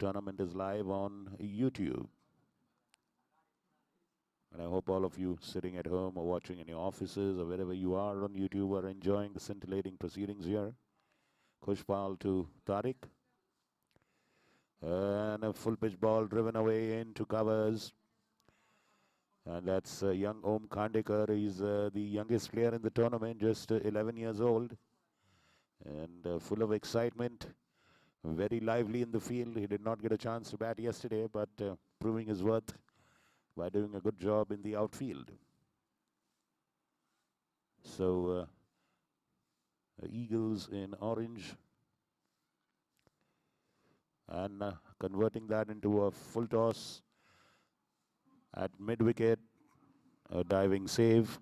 tournament is live on YouTube. And I hope all of you sitting at home or watching in your offices or wherever you are on YouTube are enjoying the scintillating proceedings here. Kushpal to Tariq. And a full pitch ball driven away into covers. And that's young Om Khandekar. He's the youngest player in the tournament, just 11 years old. And full of excitement. Very lively in the field. He did not get a chance to bat yesterday, but proving his worth by doing a good job in the outfield. So, Eagles in orange. And converting that into a full toss at mid-wicket. A diving save.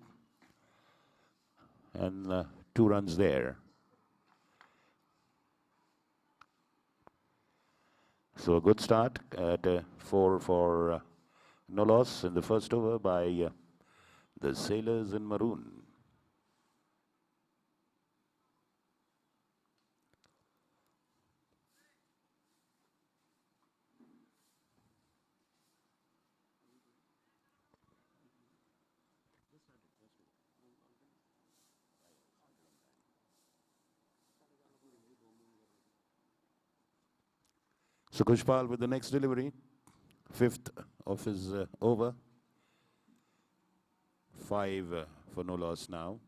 And 2 runs there. So a good start at 4 for no loss in the first over by the Sailors in maroon. So Kushpal with the next delivery, 5th of his over. 5 for no loss now.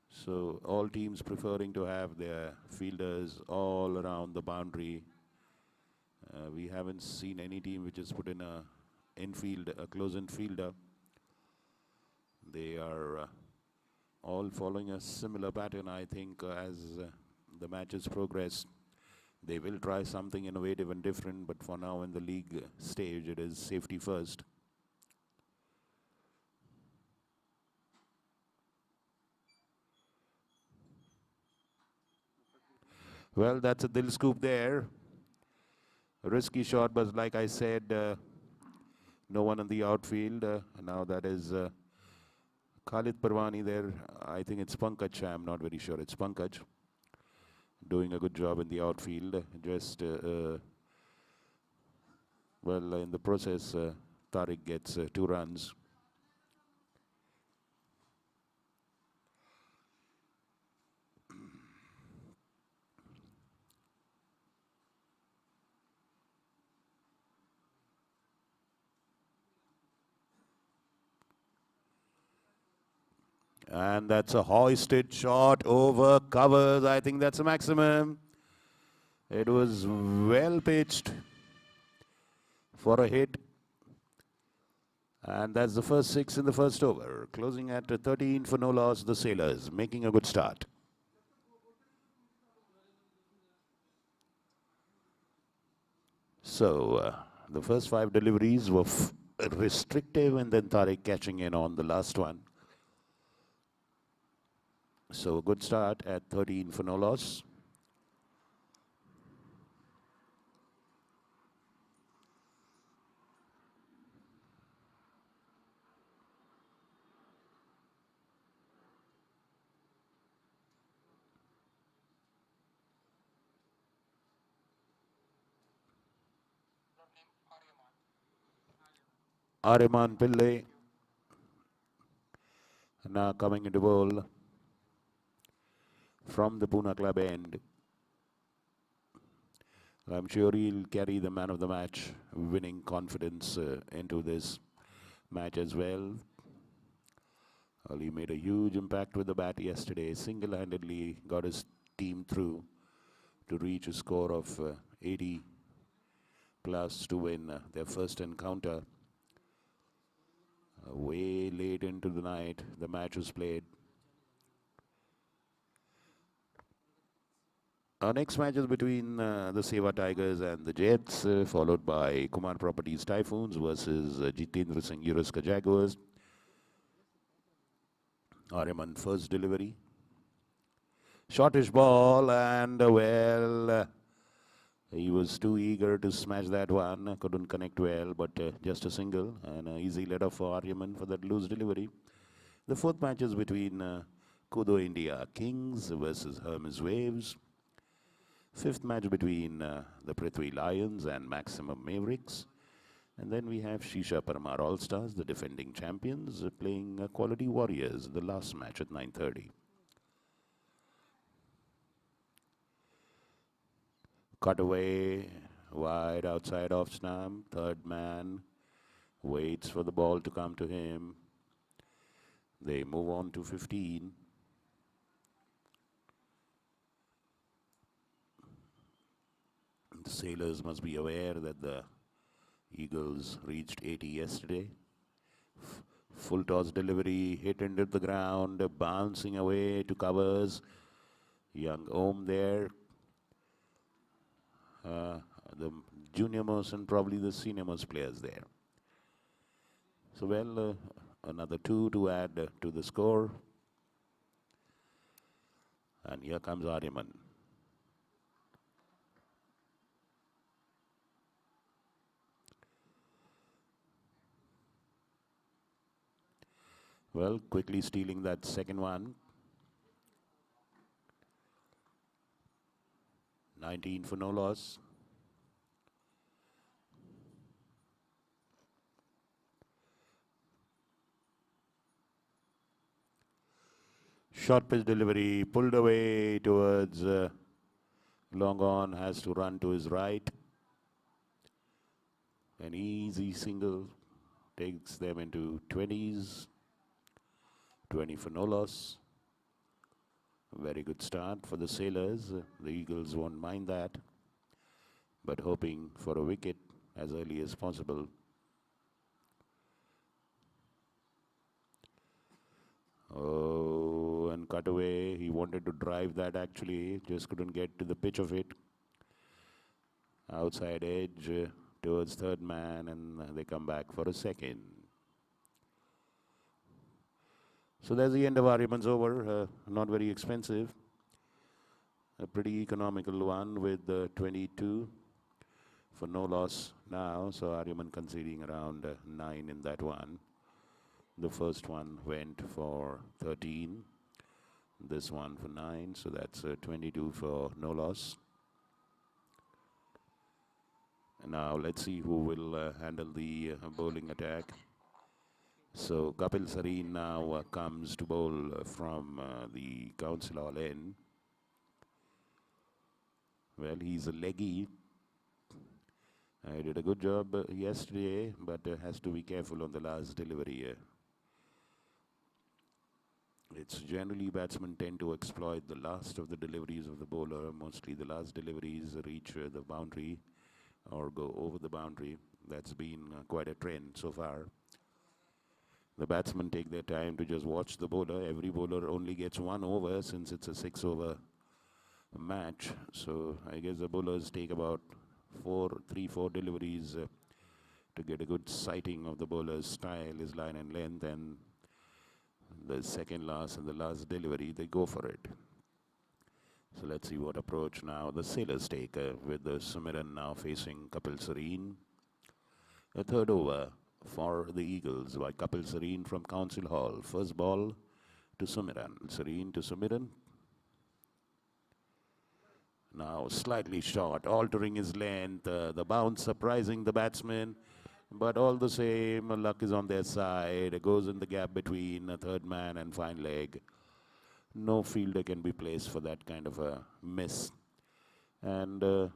So all teams preferring to have their fielders all around the boundary. We haven't seen any team which has put in a close-in fielder. They are all following a similar pattern, I think, as the matches progress. They will try something innovative and different, but for now in the league stage, it is safety first. Well, that's a dil scoop there. A risky shot, but like I said, no one in the outfield. Now that is Khalid Parwani there. I think it's Pankaj. I'm not very sure. It's Pankaj. Doing a good job in the outfield. Just, well, in the process, Tariq gets 2 runs. And that's a hoisted shot over covers. I think that's a maximum. It was well pitched for a hit. And that's the first 6 in the first over. Closing at 13 for no loss, the Sailors making a good start. So the first 5 deliveries were restrictive, and then Tariq catching in on the last one. So a good start at 13 for no loss. Ariman Pillai now coming into bowl from the Pune club end. I'm sure he'll carry the man of the match winning confidence into this match as well. Well, he made a huge impact with the bat yesterday. Single-handedly got his team through to reach a score of 80 plus to win their first encounter. Way late into the night, the match was played. Our next match is between the Seva Tigers and the Jets, followed by Kumar Properties Typhoons versus Jitendra Singh Yuruska Jaguars. Ariman first delivery. Shortish ball, and well, he was too eager to smash that one. Couldn't connect well, but just a single and an easy let-off for Aryaman for that loose delivery. The 4th match is between Kudo India Kings versus Hermes Waves. Fifth match between the Prithvi Lions and Maximum Mavericks. And then we have Shisha Paramar All-Stars, the defending champions, playing Quality Warriors, the last match at 9:30. Cut away, wide outside off stump. Third man waits for the ball to come to him. They move on to 15. The Sailors must be aware that the Eagles reached 80 yesterday. Full toss delivery, hit into the ground, bouncing away to covers. Young Om there. The junior most and probably the senior most players there. So, well, another 2 to add to the score. And here comes Aryaman. Well, quickly stealing that second one. 19 for no loss. Short pitch delivery, pulled away towards long on, has to run to his right. An easy single takes them into 20s. 20 for no loss. Very good start for the Sailors. The Eagles won't mind that, but hoping for a wicket as early as possible. Oh, and cut away. He wanted to drive that actually, just couldn't get to the pitch of it. Outside edge towards third man, and they come back for a second. So there's the end of Aryaman's over. Not very expensive. A pretty economical one with 22 for no loss now. So Aryaman conceding around 9 in that one. The first one went for 13. This one for 9. So that's 22 for no loss. And now let's see who will handle the bowling attack. So Kapil Sareen now comes to bowl from the Council Hall end. Well, he's a leggy. I did a good job yesterday, but has to be careful on the last delivery. It's generally batsmen tend to exploit the last of the deliveries of the bowler. Mostly the last deliveries reach the boundary or go over the boundary. That's been quite a trend so far. The batsmen take their time to just watch the bowler. Every bowler only gets 1 over since it's a 6-over match. So I guess the bowlers take about 3-4 deliveries to get a good sighting of the bowler's style, his line and length, and the second last and the last delivery, they go for it. So let's see what approach now the Sailors take with the Sumiran now facing Kapil Sareen. A third over for the Eagles by Kapil Sareen from Council Hall. First ball to Sumiran. Sareen to Sumiran. Now slightly short, altering his length. The bounce surprising the batsman. But all the same, luck is on their side. It goes in the gap between a third man and fine leg. No fielder can be placed for that kind of a miss. And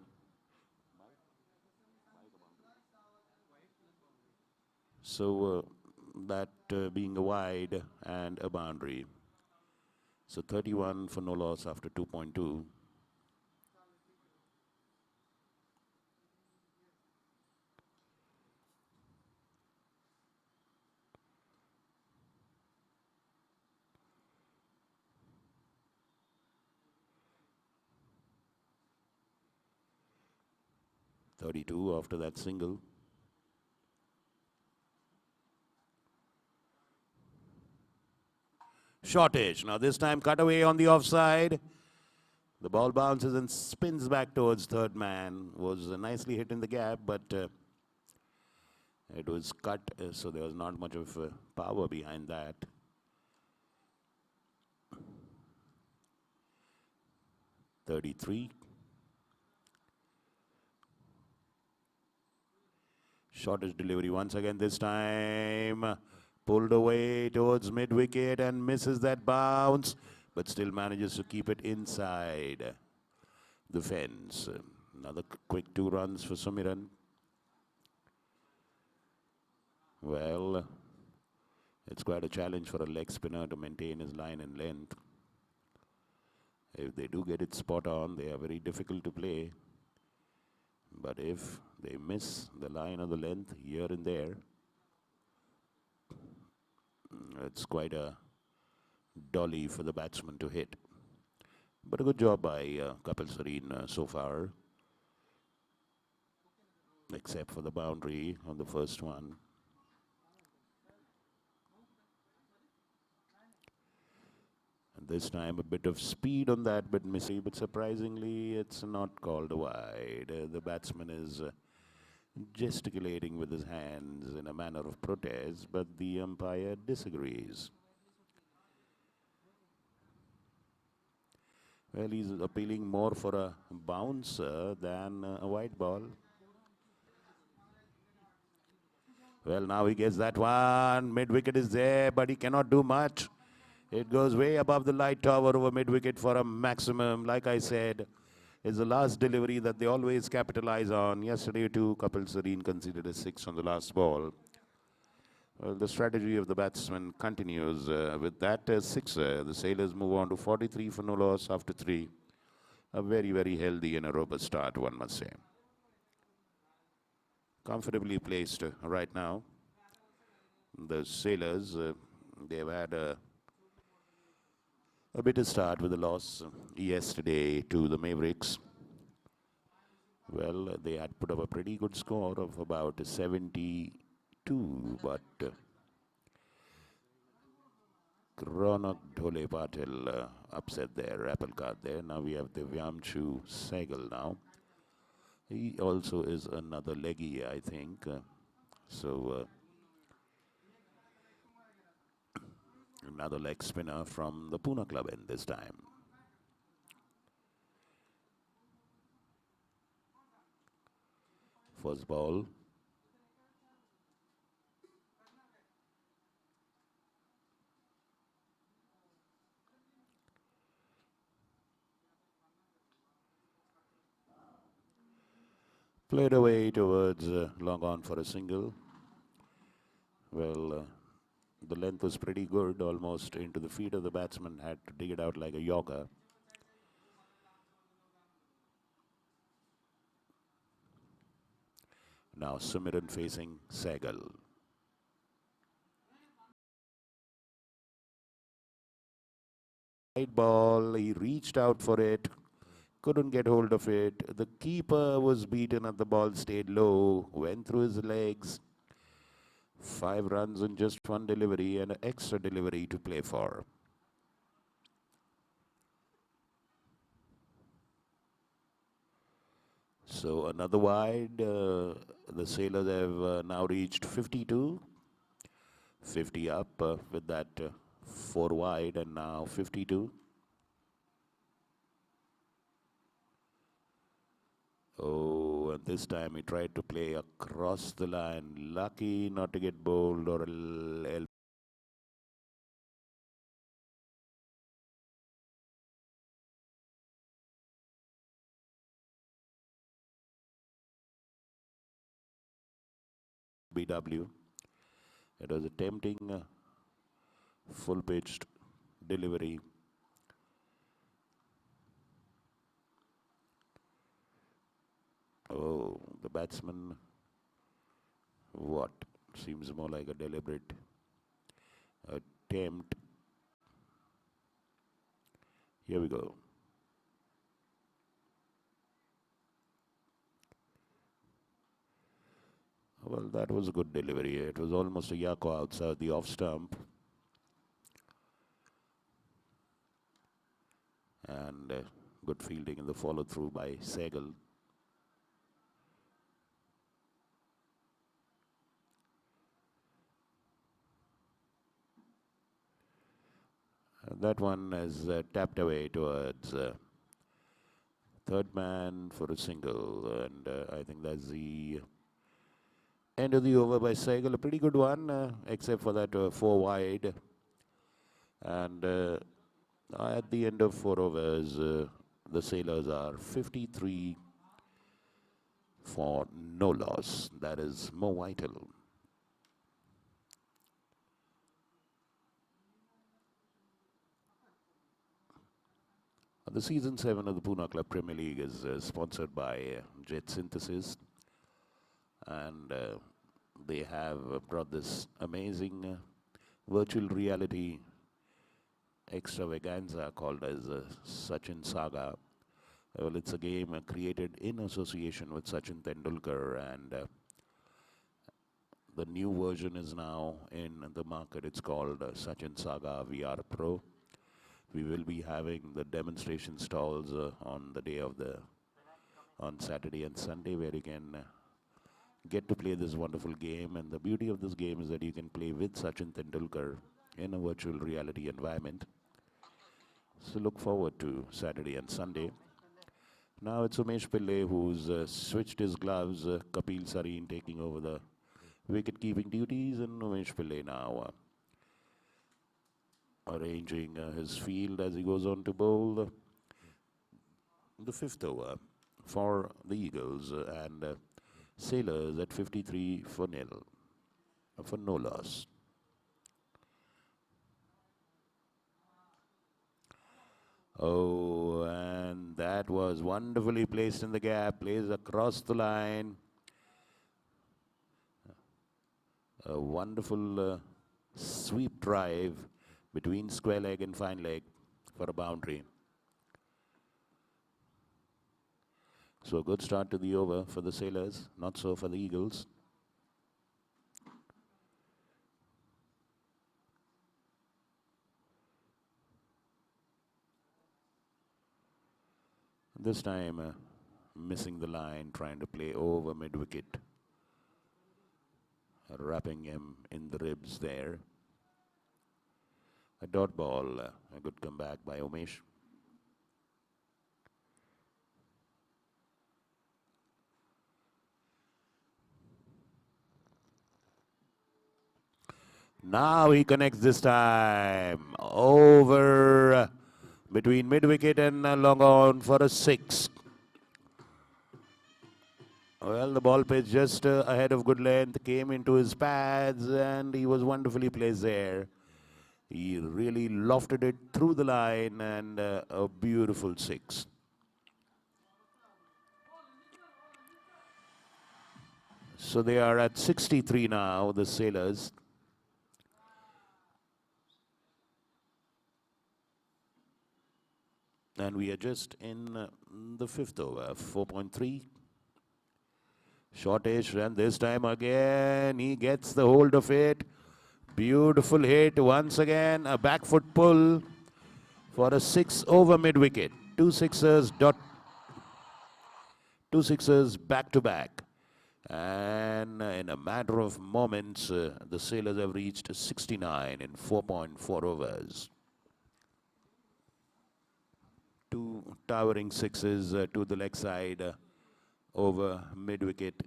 so that being a wide and a boundary. So 31 for no loss after 2.2. .32 after that single. Shortish. Now this time cut away on the offside. The ball bounces and spins back towards third man. Was nicely hit in the gap, but it was cut, so there was not much of power behind that. .33. Shortest delivery once again this time. Pulled away towards mid-wicket and misses that bounce, but still manages to keep it inside the fence. Another quick 2 runs for Sumiran. Well, it's quite a challenge for a leg spinner to maintain his line and length. If they do get it spot on, they are very difficult to play. But if they miss the line or the length here and there, it's quite a dolly for the batsman to hit. But a good job by Kapil Sareen so far, except for the boundary on the first one. And this time a bit of speed on that, but missy. But surprisingly, it's not called wide. The batsman is gesticulating with his hands in a manner of protest, but the umpire disagrees. Well, he's appealing more for a bouncer than a white ball. Well, now he gets that one. Mid-wicket is there, but he cannot do much. It goes way above the light tower over mid-wicket for a maximum. Like I said, it's the last delivery that they always capitalize on. Yesterday, too, Kapil Sareen conceded a 6 on the last ball. Well, the strategy of the batsman continues. With that sixer, the Sailors move on to 43 for no loss after 3. A very, very healthy and a robust start, one must say. Comfortably placed right now. The Sailors, they've had a bitter start with a loss yesterday to the Mavericks. Well, they had put up a pretty good score of about 72, but Ronak Dhole Patil upset their apple cart there. Now we have Divyamshu Sehgal now. He also is another leggy, I think. Another leg spinner from the Pune club in this time. First ball. Played away towards long on for a single. Well, the length was pretty good, almost into the feet of the batsman. Had to dig it out like a yorker. Now Sumiran facing Sehgal. Right ball, he reached out for it, couldn't get hold of it. The keeper was beaten and the ball stayed low, went through his legs. 5 runs in just 1 delivery and an extra delivery to play for. So another wide. The Sailors have now reached 52. 50 up with that 4 wide and now 52. Oh, and this time he tried to play across the line. Lucky not to get bowled or BW. It was a tempting full-pitched delivery. Oh, the batsman, what? Seems more like a deliberate attempt. Here we go. Well, that was a good delivery. It was almost a yako outside the off stump. And good fielding in the follow-through by Sehgal. That one is tapped away towards third man for a single. And I think that's the End of the over by Sehgal, a pretty good one, except for that 4 wide. And at the end of 4 overs, the Sailors are 53 for no loss. That is more vital. The Season 7 of the Pune Club Premier League is sponsored by Jet Synthesis. And they have brought this amazing virtual reality extravaganza called as Sachin Saga. Well, it's a game created in association with Sachin Tendulkar, and the new version is now in the market. It's called Sachin Saga VR Pro. We will be having the demonstration stalls on the day of on Saturday and Sunday, where you can get to play this wonderful game. And the beauty of this game is that you can play with Sachin Tendulkar in a virtual reality environment. So look forward to Saturday and Sunday. Now it's Umesh Pillai who's switched his gloves. Kapil Sareen taking over the wicket-keeping duties, and Umesh Pillai now arranging his field as he goes on to bowl the 5th over for the Eagles, and Sailors at 53 for nil, for no loss. Oh, and that was wonderfully placed in the gap, plays across the line. A wonderful sweep drive between square leg and fine leg for a boundary. So a good start to the over for the Sailors, not so for the Eagles. This time missing the line, trying to play over mid-wicket, wrapping him in the ribs there. A dot ball, a good comeback by Umesh. Now he connects this time. Over between mid-wicket and long on for a 6. Well, the ball pitch just ahead of good length, came into his pads, and he was wonderfully placed there. He really lofted it through the line, and a beautiful 6. So they are at 63 now, the Sailors. And we are just in the 5th over, 4.3. Shortish, and this time again, he gets the hold of it. Beautiful hit once again, a back foot pull for a 6 over mid-wicket. 2 sixers back to back. And in a matter of moments, the Sailors have reached 69 in 4.4 overs. 2 towering 6s to the leg side over mid-wicket.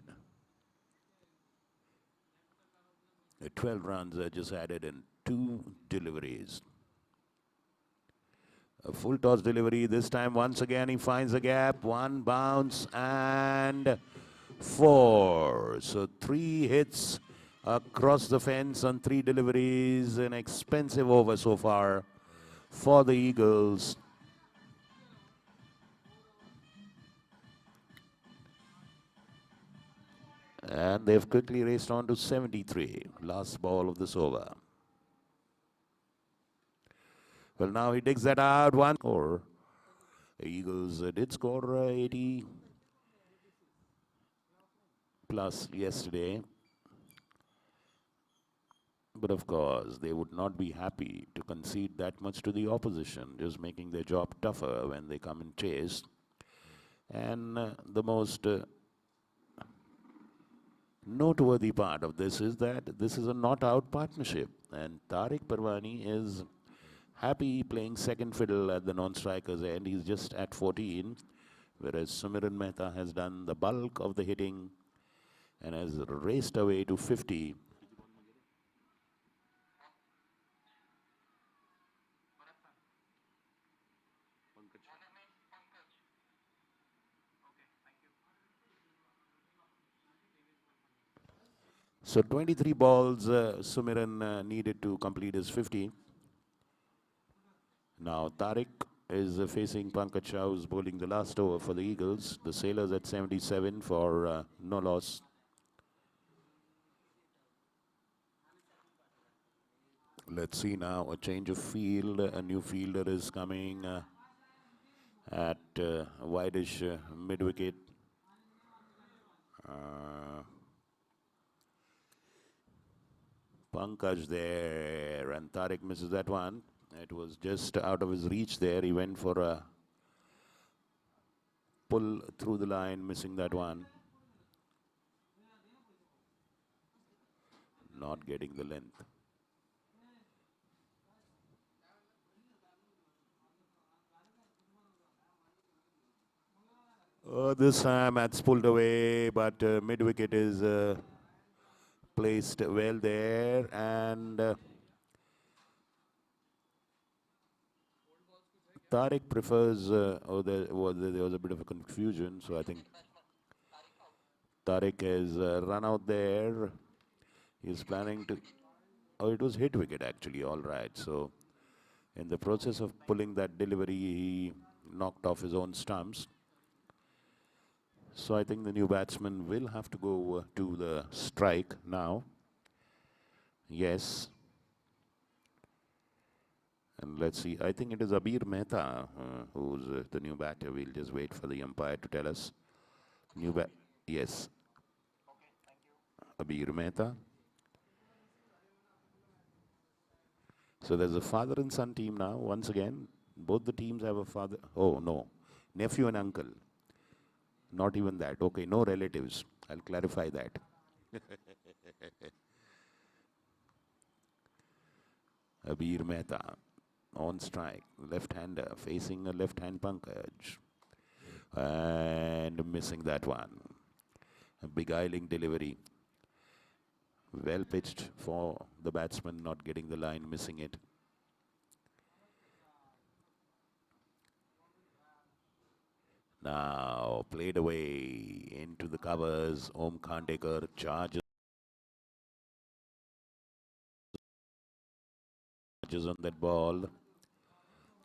12 runs just added in 2 deliveries. A full toss delivery. This time once again he finds a gap. 1 bounce and 4. So 3 hits across the fence on 3 deliveries. An expensive over so far for the Eagles. And they've quickly raced on to 73. Last ball of this over. Well, now he digs that out. 1 score. The Eagles did score 80 plus yesterday. But of course, they would not be happy to concede that much to the opposition, just making their job tougher when they come and chase. And the most noteworthy part of this is that this is a not-out partnership, and Tariq Parwani is happy playing second fiddle at the non-strikers end. He's just at 14, whereas Sumiran Mehta has done the bulk of the hitting and has raced away to 50. So 23 balls Sumiran needed to complete his 50. Now Tariq is facing Pankaj Shah, who's bowling the last over for the Eagles. The Sailors at 77 for no loss. Let's see now, a change of field. A new fielder is coming at wideish mid-wicket. Pankaj there, and Tariq misses that one. It was just out of his reach there. He went for a pull through the line, missing that one. Not getting the length. This time that's pulled away, but mid-wicket is placed well there, and Tariq prefers, there was a bit of a confusion, so I think Tariq has run out there. He's planning to, oh, it was hit wicket actually, all right. So in the process of pulling that delivery, he knocked off his own stumps. So I think the new batsman will have to go to the strike now. Yes. And let's see, I think it is Abir Mehta who's the new batter. We'll just wait for the umpire to tell us. New bat, yes. Abir Mehta. So there's a father and son team now. Once again, both the teams have a father. Oh, no. Nephew and uncle. Not even that. Okay, no relatives. I'll clarify that. Abir Mehta on strike. Left-hander facing a left-hand Pankaj. And missing that one. A beguiling delivery. Well pitched for the batsman, not getting the line, missing it. Now played away into the covers. Om Khandekar charges on that ball,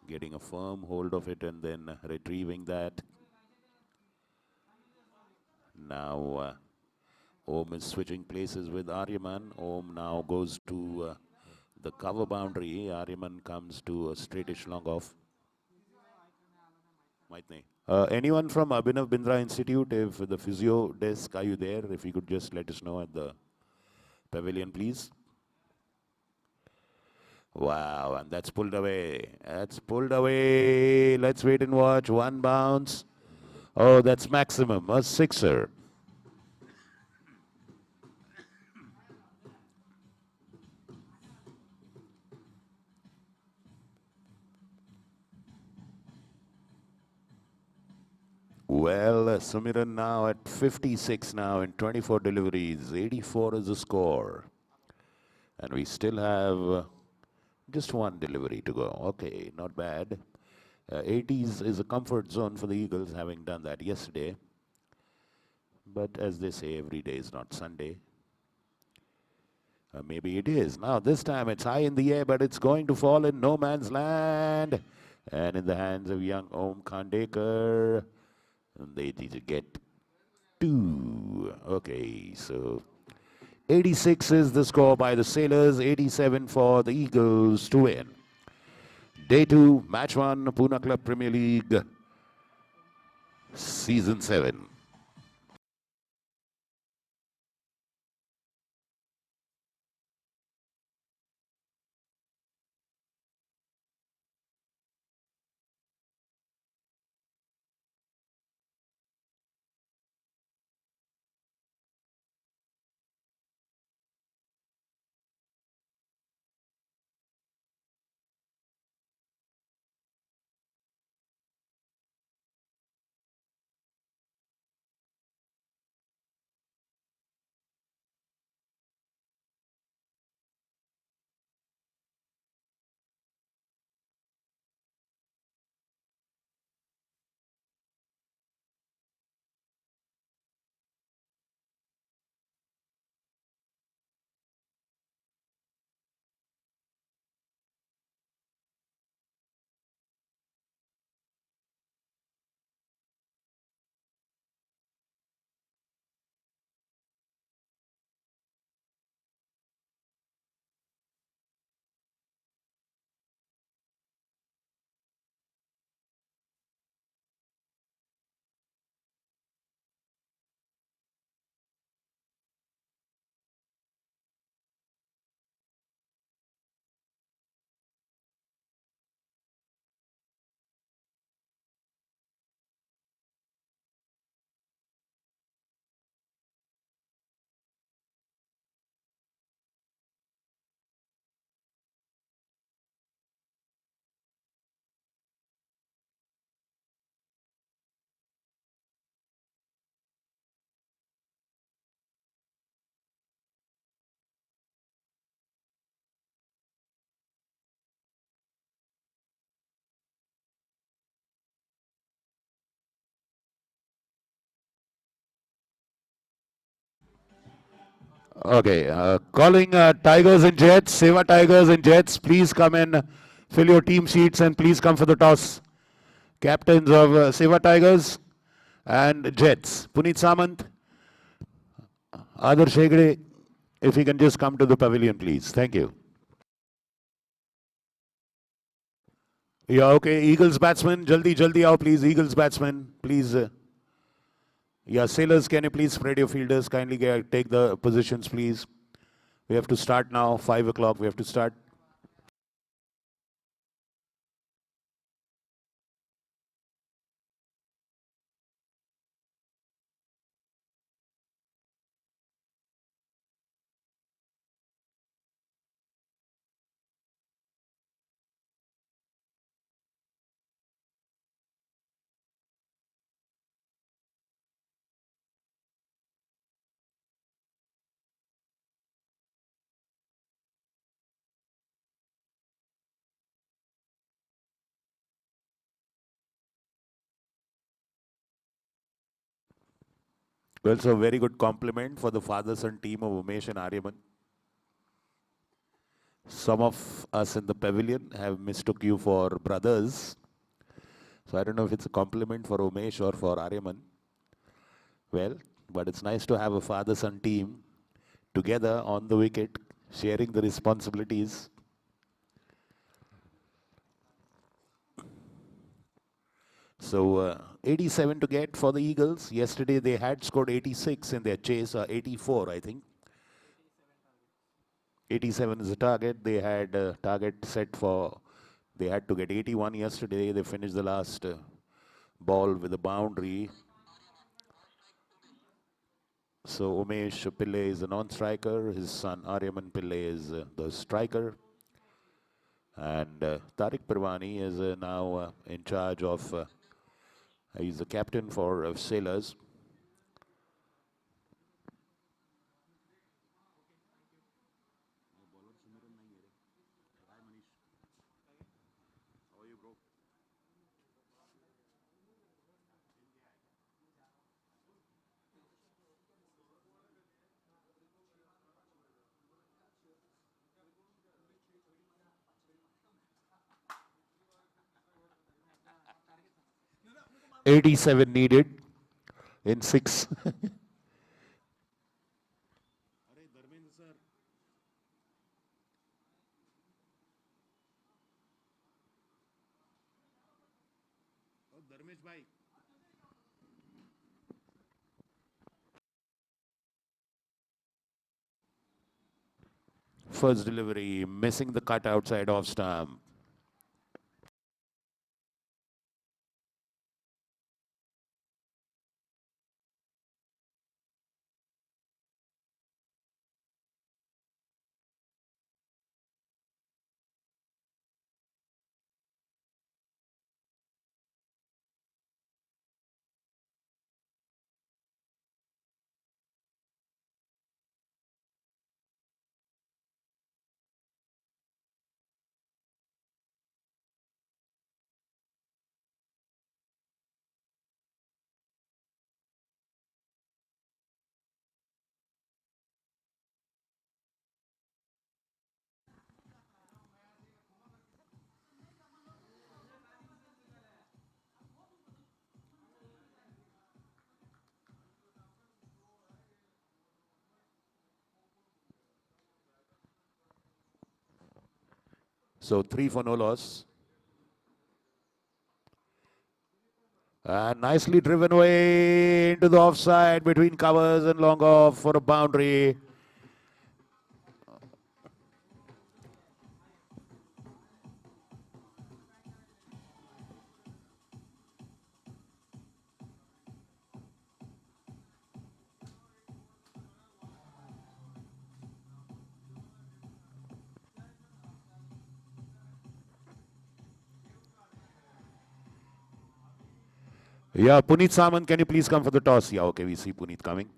getting a firm hold of it and then retrieving that. Now Om is switching places with Aryaman. Om now goes to the cover boundary. Aryaman comes to a straightish long off. Anyone from Abhinav Bindra Institute, if the physio desk, are you there? If you could just let us know at the pavilion, please. Wow, and that's pulled away. That's pulled away. Let's wait and watch. One bounce. Oh, that's maximum. A sixer. Well, Sumiran now at 56 now in 24 deliveries. 84 is the score. And we still have just one delivery to go. Okay, not bad. 80s is a comfort zone for the Eagles, having done that yesterday. But as they say, every day is not Sunday. Maybe it is. Now, this time it's high in the air, but it's going to fall in no man's land. And in the hands of young Om Khandekar, they need to get two. Okay, so 86 is the score by the Sailors, 87 for the Eagles to win. Day 2, Match 1, Pune Club Premier League, Season 7. Okay, calling Tigers and Jets, Seva Tigers and Jets, please come and fill your team sheets and please come for the toss. Captains of Seva Tigers and Jets, Puneet Samant, Adarsh Hegde, if you can just come to the pavilion, please. Thank you. Yeah, okay, Eagles batsman, jaldi, jaldi aao, please. Eagles batsman, please. Yeah, sailors, can you please spread your fielders? Kindly take the positions, please. We have to start now, 5 o'clock, we have to start. Well, so very good compliment for the father-son team of Umesh and Aryaman. Some of us in the pavilion have mistook you for brothers. So I don't know if it's a compliment for Umesh or for Aryaman. Well, but it's nice to have a father-son team together on the wicket, sharing the responsibilities. So 87 to get for the Eagles. Yesterday they had scored 86 in their chase, 84 I think. 87 is the target. They had a target set for, they had to get 81 yesterday. They finished the last ball with a boundary. So Umesh Pillai is the non-striker. His son Aryaman Pillai is the striker. And Tariq Parwani is now in charge of, he's the captain for Sailors. '87 needed in 6. First delivery, missing the cut outside off stump. So 3 for no loss. And nicely driven away into the offside between covers and long off for a boundary. Yeah, Puneet Samant, can you please come for the toss? Yeah, okay, we see Puneet coming.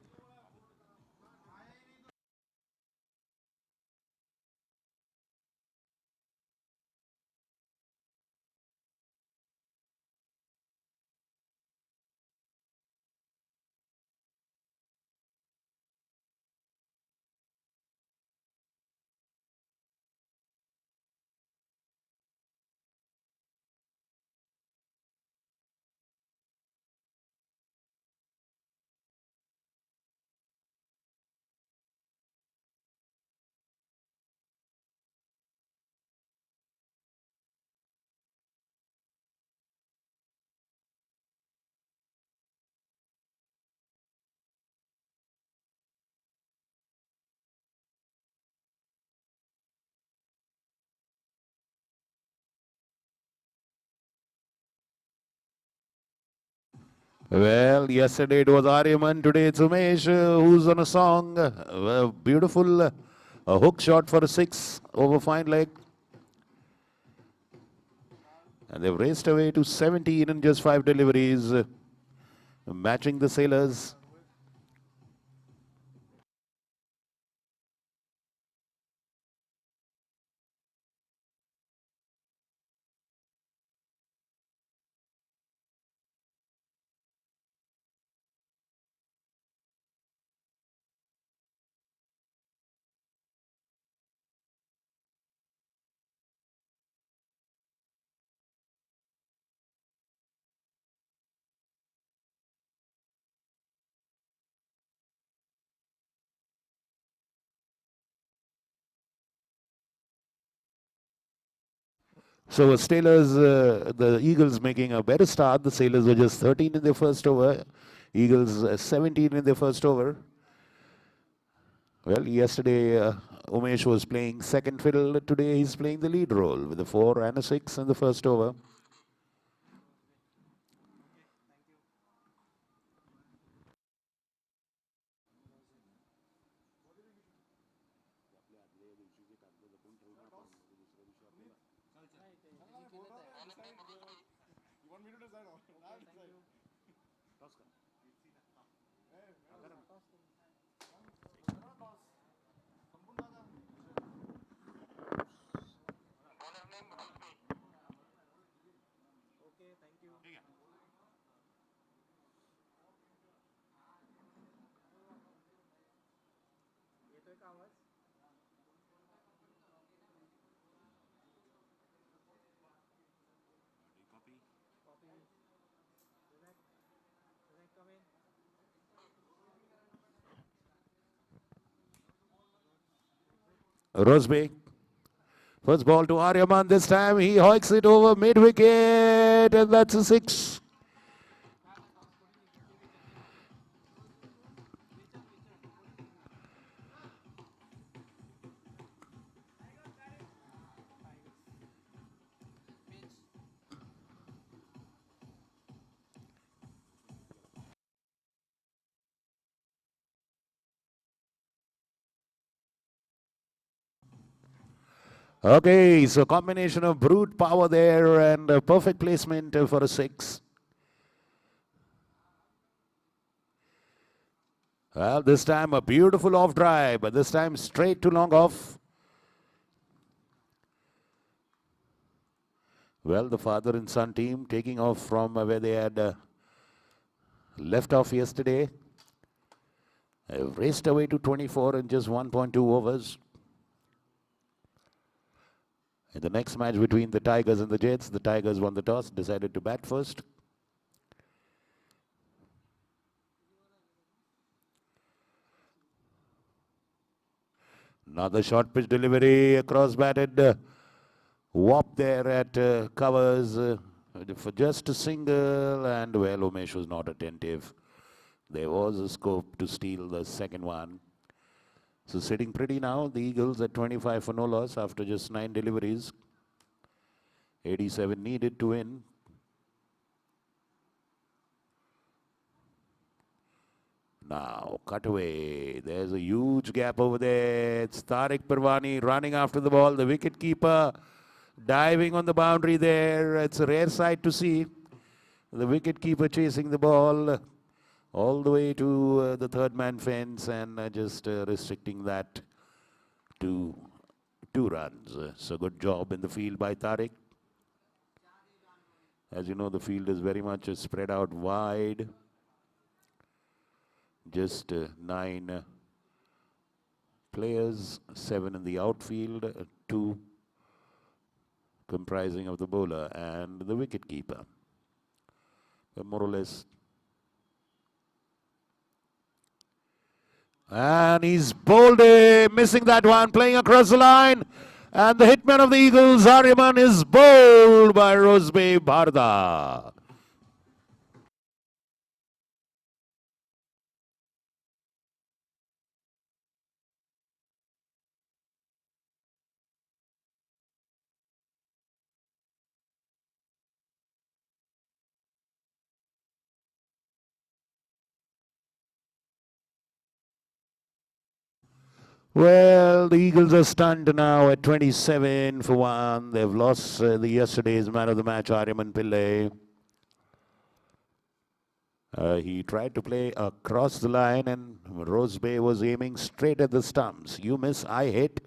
Well, yesterday it was Aryaman, today it's Umesh who's on a song. Beautiful a hook shot for a 6 over fine leg. And they've raced away to 17 in just 5 deliveries, matching the sailors. So the Eagles making a better start. The Sailors were just 13 in their first over. Eagles 17 in their first over. Well, yesterday Umesh was playing second fiddle. Today he's playing the lead role with a 4 and a 6 in the first over. Rosby. First ball to Aryaman. This time he hoiks it over mid wicket, and that's a 6. Okay, so combination of brute power there and a perfect placement for a 6. Well, this time a beautiful off drive, but this time straight to long off. Well, the father and son team taking off from where they had left off yesterday. Have raced away to 24 in just 1.2 overs. In the next match between the Tigers and the Jets, the Tigers won the toss, decided to bat first. Another short pitch delivery across batted. Whop there at covers for just a single, and well, Umesh was not attentive. There was a scope to steal the second one. So sitting pretty now, the Eagles at 25 for no loss after just 9 deliveries. 87 needed to win. Now, cut away. There's a huge gap over there. It's Tariq Parwani running after the ball. The wicket keeper diving on the boundary there. It's a rare sight to see. The wicket keeper chasing the ball all the way to the third man fence and just restricting that to 2 runs. So good job in the field by Tariq. As you know, the field is very much spread out wide. Just 9 players, 7 in the outfield, 2 comprising of the bowler and the wicket keeper. More or less. And he's bowled it, missing that one, playing across the line. And the hitman of the Eagles, Aryaman, is bowled by Rosby Bharda. Well, the Eagles are stunned now at 27 for 1. They've lost the yesterday's man of the match, Aryaman Pillai. He tried to play across the line and Rose Bay was aiming straight at the stumps. You miss, I hit.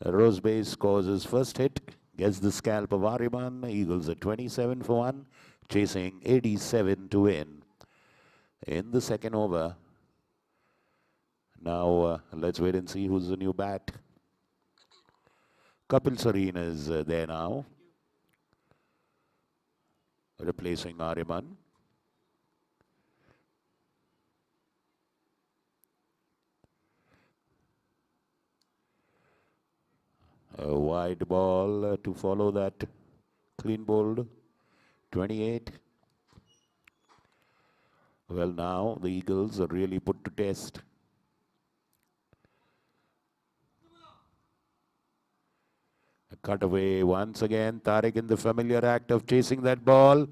Rose Bay scores his first hit, gets the scalp of Aryaman. Eagles at 27 for 1, chasing 87 to win. In the second over, now let's wait and see who's the new bat. Kapil Sareen is there now, replacing Aryaman. A wide ball to follow that clean bowled 28. Well, now the Eagles are really put to test. A cutaway once again. Tariq in the familiar act of chasing that ball.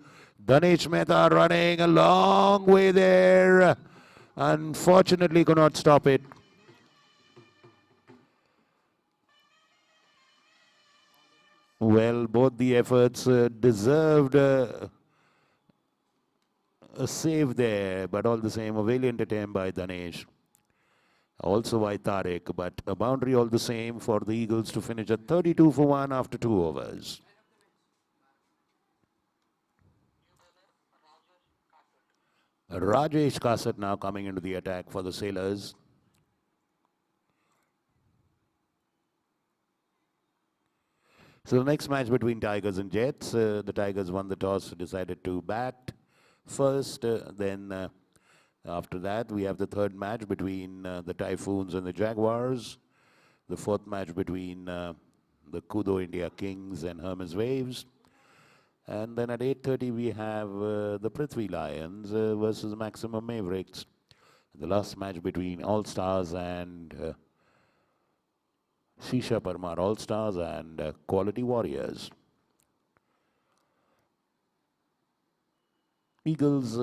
Danesh Mehta running a long way there. Unfortunately, could not stop it. Well, both the efforts deserved a save there, but all the same, a valiant attempt by Danesh. Also by Tariq, but a boundary all the same for the Eagles to finish at 32 for 1 after 2 overs. Rajesh Kasat now coming into the attack for the Sailors. So the next match between Tigers and Jets, the Tigers won the toss, decided to bat first. Then after that, we have the third match between the Typhoons and the Jaguars. The fourth match between the Kudo India Kings and Hermes Waves. And then at 8:30, we have the Prithvi Lions versus Maximum Mavericks. The last match between All Stars and Shisha Parmar All Stars and Quality Warriors. Eagles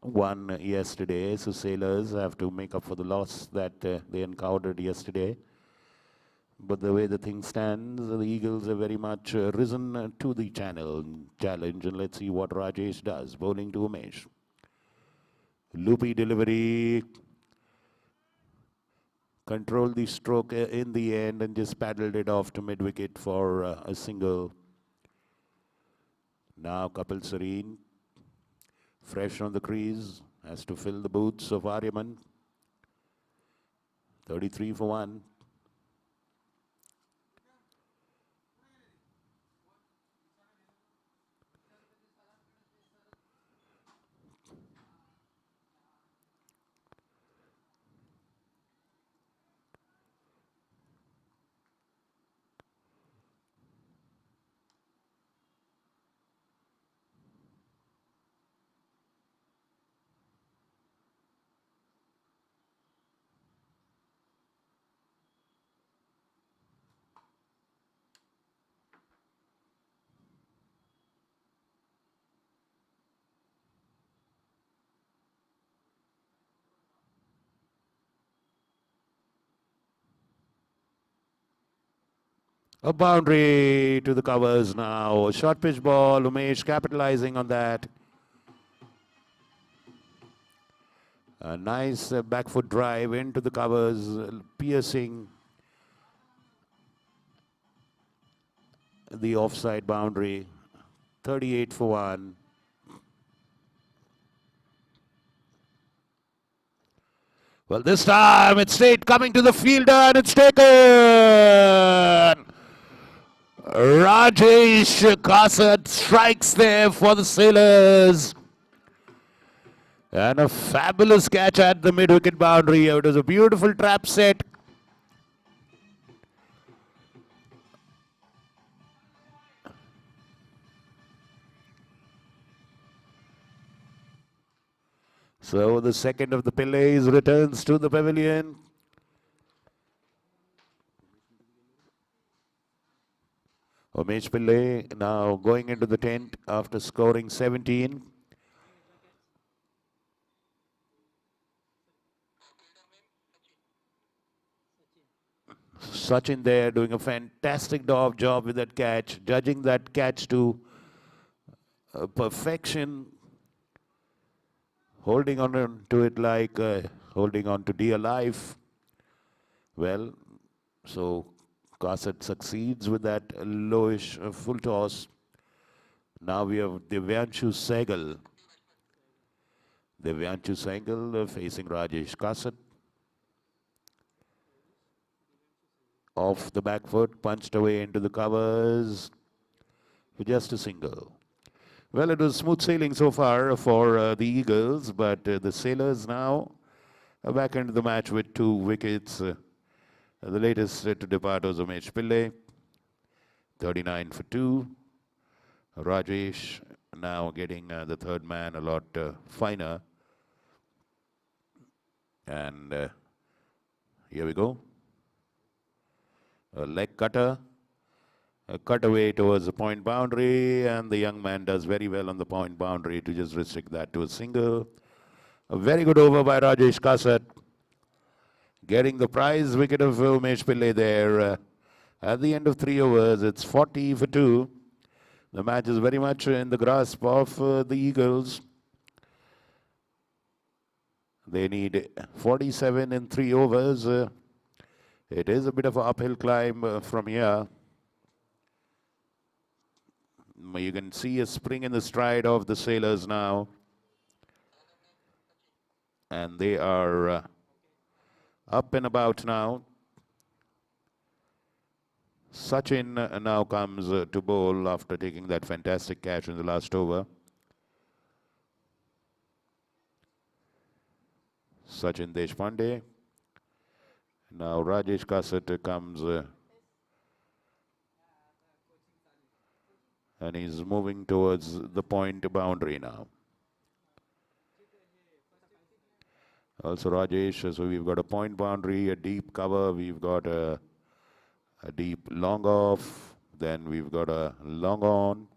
won yesterday, so Sailors have to make up for the loss that they encountered yesterday. But the way the thing stands, the Eagles have very much risen to the challenge, and let's see what Rajesh does. Bowling to Umesh. Loopy delivery. Controlled the stroke in the end and just paddled it off to mid-wicket for a single. Now Kapil Sareen, fresh on the crease, has to fill the boots of Aryaman. 33 for 1. A boundary to the covers now. Short pitch ball. Umesh capitalizing on that. A nice back foot drive into the covers, piercing the offside boundary. 38 for 1. Well, this time it's straight coming to the fielder and it's taken. Rajesh Kasat strikes there for the Sailors. And a fabulous catch at the mid-wicket boundary. It was a beautiful trap set. So the second of the Pillays returns to the pavilion. Umesh Pillai now going into the tent after scoring 17. Sachin there doing a fantastic job with that catch, judging that catch to perfection, holding on to it like holding on to dear life. Well, so Kassat succeeds with that lowish full toss. Now we have Divyanshu Sehgal. Divyanshu Sehgal facing Rajesh Kassat. Off the back foot, punched away into the covers for just a single. Well, it was smooth sailing so far for the Eagles, but the Sailors now are back into the match with 2 wickets. The latest to depart was Umesh Pillai, 39 for 2. Rajesh now getting the third man a lot finer. And here we go. A leg cutter. A cutaway towards the point boundary, and the young man does very well on the point boundary to just restrict that to a single. A very good over by Rajesh Kassat. Getting the prize wicket of Umesh Pillai there. At the end of 3 overs, it's 40 for 2. The match is very much in the grasp of the Eagles. They need 47 in 3 overs. It is a bit of an uphill climb from here. You can see a spring in the stride of the Sailors now. And they are up and about now. Sachin now comes to bowl after taking that fantastic catch in the last over. Sachin Deshpande. Now Rajesh Kassat comes and he's moving towards the point boundary now. Also Rajesh, so we've got a point boundary, a deep cover, we've got a deep long off, then we've got a long on,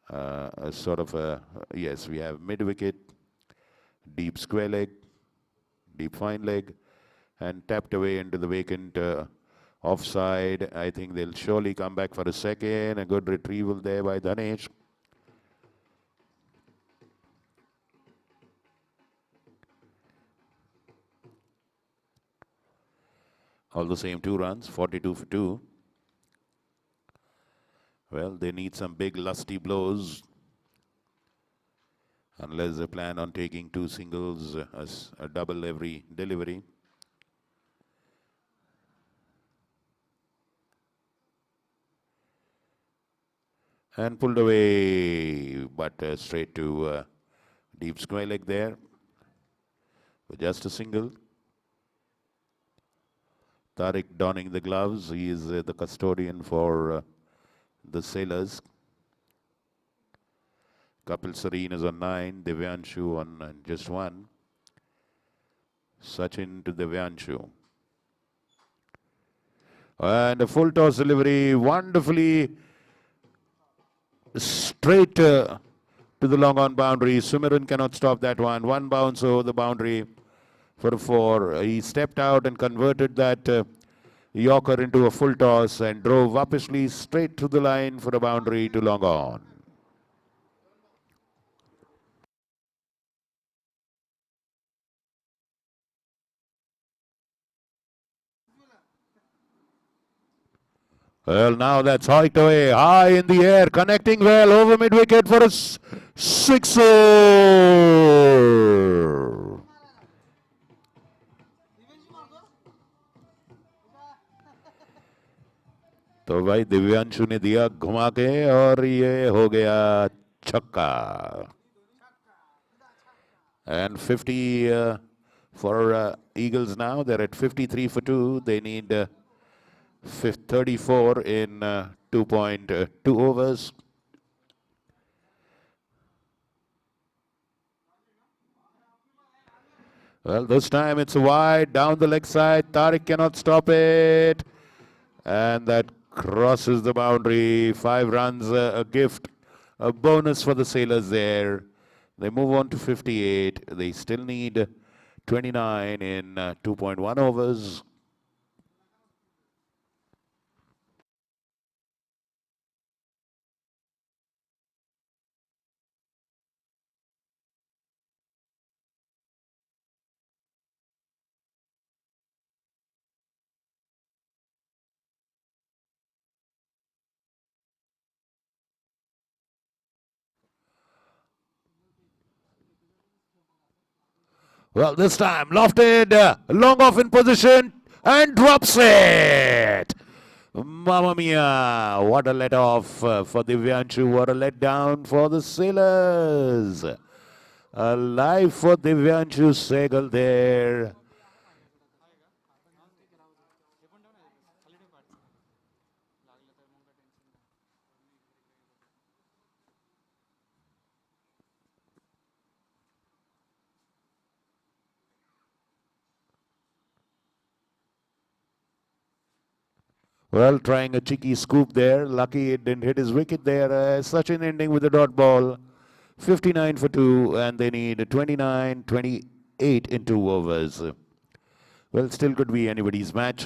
a sort of a, yes, we have mid wicket, deep square leg, deep fine leg, and tapped away into the vacant offside. I think they'll surely come back for a second. A good retrieval there by Dhanesh. All the same 2 runs, 42 for 2. Well, they need some big lusty blows. Unless they plan on taking 2 singles as a double every delivery. And pulled away, but straight to deep square leg there. With just a single. Tariq donning the gloves. He is the custodian for the Sailors. Kapil Sareen is on 9. Divyanshu on just 1. Sachin to Divyanshu. And a full toss delivery. Wonderfully straight to the long on boundary. Sumiran cannot stop that one. 1 bounce over the boundary for a 4. He stepped out and converted that Yorker into a full toss and drove uppishly straight to the line for a boundary to long on. Well, now that's hiked away, high in the air, connecting well over mid-wicket for a sixer. तो भाई दिव्यांशु ने दिया घुमा के और ये हो गया छक्का. And 50 for Eagles now. They're at 53 for 2. They need 34 in 2.2 overs. Well, this time it's wide down the leg side. Tariq cannot stop it. And that crosses the boundary. 5 runs, a gift, a bonus for the Sailors there. They move on to 58. They still need 29 in 2.1 overs. Well, this time lofted, long off in position and drops it. Mamma mia, what a let off for Divyanshu, what a let down for the Sailors. A life for Divyanshu Sehgal there. Well, trying a cheeky scoop there. Lucky it didn't hit his wicket there. Sachin ending with a dot ball. 59 for 2, and they need 29, 28 in 2 overs. Well, still could be anybody's match.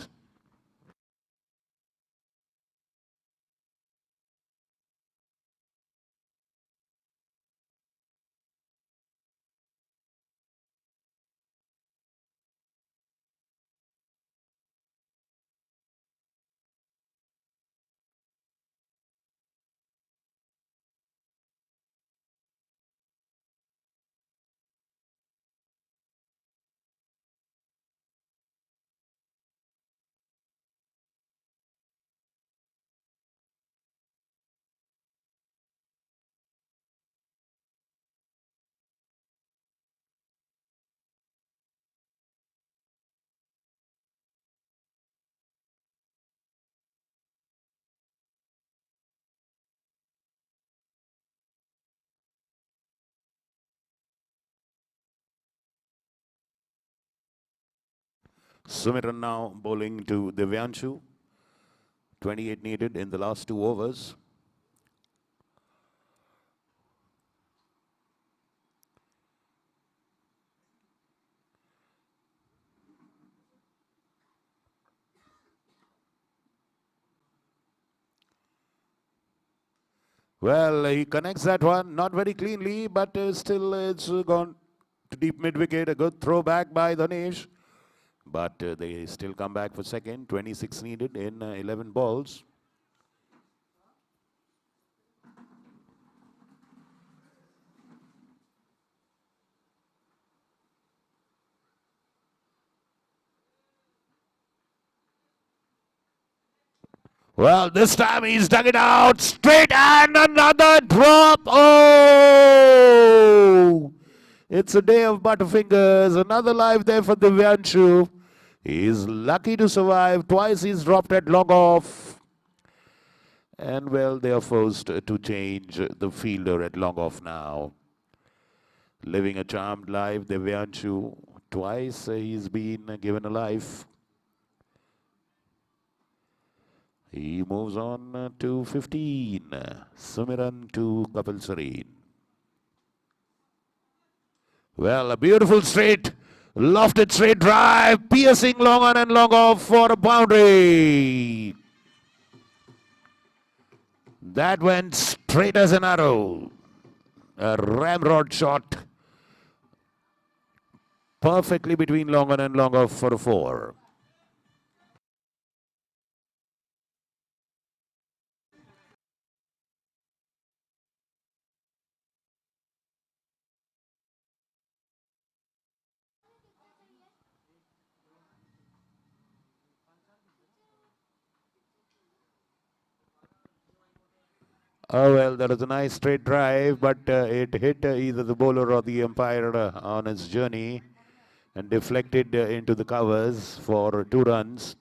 Sumiran now bowling to Divyanshu. 28 needed in the last 2 overs. Well, he connects that one, not very cleanly, but still it's gone to deep mid-wicket. A good throw back by Dhanesh. But they still come back for second. 26 needed in 11 balls. Well, this time he's dug it out straight and another drop. Oh! It's a day of butterfingers. Another life there for Divyanshu. He's lucky to survive. Twice he's dropped at long off. And well, they are forced to change the fielder at long off now. Living a charmed life, Divyanshu. Twice he's been given a life. He moves on to 15. Sumiran to Kapil Sareen. Well, a beautiful straight, lofted straight drive, piercing long on and long off for a boundary. That went straight as an arrow. A ramrod shot. Perfectly between long on and long off for a 4. Oh, well, that was a nice straight drive, but it hit either the bowler or the umpire on its journey and deflected into the covers for 2 runs.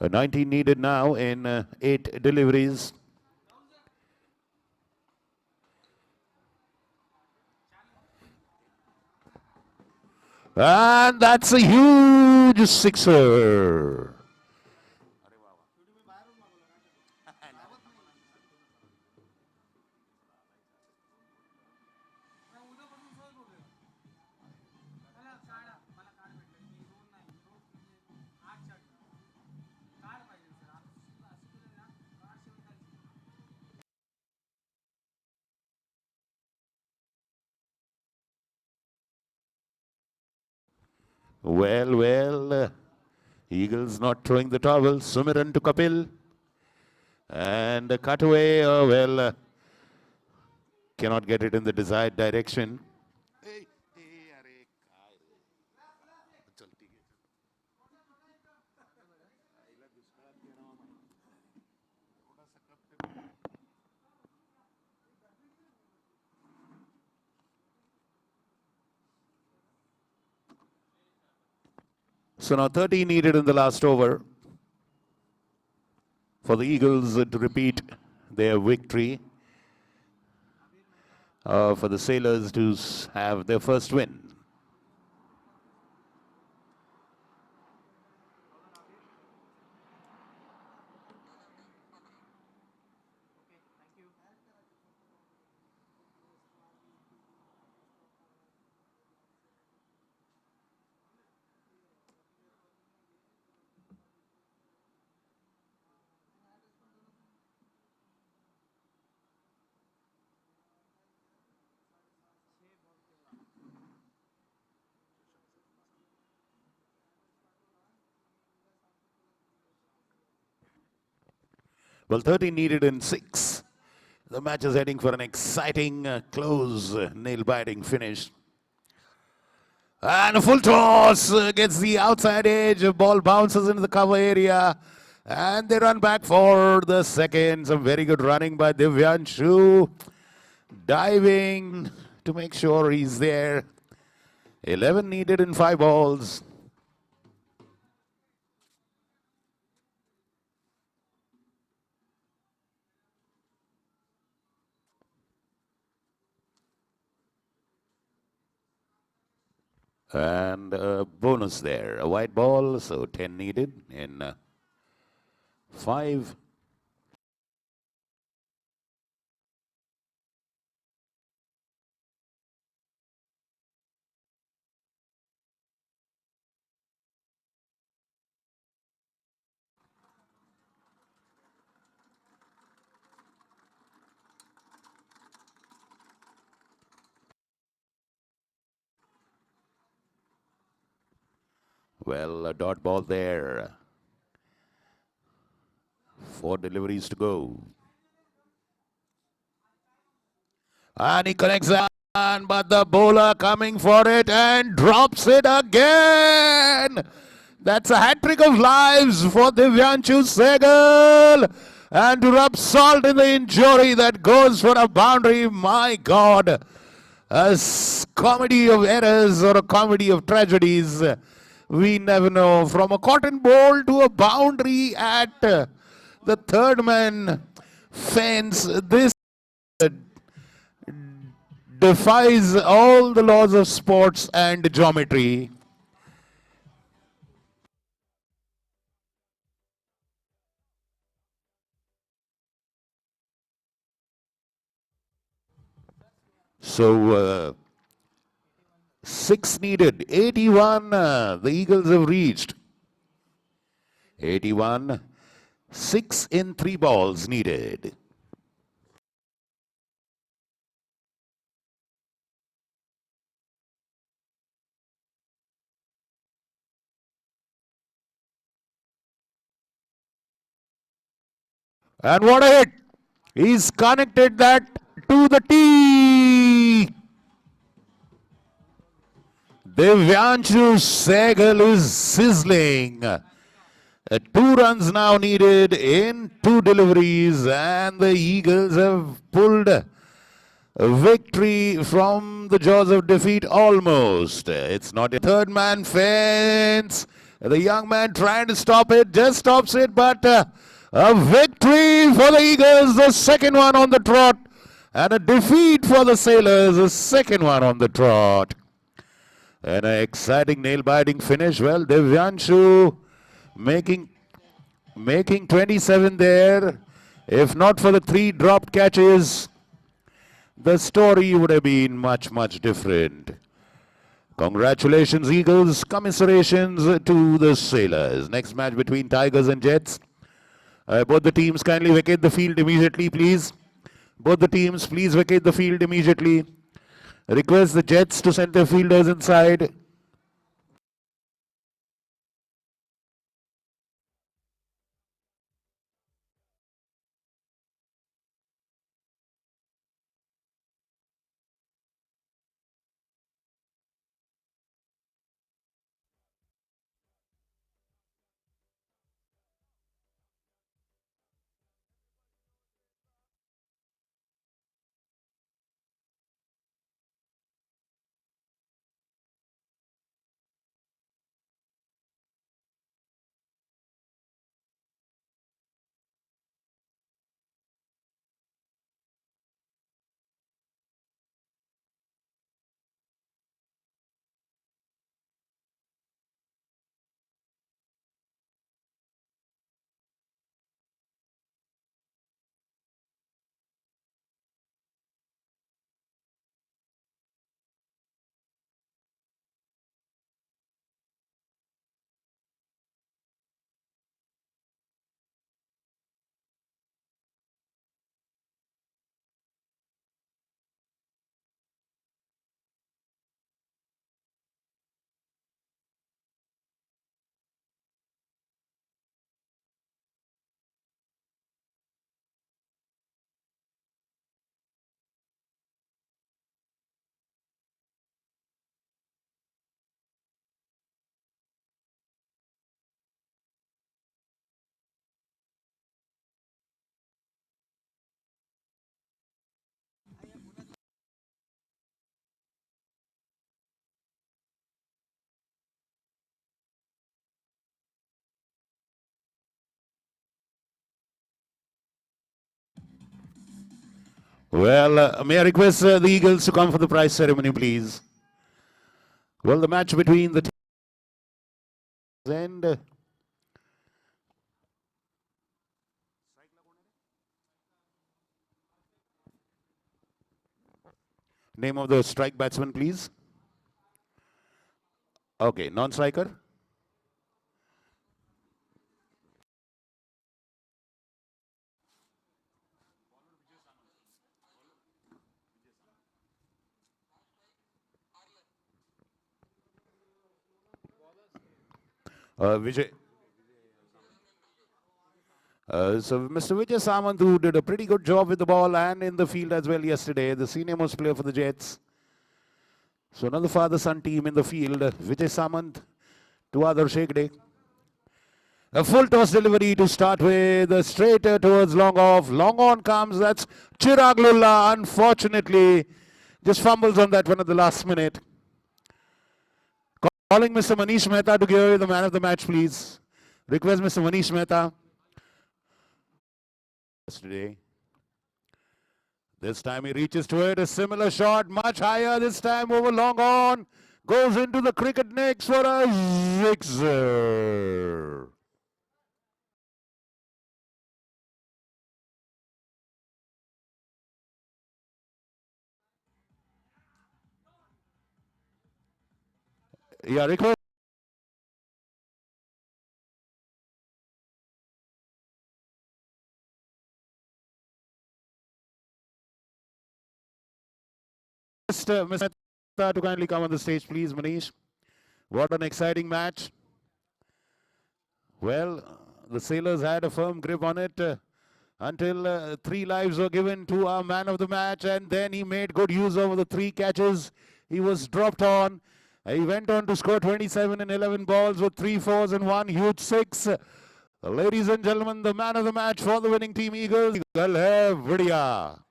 A 19 needed now in 8 deliveries. And that's a huge sixer. Well, Eagles not throwing the towel. Sumiran to Kapil. And a cutaway, cannot get it in the desired direction. So now 30 needed in the last over for the Eagles to repeat their victory, for the Sailors to have their first win. Well, 30 needed in 6. The match is heading for an exciting, close, nail-biting finish. And a full toss gets the outside edge. Ball bounces into the cover area. And they run back for the second. Some very good running by Divyanshu. Diving to make sure he's there. 11 needed in 5 balls. And a bonus there, a white ball, so 10 needed in 5. Well, a dot ball there. 4 deliveries to go. And he connects on, but the bowler coming for it and drops it again. That's a hat-trick of lives for Divyanshu Sehgal. And to rub salt in the injury that goes for a boundary, my God. A comedy of errors or a comedy of tragedies. We never know. From a cotton ball to a boundary at the third man fence. This defies all the laws of sports and geometry. So 6 needed, 81 the Eagles have reached. 81, 6 in 3 balls needed. And what a hit! He's connected that to the tee. Divyanshu Sehgal is sizzling. 2 runs now needed in 2 deliveries, and the Eagles have pulled a victory from the jaws of defeat almost. It's not a third man fence. The young man trying to stop it, just stops it, but a victory for the Eagles, the second one on the trot, and a defeat for the Sailors, the second one on the trot. And an exciting nail-biting finish. Well, Divyanshu making 27 there. If not for the 3 dropped catches, the story would have been much, much different. Congratulations, Eagles. Commiserations to the Sailors. Next match between Tigers and Jets. Both the teams kindly vacate the field immediately, please. Both the teams, please vacate the field immediately. Request the Jets to send their fielders inside. Well, may I request the Eagles to come for the prize ceremony, please? Well, the match between the teams and name of the strike batsman, please. Okay, non-striker. Vijay. So Mr. Vijay Samant, who did a pretty good job with the ball and in the field as well yesterday, the senior most player for the Jets. So another father-son team in the field. Vijay Samant to Adarsh Hegde. A full toss delivery to start with, straight towards long off. Long on comes, that's Chirag Lulla. Unfortunately, just fumbles on that one at the last minute. Calling Mr. Manish Mehta to give away the man of the match, please. Request Mr. Manish Mehta. Yesterday. This time he reaches to it, a similar shot, much higher, this time over long on. Goes into the cricket next for a sixer. Yeah, request Mr. Mehta to kindly come on the stage, please, Manish. What an exciting match. Well, the Sailors had a firm grip on it until 3 lives were given to our man of the match, and then he made good use of the 3 catches he was dropped on. He went on to score 27 in 11 balls with 3 fours and 1 huge 6. Ladies and gentlemen, the man of the match for the winning team Eagles, Eagle hai Vidya.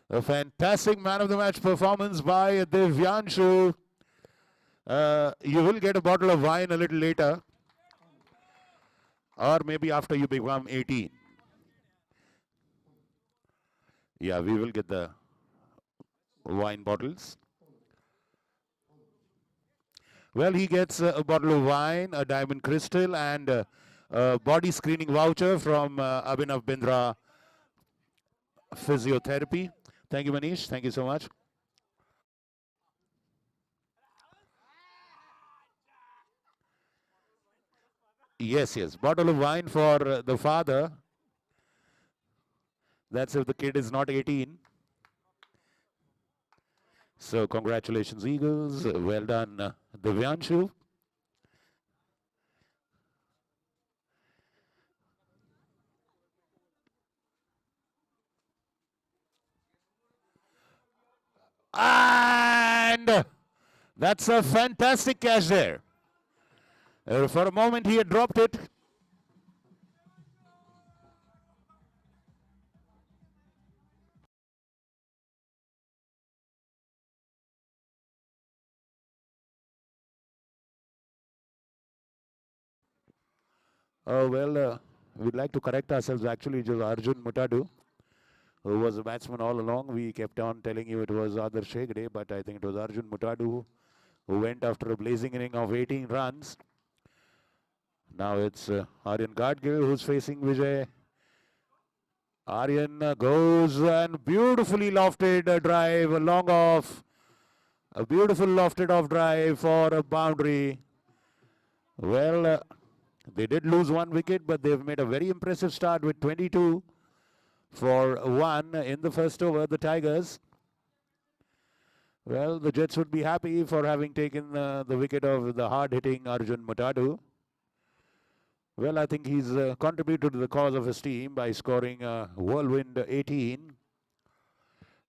A fantastic man of the match performance by Divyanshu. You will get a bottle of wine a little later, or maybe after you become 18. Yeah, we will get the wine bottles. Well, he gets a bottle of wine, a diamond crystal, and a body screening voucher from Abhinav Bindra Physiotherapy. Thank you, Manish. Thank you so much. Yes, yes. Bottle of wine for the father. That's if the kid is not 18. So congratulations, Eagles. Well done, Divyanshu. And that's a fantastic catch there. For a moment, he had dropped it. We'd like to correct ourselves. Actually, it was Arjun Mutadu, who was a batsman all along. We kept on telling you it was Adarsh Hegde, but I think it was Arjun Mutadu who went after a blazing inning of 18 runs. Now it's Aryan Gadgil who's facing Vijay Aryan goes and beautifully lofted drive, a long off. A beautiful lofted off drive for a boundary. Well, they did lose one wicket, but they've made a very impressive start with 22 for 1 in the first over, the Tigers. Well, the Jets would be happy for having taken the wicket of the hard-hitting Arjun Mutadu. Well, I think he's contributed to the cause of his team by scoring whirlwind 18.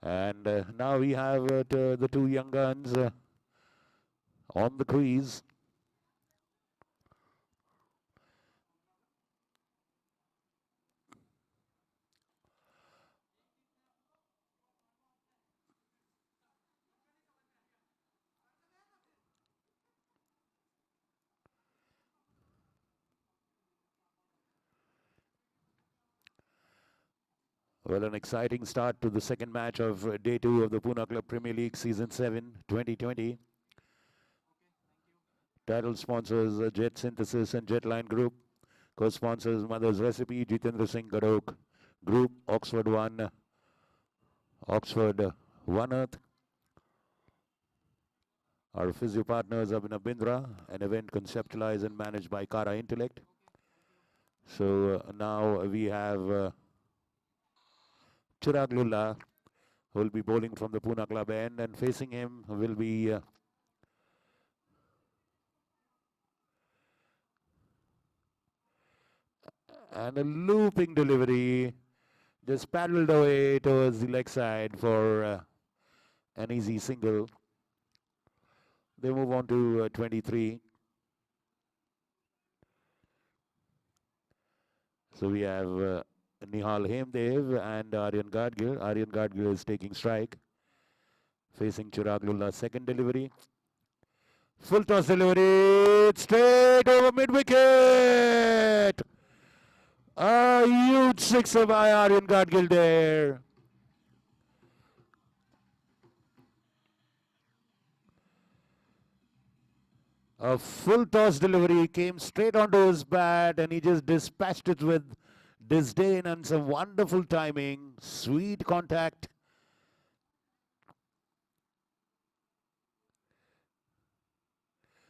And now we have the two young guns on the crease. Well, an exciting start to the second match of day 2 of the Pune Club Premier League Season 7 2020. Title sponsors Jet Synthesis and Jetline Group. Co-sponsors Mother's Recipe, Jitendra Singh Garok Group, Oxford One Earth. Our physio partners Abhinav Bindra, an event conceptualized and managed by Kara Intellect. So now we have Chirag Lulla, who will be bowling from the Pune Club end, and facing him will be and a looping delivery, just paddled away towards the leg side for an easy single. They move on to 23. So we have Nihal Hemdev and Aryan Gadgil. Aryan Gadgil is taking strike, facing Chirag Lulla's second delivery. Full toss delivery, straight over mid-wicket. A huge sixer by Aryan Gadgil there. A full toss delivery came straight onto his bat and he just dispatched it with disdain and some wonderful timing. Sweet contact.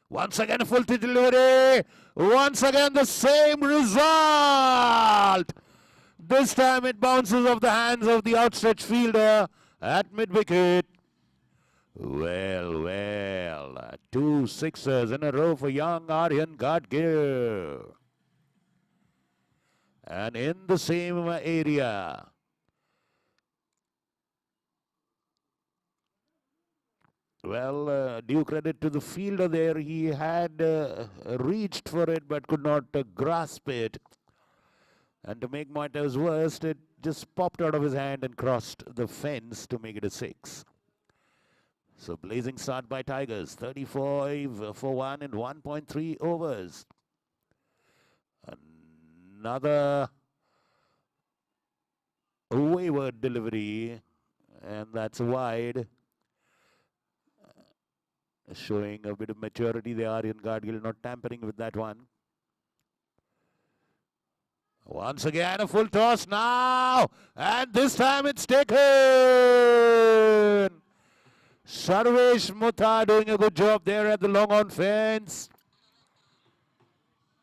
Once again a full delivery. Once again the same result. This time it bounces off the hands of the outstretched fielder at mid-wicket. Well, 2 sixers in a row for young Aryan Gadgil. And in the same area. Well, due credit to the fielder there. He had reached for it but could not grasp it. And to make matters worse, it just popped out of his hand and crossed the fence to make it a 6. So blazing start by Tigers, 35 for 1 in 1.3 overs. Another wayward delivery, and that's wide. Showing a bit of maturity there, Aryan Gadgil not tampering with that one. Once again a full toss now, and this time it's taken. Sarvesh Mutha doing a good job there at the long on fence.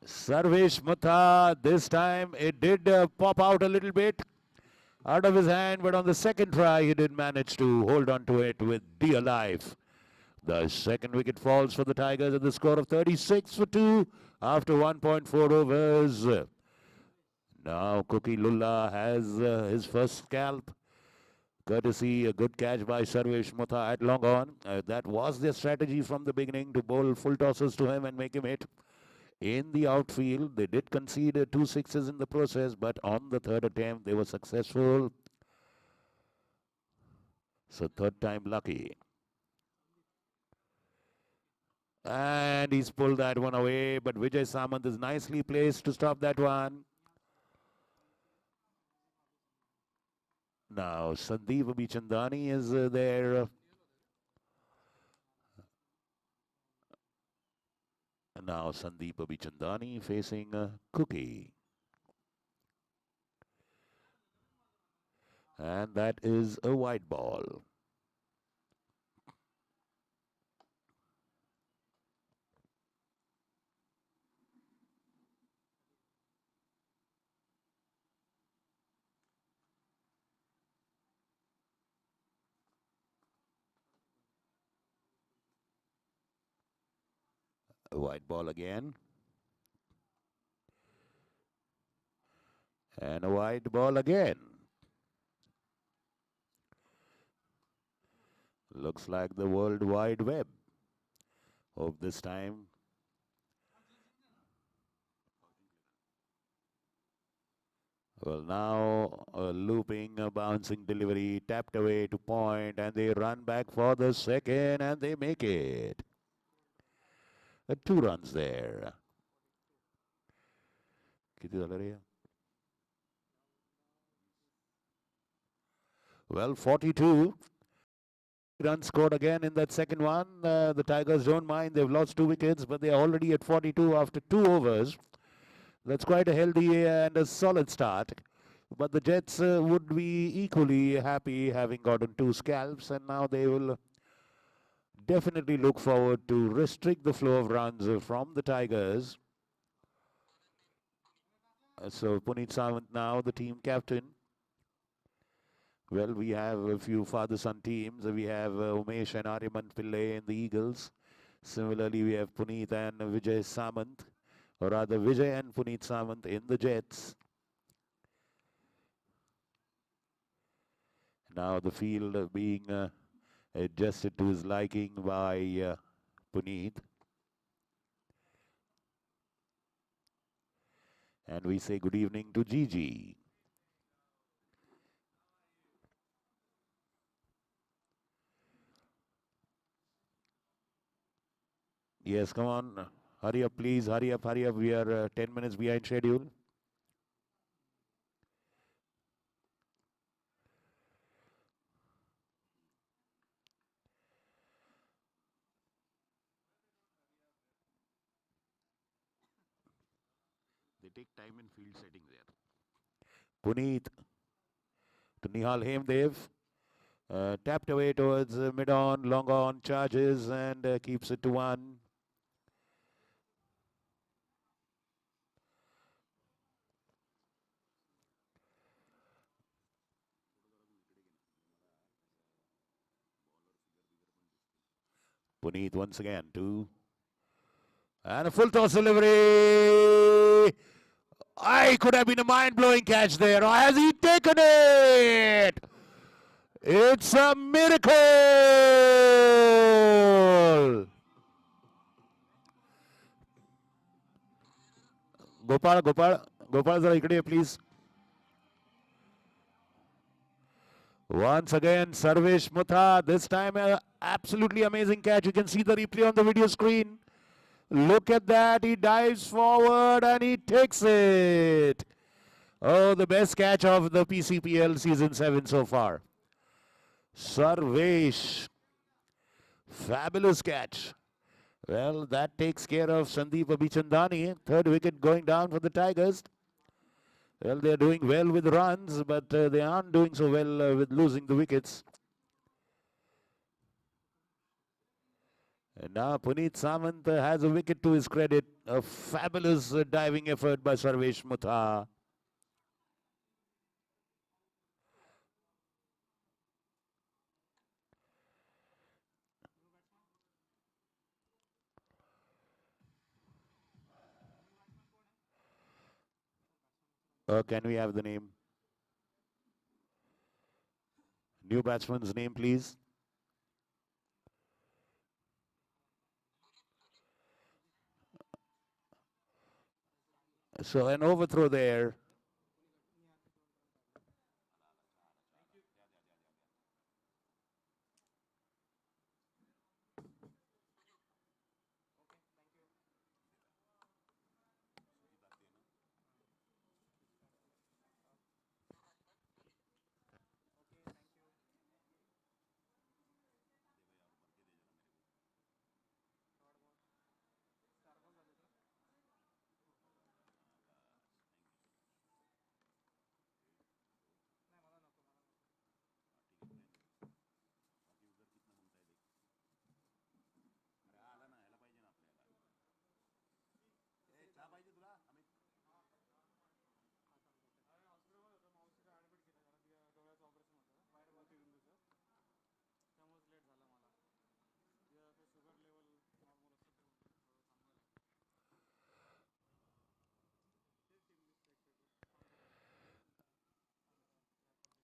Sarvesh Mutha, this time it did pop out a little bit out of his hand, but on the second try he did manage to hold on to it with dear life. The second wicket falls for the Tigers at the score of 36 for 2 after 1.4 overs. Now Cookie Lulla has his first scalp, courtesy a good catch by Sarvesh Mutha at long on. That was their strategy from the beginning, to bowl full tosses to him and make him hit in the outfield. They did concede 2 sixes in the process, but on the third attempt they were successful. So third time lucky. And he's pulled that one away, but Vijay Samant is nicely placed to stop that one. Now Sandeep Abhichandani is there. Now Sandeep Abhichandani facing Cookie. And that is a wide ball. A wide ball again. And a wide ball again. Looks like the World Wide Web. Hope this time. Well, now a looping, a bouncing delivery, tapped away to point, and they run back for the second, and they make it. 2 runs there. कितनी डाल रही है? Well, 42 runs scored again in that second one. The Tigers don't mind. They've lost 2 wickets, but they're already at 42 after 2 overs. That's quite a healthy and a solid start. But the Jets would be equally happy having gotten 2 scalps, and now they will definitely look forward to restrict the flow of runs from the Tigers. So Puneet Sawant now the team captain. Well, we have a few father-son teams. We have Umesh and Aryaman Pillai in the Eagles. Similarly, we have Puneet and Vijay Samant, or rather Vijay and Puneet Samant in the Jets. Now the field being adjusted to his liking by Puneet. And we say good evening to Gigi. Yes, come on. Hurry up, please. Hurry up, hurry up. We are 10 minutes behind schedule. They take time in field setting there. Puneet to Nihal Hemdev. Tapped away towards mid-on, long on, charges and keeps it to 1. Puneet once again, 2. And a full toss delivery. I could have been a mind-blowing catch there. Or has he taken it? It's a miracle. Gopal, zara ikde please. Once again, Sarvesh Mutha. This time, absolutely amazing catch. You can see the replay on the video screen. Look at that. He dives forward and he takes it. Oh, the best catch of the PCPL season 7 so far. Sarvesh. Fabulous catch. Well, that takes care of Sandeep Abhichandani. 3rd wicket going down for the Tigers. Well, they're doing well with runs, but they aren't doing so well with losing the wickets. And now Puneet Samant has a wicket to his credit. A fabulous diving effort by Sarvesh Mutha. Can we have the name? New batsman's name, please. So an overthrow there.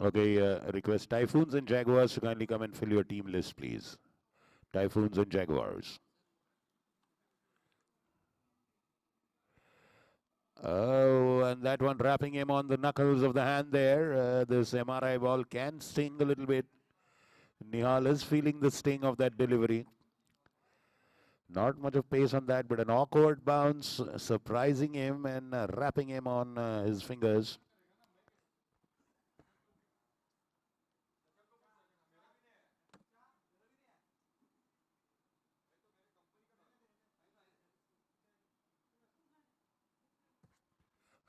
Okay, request Typhoons and Jaguars to kindly come and fill your team list, please. Typhoons and Jaguars. Oh, and that one wrapping him on the knuckles of the hand there. This MRI ball can sting a little bit. Nihal is feeling the sting of that delivery. Not much of pace on that, but an awkward bounce, surprising him and wrapping him on his fingers.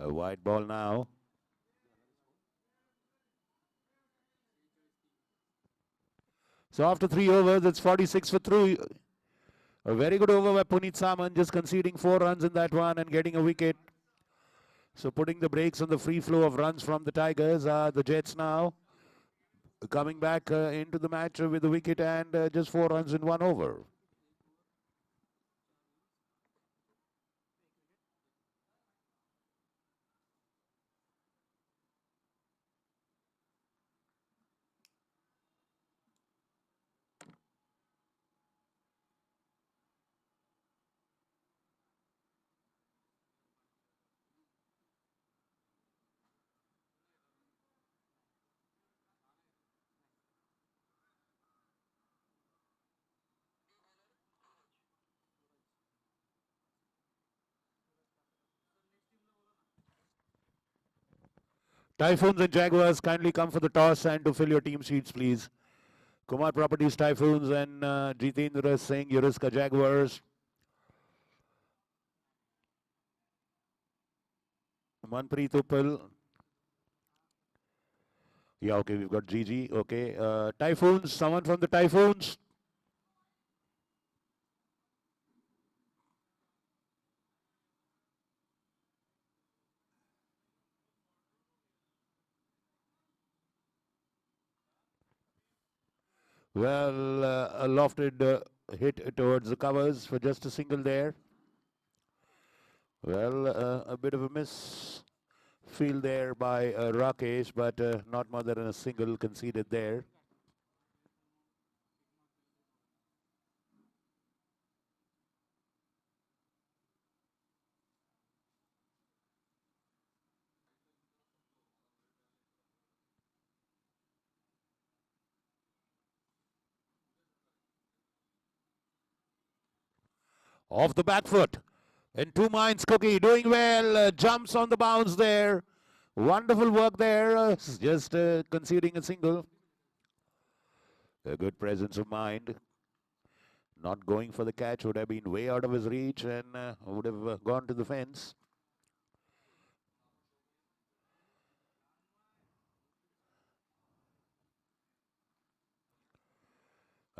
A wide ball now. So after 3 overs, it's 46 for 3. A very good over by Puneet Saman, just conceding 4 runs in that one and getting a wicket. So putting the brakes on the free flow of runs from the Tigers. The Jets now coming back into the match with a wicket and just 4 runs in 1 over. Typhoons and Jaguars, kindly come for the toss and to fill your team sheets, please. Kumar Properties Typhoons and Jitendra Singh Yuriska Jaguars. Manpreet Uppal. Yeah, okay, we've got Gigi. Okay, Typhoons, someone from the Typhoons. Well, a lofted hit towards the covers for just a single there. Well, a bit of a miss field there by Rakesh, but not more than a single conceded there. Off the back foot. In 2 minds, Cookie doing well. Jumps on the bounce there. Wonderful work there. Just conceding a single. A good presence of mind. Not going for the catch would have been way out of his reach and would have gone to the fence.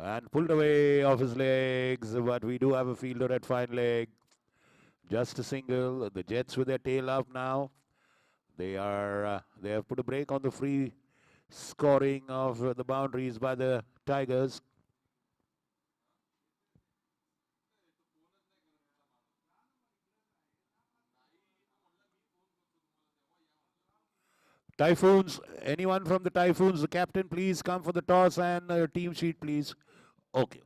And pulled away off his legs, but we do have a fielder at fine leg. Just a single. The Jets with their tail up now. They have put a break on the free scoring of the boundaries by the Tigers. Typhoons, anyone from the Typhoons, the captain, please come for the toss and team sheet, please. Okay.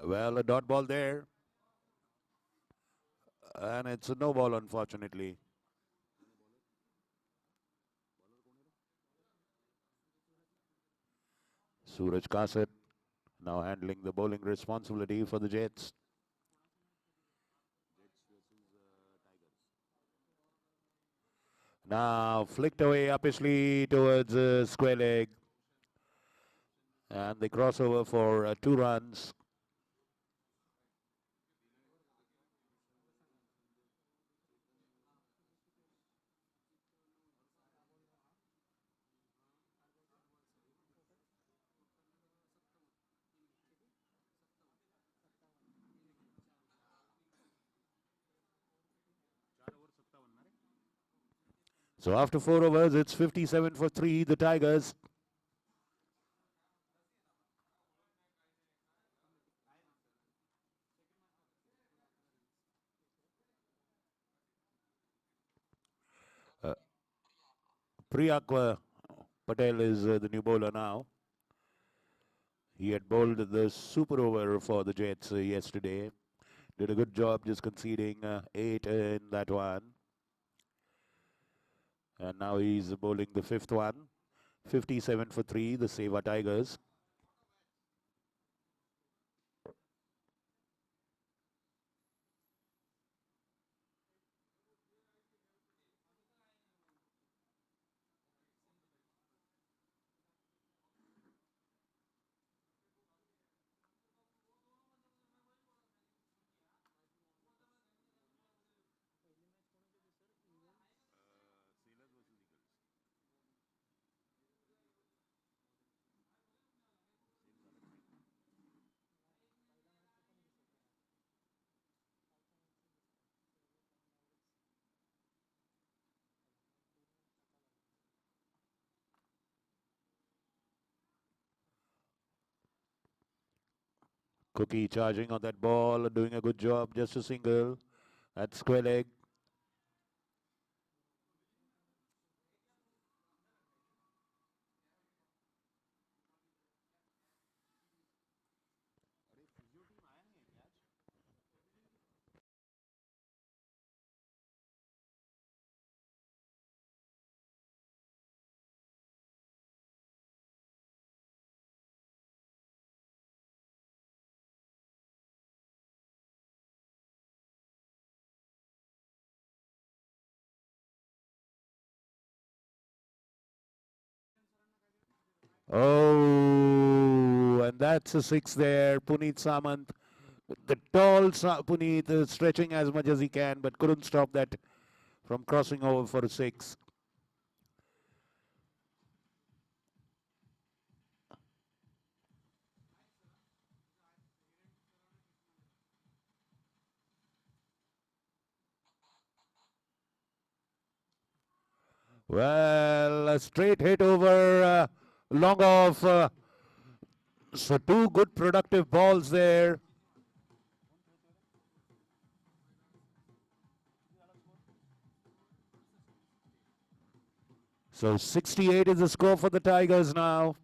Well, a dot ball there. And it's a no ball, unfortunately. Suraj Kasset now handling the bowling responsibility for the Jets. Now flicked away uppishly towards square leg. And they cross over for 2 runs. So after 4 overs, it's 57 for 3, the Tigers. Uh, Priyakwa Patel is the new bowler now. He had bowled the super over for the Jets yesterday. Did a good job just conceding 8 in that one. And now he's bowling the fifth one. 57 for 3, the Seva Tigers. Cookie charging on that ball, doing a good job, just a single at square leg. Oh, and that's a six there. Puneet Samant, the tall Puneet is stretching as much as he can, but couldn't stop that from crossing over for a six. Well, a straight hit over long off. So two good productive balls there. So 68 is the score for the Tigers now.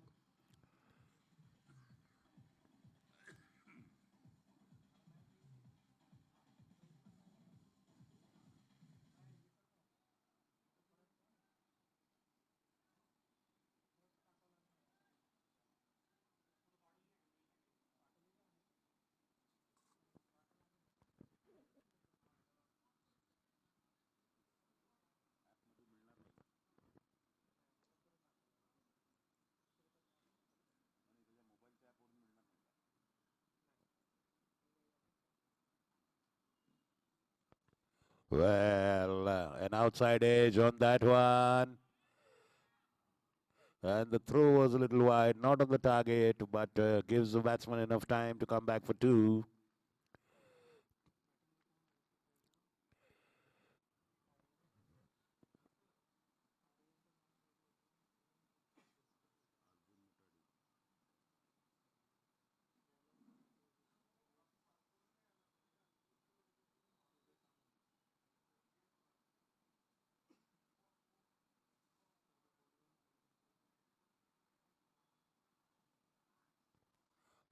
Well, an outside edge on that one. And the throw was a little wide, not on the target, but gives the batsman enough time to come back for two.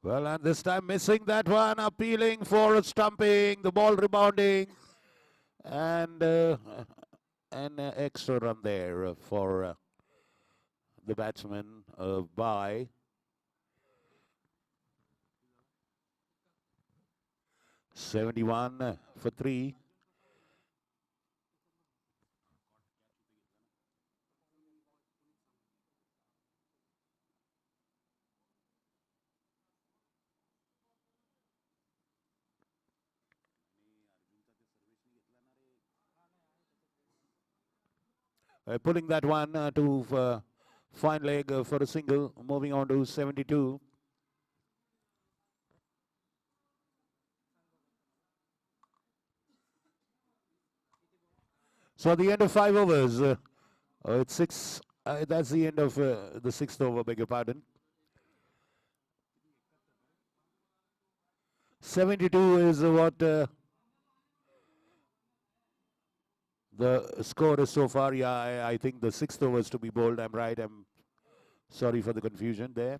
Well, and this time missing that one, appealing for a stumping, the ball rebounding, and an extra run there for the batsman by 71 for 3. pulling that one to fine leg for a single, moving on to 72. So at the end of 5 overs, it's 6. That's the end of the 6th over, beg your pardon. 72 is what the score is so far. Yeah, I think the 6th over is to be bowled. I'm right. I'm sorry for the confusion there.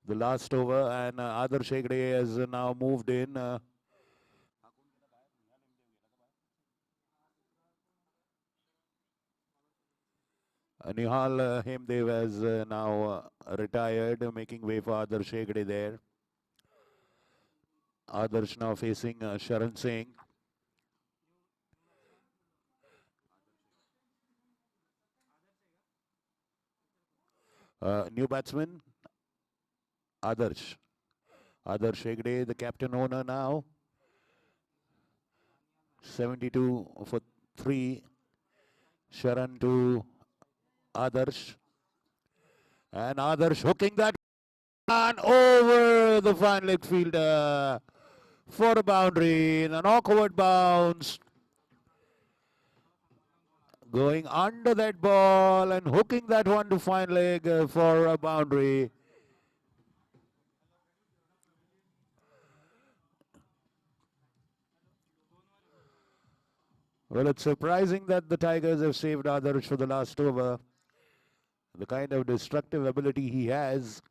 The last over, and Adarsh Hegde has now moved in. Nihal Hemdev has now retired, making way for Adarsh Hegde there. Adarsh now facing Sharan Singh. New batsman, Adarsh. Adarsh Hegde, the captain owner now. 72 for 3. Sharan to Adarsh. And Adarsh hooking that one over the fine leg fielder for a boundary in an awkward bounce. Going under that ball and hooking that one to fine leg for a boundary. Well, it's surprising that the Tigers have saved Adarsh for the last over. The kind of destructive ability he has.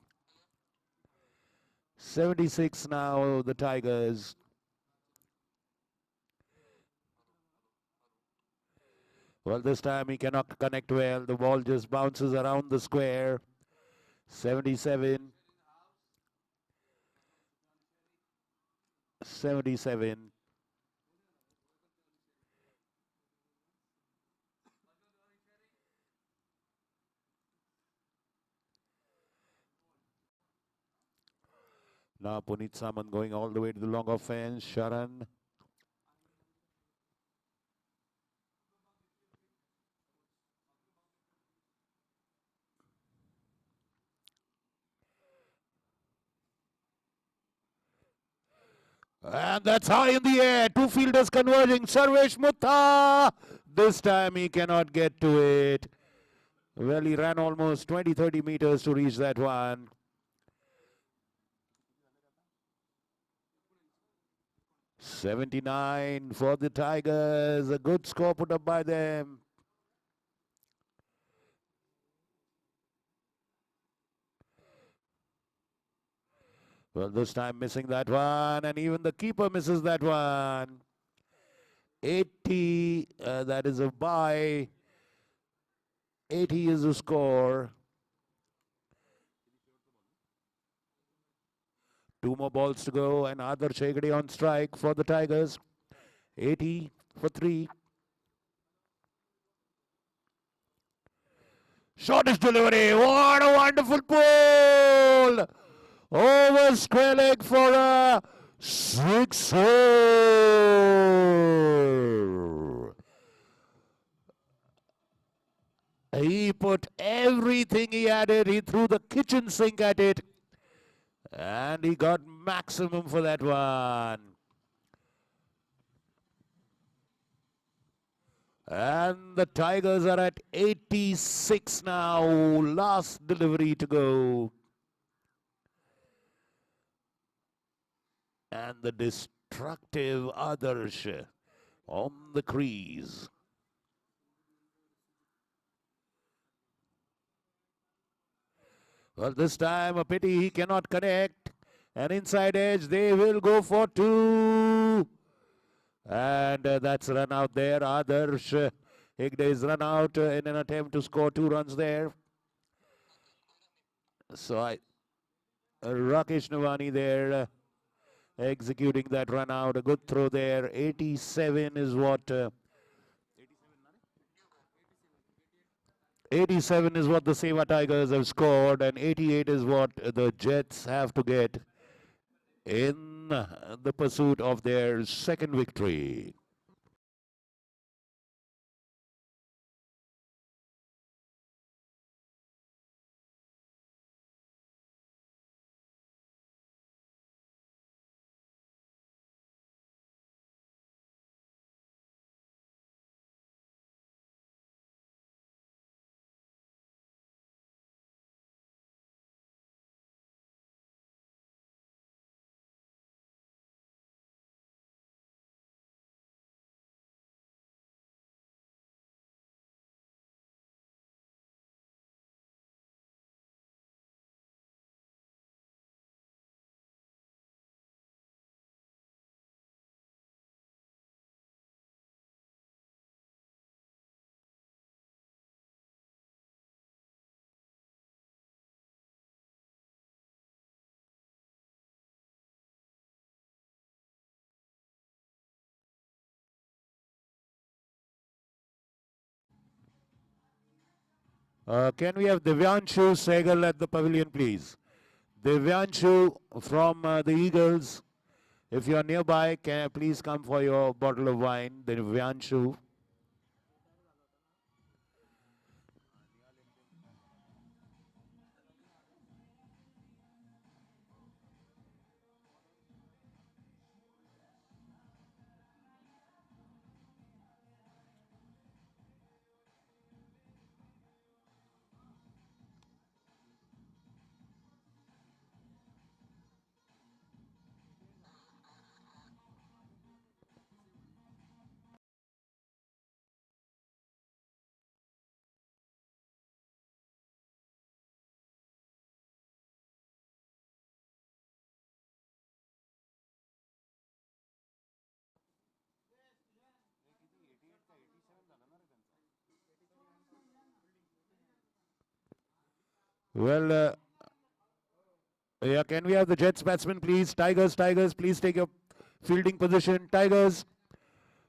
76 now, the Tigers. Well, this time he cannot connect well. The ball just bounces around the square. 77. 77. Now Puneet Samant going all the way to the long off fence. Sharan. And that's high in the air. Two fielders converging. Sarvesh Mutta. This time he cannot get to it. Well, he ran almost 20-30 meters to reach that one. $79 for the Tigers. A good score put up by them. Well, this time missing that one, and even the keeper misses that one. 80, that is a bye. 80 is the score. Two more balls to go, and Adarsh Hegde on strike for the Tigers. 80 for 3. Shortest delivery. What a wonderful pull! Over square leg for a sixer. He put everything he had it. He threw the kitchen sink at it. And he got maximum for that one. And the Tigers are at 86 now. Last delivery to go. And the destructive Adarsh on the crease. Well, this time a pity he cannot connect. An inside edge, they will go for 2. And that's run out there. Adarsh Hegde is run out in an attempt to score 2 runs there. So Rakesh Navani there executing that run out. A good throw there. 87 is what... 87 is what the Seva Tigers have scored, and 88 is what the Jets have to get in the pursuit of their second victory. Can we have Divyanshu Sehgal at the pavilion, please? Divyanshu from the Eagles. If you are nearby, can please come for your bottle of wine. Divyanshu. Well, yeah, can we have the Jets batsman, please? Tigers, please take your fielding position. Tigers,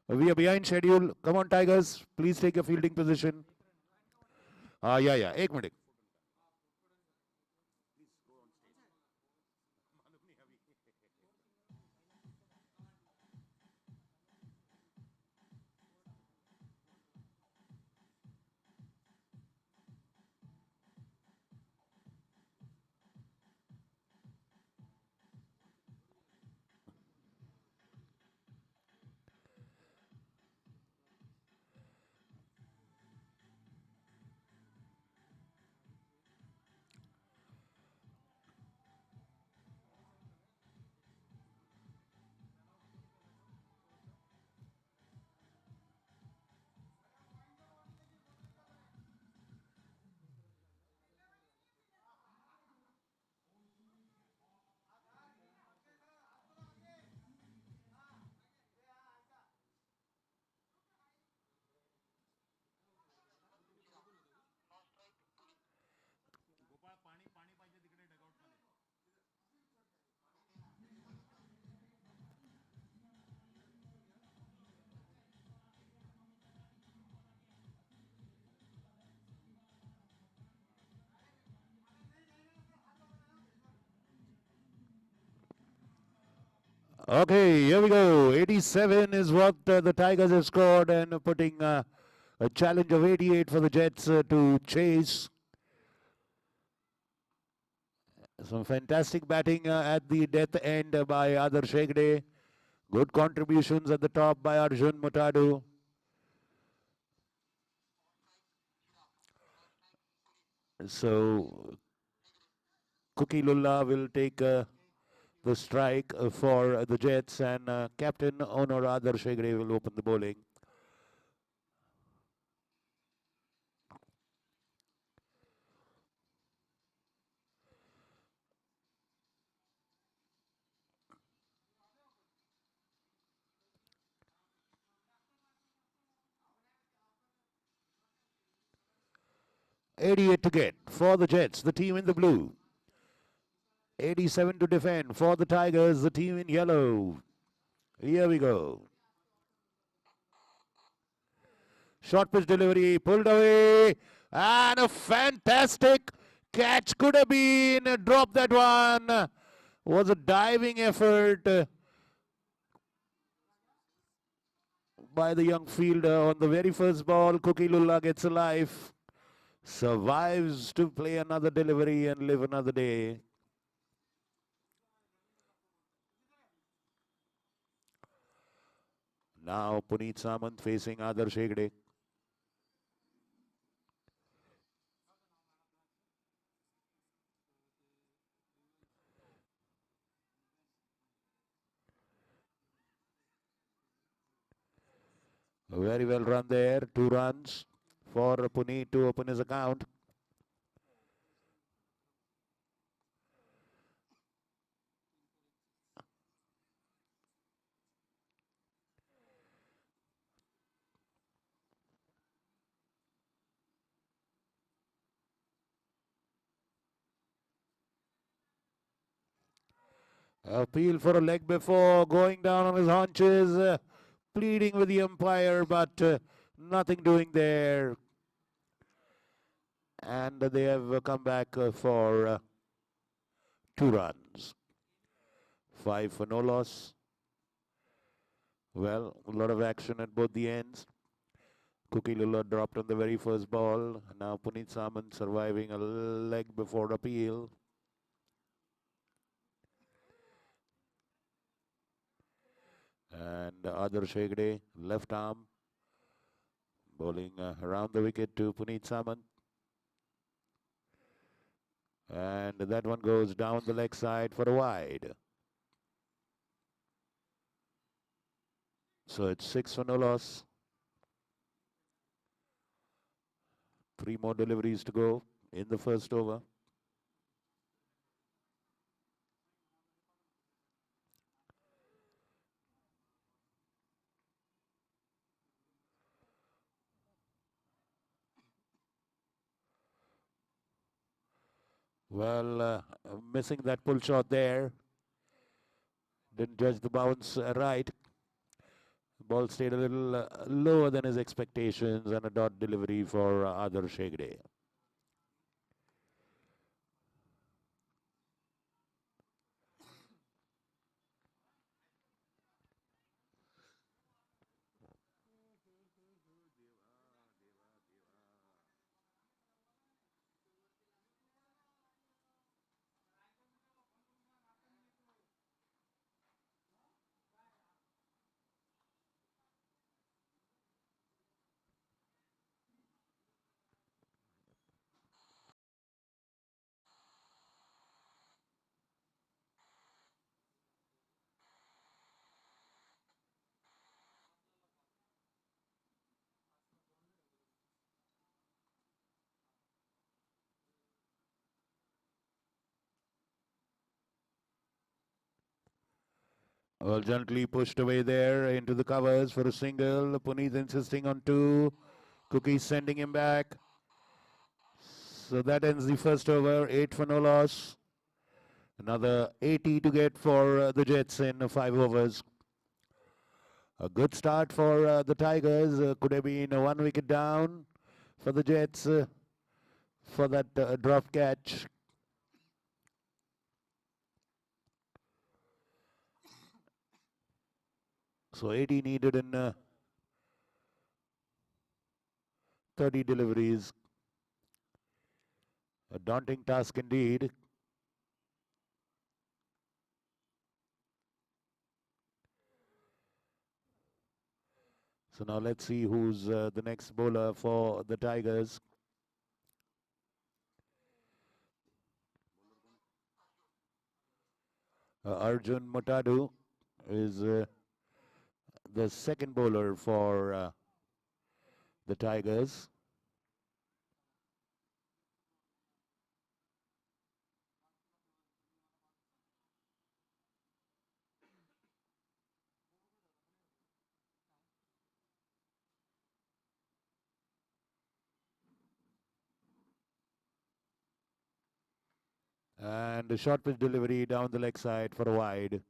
we are behind schedule. Come on, Tigers, please take your fielding position. Yeah, एक minute. Okay, here we go. 87 is what the Tigers have scored, and putting a challenge of 88 for the Jets to chase. Some fantastic batting at the death end by Adarsh Hegde. Good contributions at the top by Arjun Mutadu. So Cookie Lulla will take the strike for the Jets, and captain Honor Adarsh Hegde will open the bowling. .88 to get for the Jets, the team in the blue. 87 to defend for the Tigers, the team in yellow. Here we go. Short pitch delivery, pulled away, and a fantastic catch could have been. Drop that one. Was a diving effort by the young fielder on the very first ball. Cookie Lulla gets a life, survives to play another delivery and live another day. Now Puneet Samant facing Adarsh Hegde. Very well run there. 2 runs for Puneet to open his account. Appeal for a leg before, going down on his haunches, pleading with the umpire, but nothing doing there. And they have come back for 2 runs. 5 for no loss. Well, a lot of action at both the ends. Cookie Lula dropped on the very first ball. Now Puneet Samant surviving a leg before appeal. And Adarsh Hegde, left arm, bowling around the wicket to Puneet Samant. And that one goes down the leg side for a wide. So it's 6 for no loss. 3 more deliveries to go in the first over. Well, missing that pull shot there. Didn't judge the bounce right. Ball stayed a little lower than his expectations, and a dot delivery for Adarsh Hegde. Well, gently pushed away there into the covers for a single. Puneet insisting on 2. Cookie sending him back. So that ends the first over. 8 for no loss. Another 80 to get for the Jets in 5 overs. A good start for the Tigers. Could have been 1 wicket down for the Jets for that drop catch. So 80 needed in 30 deliveries. A daunting task indeed. So now let's see who's the next bowler for the Tigers. Arjun Mutadu is the second bowler for the Tigers. And a short pitch delivery down the leg side for a wide.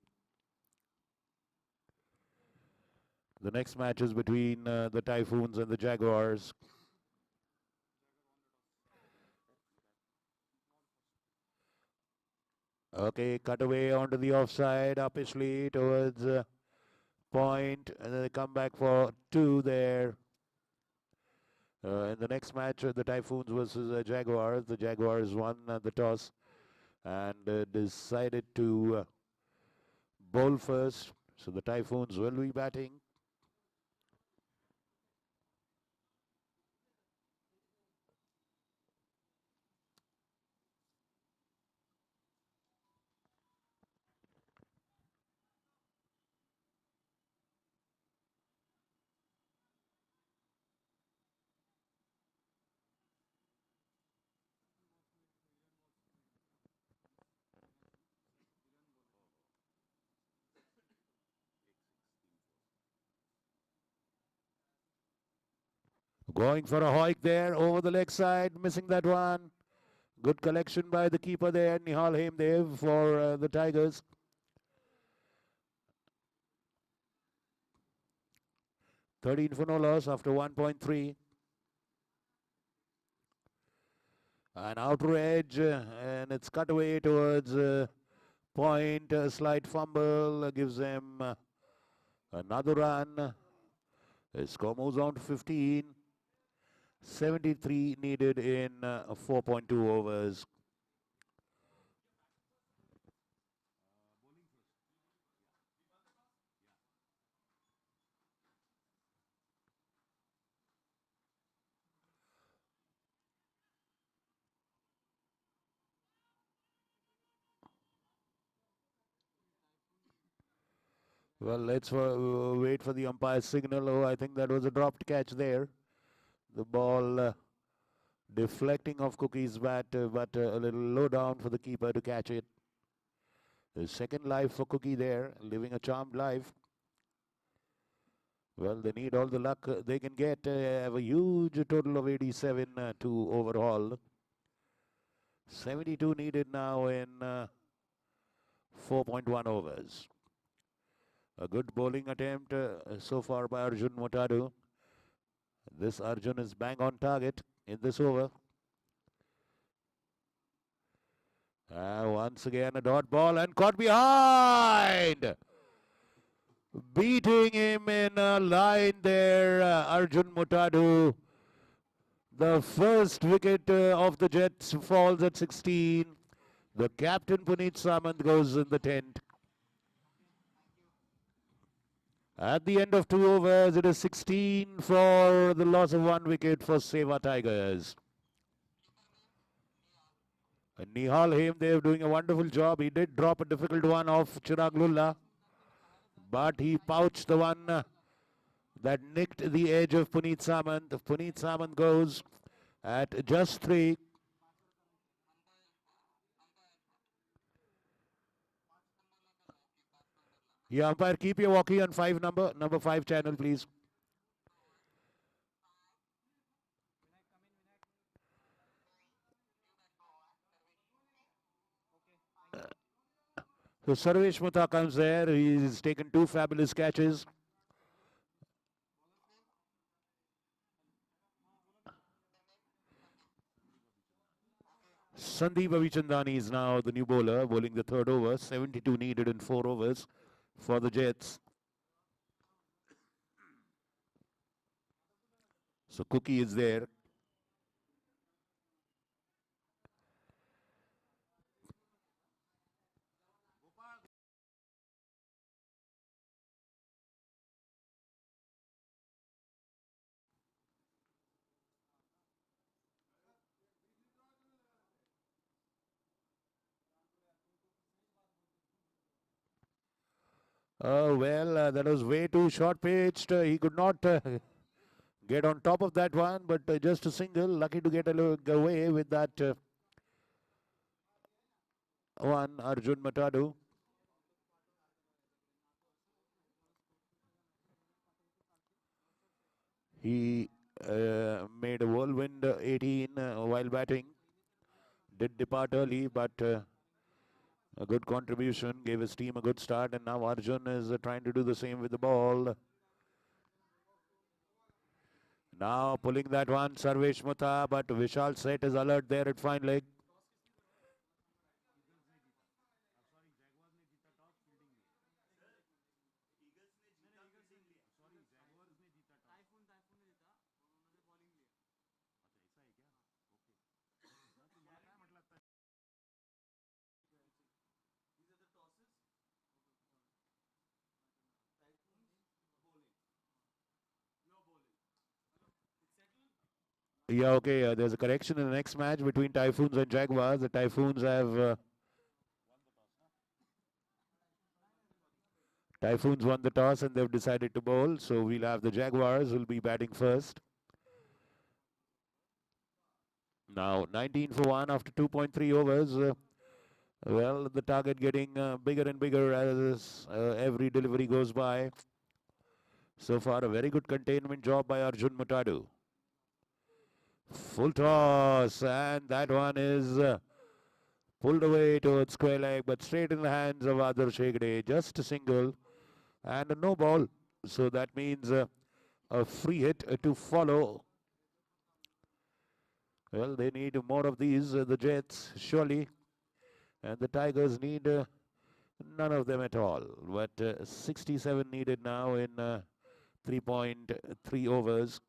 The next match is between the Typhoons and the Jaguars. Okay, cut away onto the offside, uppishly towards point, and then they come back for 2 there. In the next match, the Typhoons versus Jaguars. The Jaguars won the toss and decided to bowl first. So the Typhoons will be batting. Going for a hoik there over the leg side, missing that one. Good collection by the keeper there, Nihal Hemdev for the Tigers. $13 for no loss after 1.3. An outer edge, and it's cut away towards point. A slight fumble gives him another run. His score moves on to 15. 73 needed in 4.2 overs. Well, let's wait for the umpire's signal. Oh, I think that was a dropped catch there. The ball deflecting off Cookie's bat, but a little low down for the keeper to catch it. The second life for Cookie there, living a charmed life. Well, they need all the luck they can get. Have a huge total of 87 to overhaul. 72 needed now in 4.1 overs. A good bowling attempt so far by Arjun Motadu. This Arjun is bang on target in this over. Once again a dot ball and caught behind. Beating him in a line there, Arjun Motadu. The first wicket of the Jets falls at 16. The captain Puneet Samant goes in the tent. At the end of 2 overs, it is 16 for the loss of 1 wicket for Seva Tigers. And Nihal Hemdev doing a wonderful job. He did drop a difficult one off Chirag Lulla, but he pouched the one that nicked the edge of Puneet Samant. Puneet Samant goes at just 3. Yeah, umpire, keep your walkie on number 5 channel, please. So Sarvesh Mutta comes there. He's taken 2 fabulous catches. Sandeep Avichandani is now the new bowler, bowling the 3rd over. 72 needed in 4 overs for the Jets. So Cookie is there. That was way too short pitched. He could not get on top of that one, but just a single. Lucky to get away with that one, Arjun Matadu. He made a whirlwind 18 while batting. Did depart early, but a good contribution. Gave his team a good start, and now Arjun is trying to do the same with the ball. Now pulling that one, Sarvesh Mutta, but Vishal Seth is alert there at fine leg. Yeah, okay. There's a correction in the next match between Typhoons and Jaguars. The Typhoons won the toss and they've decided to bowl. So we'll have the Jaguars who'll be batting first. Now 19 for 1 after 2.3 overs. Well, the target getting bigger and bigger as every delivery goes by. So far, a very good containment job by Arjun Mutadu. Full toss, and that one is pulled away towards square leg, but straight in the hands of Adarsh Hegde. Just a single and a no ball. So that means a free hit to follow. Well, they need more of these, the Jets, surely. And the Tigers need none of them at all. But 67 needed now in 3.3 overs.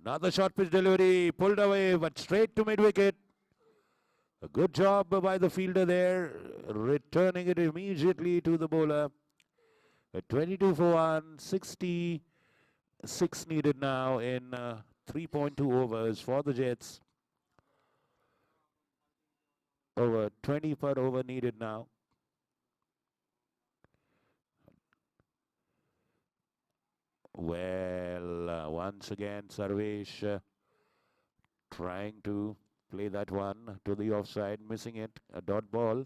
Another short pitch delivery, pulled away, but straight to mid-wicket. A good job by the fielder there, returning it immediately to the bowler. A 22 for 1, 66 needed now in 3.2 overs for the Jets. Over 20 per over needed now. Well, once again, Sarvesh trying to play that one to the offside, missing it. A dot ball.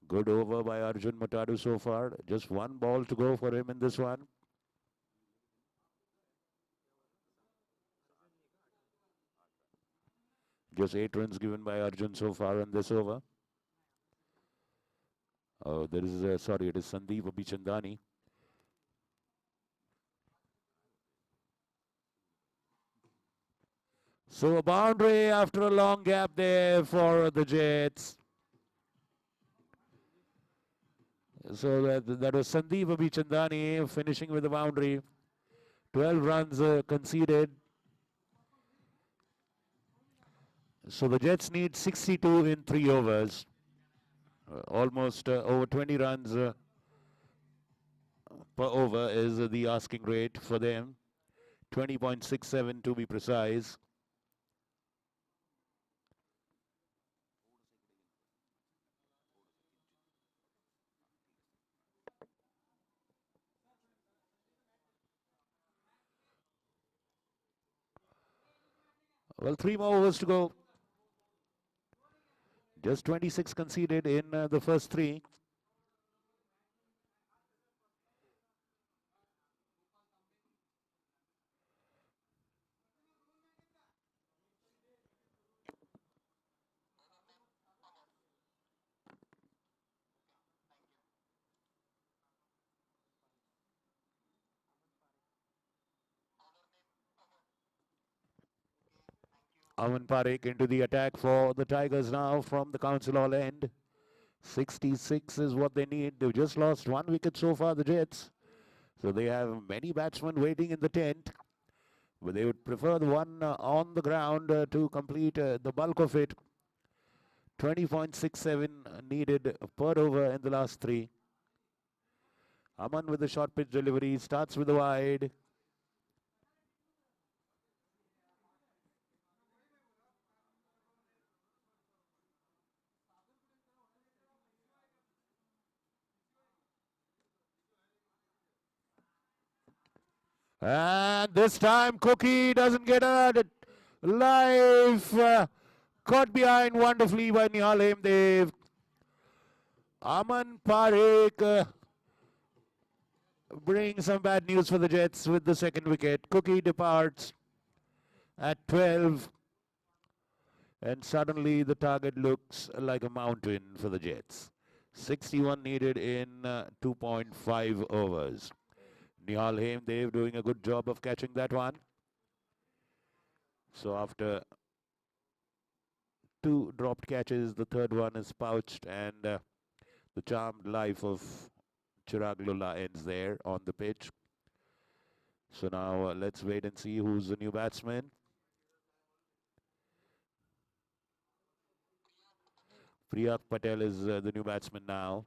Good over by Arjun Mutadu so far. Just one ball to go for him in this one. Just 8 runs given by Arjun so far in this over. Oh, there is sorry, it is Sandeep Abhichandani. So a boundary after a long gap there for the Jets. So that was Sandeep Abhichandani finishing with a boundary. 12 runs conceded. So the Jets need 62 in 3 overs. Almost over 20 runs per over is the asking rate for them. 20.67 to be precise. Well, 3 more overs to go. Just 26 conceded in the first 3. Aman Parekh into the attack for the Tigers now from the Council Hall end. 66 is what they need. They've just lost 1 wicket so far, the Jets. So they have many batsmen waiting in the tent. But they would prefer the one on the ground to complete the bulk of it. 20.67 needed per over in the last 3. Aman with the short pitch delivery, starts with the wide. And this time Cookie doesn't get a life. Caught behind wonderfully by Nihal Hemdev. Aman Parekh brings some bad news for the Jets with the second wicket. Cookie departs at 12. And suddenly the target looks like a mountain for the Jets. 61 needed in 2.5 overs. Nihal Hemdev doing a good job of catching that one. So after 2 dropped catches, the third one is pouched, and the charmed life of Chirag Lulla ends there on the pitch. So now let's wait and see who's the new batsman. Priyak Patel is the new batsman now.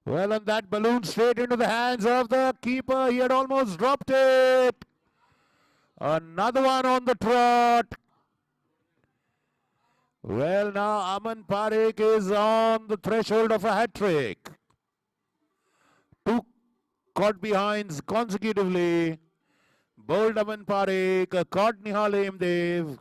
Well, and that balloon straight into the hands of the keeper. He had almost dropped it. Another one on the trot. Well, now Aman Parekh is on the threshold of a hat-trick. 2 caught behinds consecutively. Bowled Aman Parekh, caught Nihal Hemdev.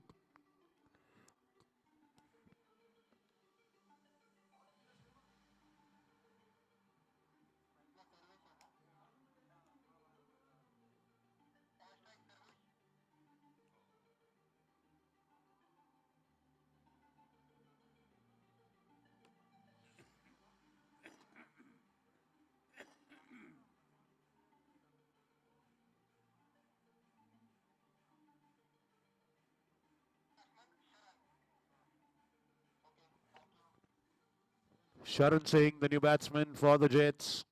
Sharan Singh, the new batsman for the Jets.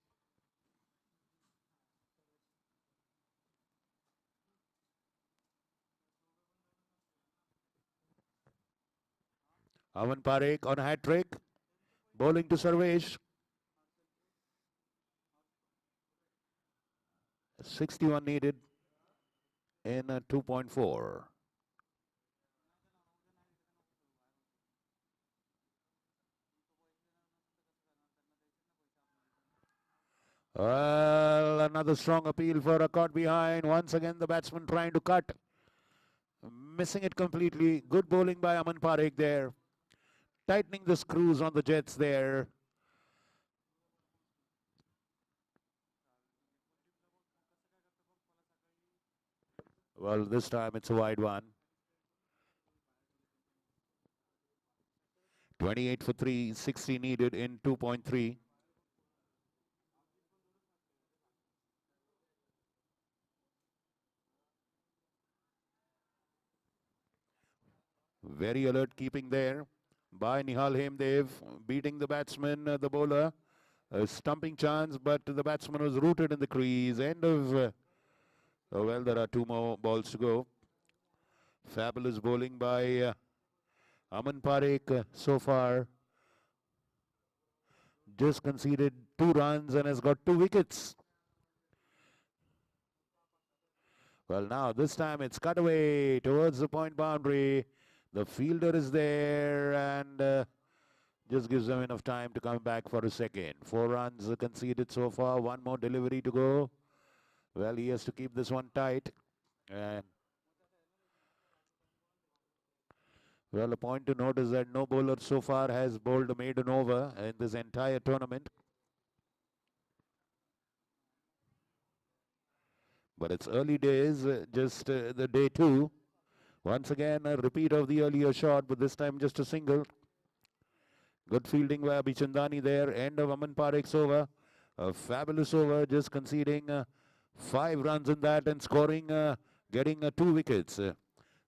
Aman Parekh on a hat trick. Bowling to Sarvesh. 61 needed in 2.4. Well, another strong appeal for a caught behind. Once again, the batsman trying to cut. Missing it completely. Good bowling by Aman Parekh there. Tightening the screws on the Jets there. Well, this time it's a wide one. 28 for 3, 60 needed in 2.3. Very alert keeping there by Nihal Hemdev, beating the batsman, the bowler. A stumping chance, but the batsman was rooted in the crease. End of, well, there are 2 more balls to go. Fabulous bowling by Aman Parekh so far. Just conceded 2 runs and has got 2 wickets. Well, now this time it's cut away towards the point boundary. The fielder is there and just gives them enough time to come back for a second. 4 runs conceded so far. 1 more delivery to go. Well, he has to keep this one tight. And well, a point to note is that no bowler so far has bowled a maiden over in this entire tournament. But it's early days, just the day 2. Once again, a repeat of the earlier shot, but this time just a single. Good fielding by Abhichandani there. End of Aman Parekh's over. A fabulous over, just conceding 5 runs in that and scoring, getting 2 wickets.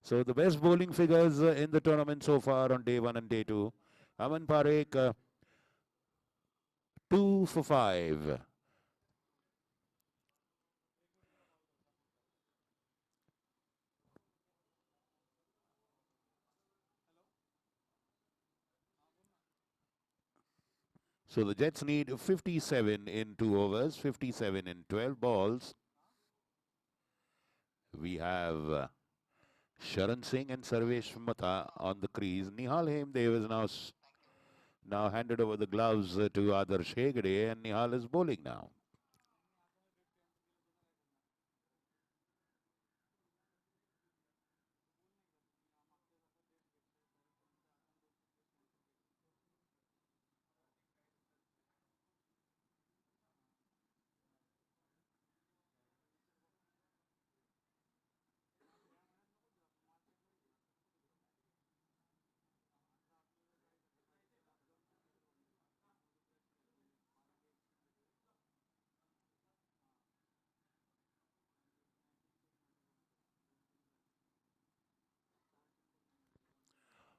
So the best bowling figures in the tournament so far on day 1 and day 2. Aman Parekh, 2 for 5. So the Jets need 57 in 2 overs, 57 in 12 balls. We have Sharan Singh and Sarvesh Mata on the crease. Nihal Hemdev is now handed over the gloves to Adarsh Hegde, and Nihal is bowling now.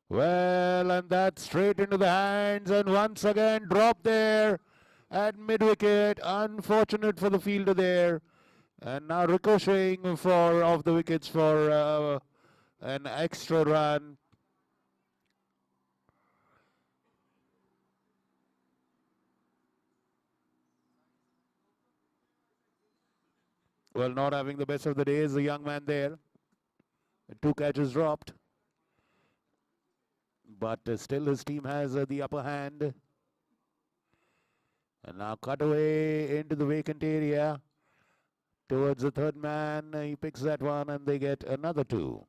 Well, and that's straight into the hands, and once again dropped there at mid-wicket. Unfortunate for the fielder there. And now ricocheting for off the wickets for an extra run. Well, not having the best of the day is the young man there. 2 catches dropped. But still his team has the upper hand. And now cut away into the vacant area. Towards the third man, he picks that one and they get another 2.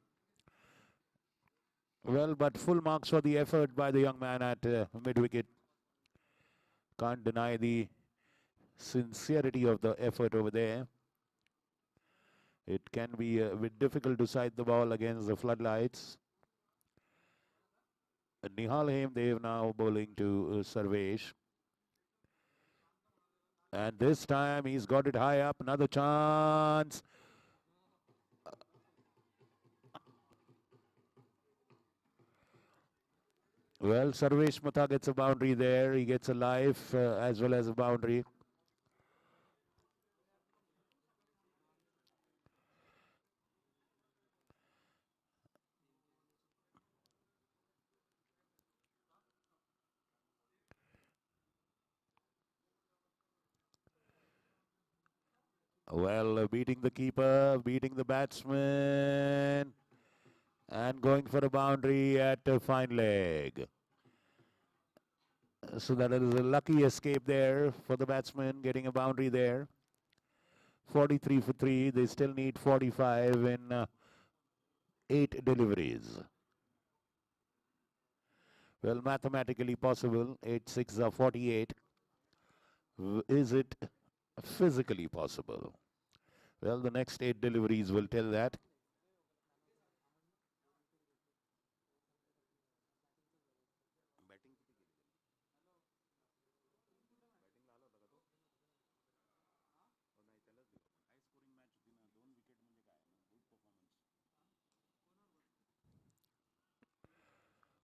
Well, but full marks for the effort by the young man at mid-wicket. Can't deny the sincerity of the effort over there. It can be a bit difficult to sight the ball against the floodlights. Nihal Hemdev now bowling to Sarvesh. And this time he's got it high up. Another chance. Well, Sarvesh Mata gets a boundary there. He gets a life as well as a boundary. Well, beating the keeper, beating the batsman, and going for a boundary at a fine leg. So that is a lucky escape there for the batsman, getting a boundary there. 43 for 3. They still need 45 in 8 deliveries. Well, mathematically possible. 8 6 are 48. Is it physically possible? Well, the next 8 deliveries will tell that.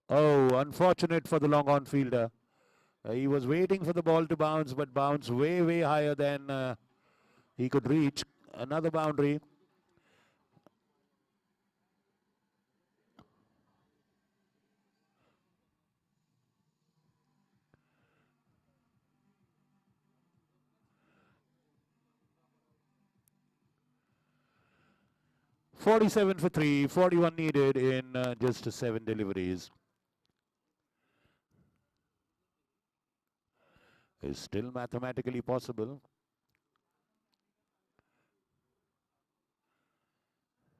Oh, unfortunate for the long on fielder. He was waiting for the ball to bounce, but bounced way, way higher than he could reach. Another boundary. '47 for 3, 41 needed in just 7 deliveries. Is still mathematically possible.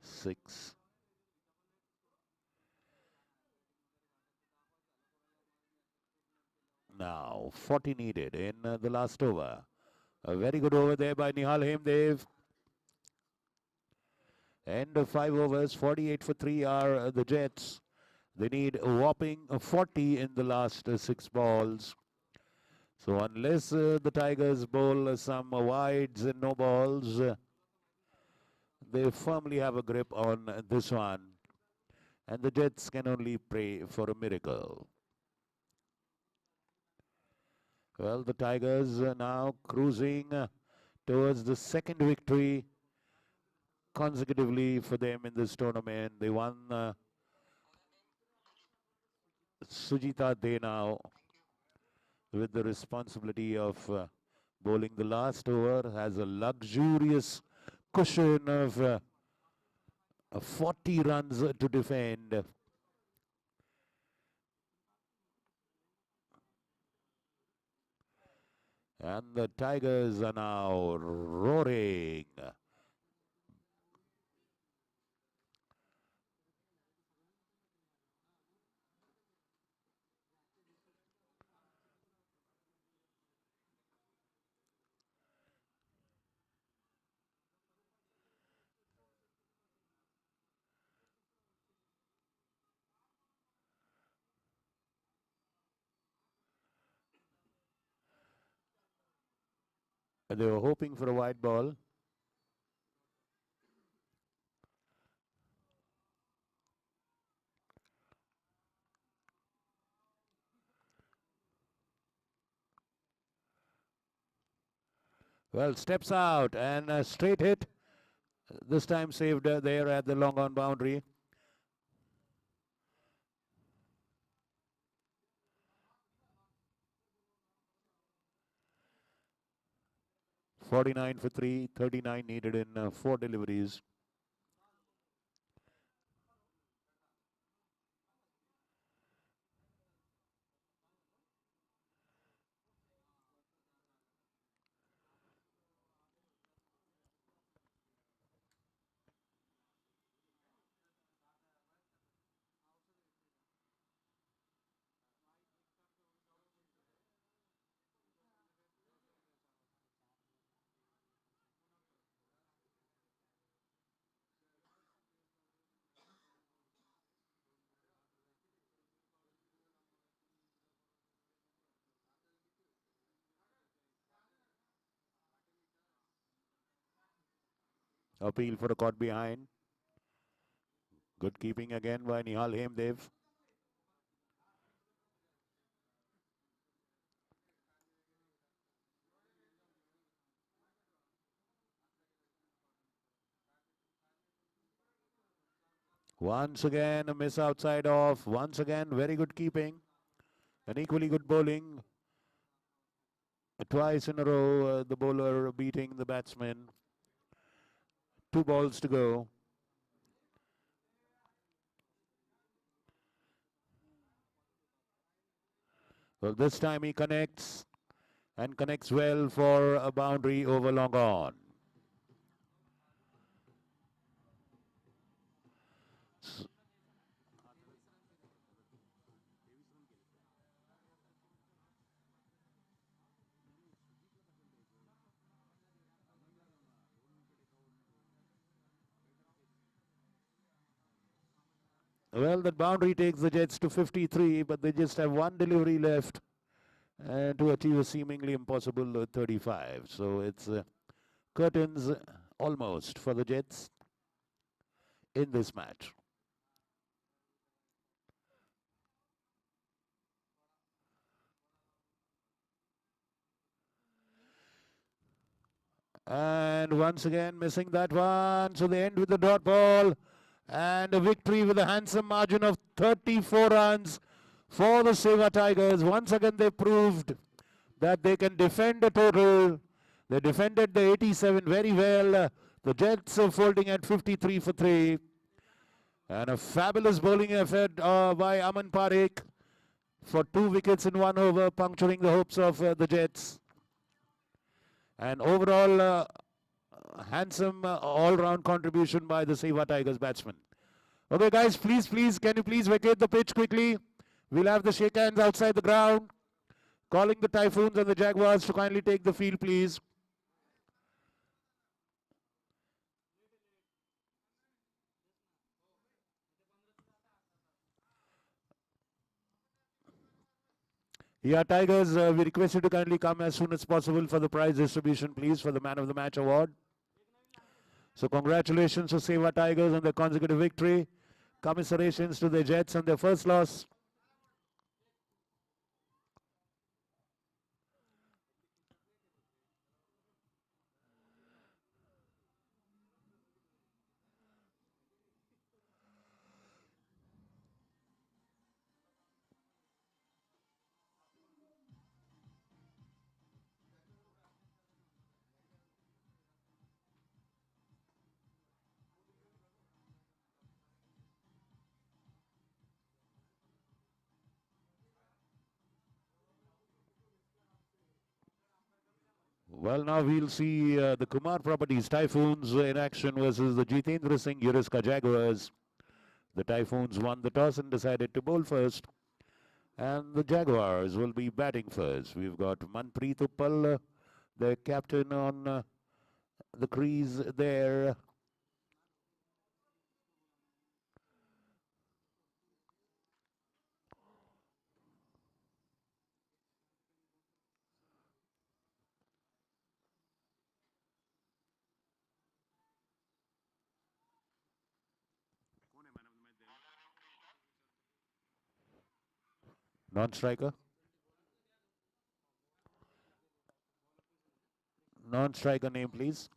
6. Now 40 needed in the last over. A very good over there by Nihal Hemdev. End of 5 overs. 48 for 3 are the Jets. They need a whopping 40 in the last 6 balls. So unless the Tigers bowl some wides and no balls, they firmly have a grip on this one. And the Jets can only pray for a miracle. Well, the Tigers are now cruising towards the second victory consecutively for them in this tournament. They won Sujita Day now with the responsibility of bowling the last over, has a luxurious cushion of 40 runs to defend. And the Tigers are now roaring. They were hoping for a wide ball. Well, steps out and a straight hit. This time saved there at the long on boundary. '49 for 3, 39 needed in 4 deliveries. Appeal for a caught behind. Good keeping again by Nihal Hemdev. Once again, a miss outside off. Once again, very good keeping. And equally good bowling. Twice in a row, the bowler beating the batsman. 2 balls to go. Well, this time he connects and connects well for a boundary over long on. Well, that boundary takes the Jets to 53, but they just have one delivery left to achieve a seemingly impossible 35. So it's curtains almost for the Jets in this match. And once again missing that one. So they end with the dot ball and a victory with a handsome margin of 34 runs for the Seva Tigers. Once again they proved that they can defend a total. They defended the 87 very well. The Jets are folding at 53 for 3. And a fabulous bowling effort by Aman Parekh for 2 wickets in 1 over, puncturing the hopes of the Jets. And overall, handsome all-round contribution by the Seva Tigers batsman. Okay, guys, please, can you please vacate the pitch quickly? We'll have the shake hands outside the ground. Calling the Typhoons and the Jaguars to kindly take the field, please. Yeah, Tigers, we request you to kindly come as soon as possible for the prize distribution, please, for the Man of the Match award. So congratulations to Seva Tigers on their consecutive victory. Commiserations to the Jets on their first loss. Well, now we'll see the Kumar Properties Typhoons in action versus the Jitendra Singh Yuriska Jaguars. The Typhoons won the toss and decided to bowl first. And the Jaguars will be batting first. We've got Manpreet Uppal, the captain on the crease there. Non-striker. Non-striker name, please.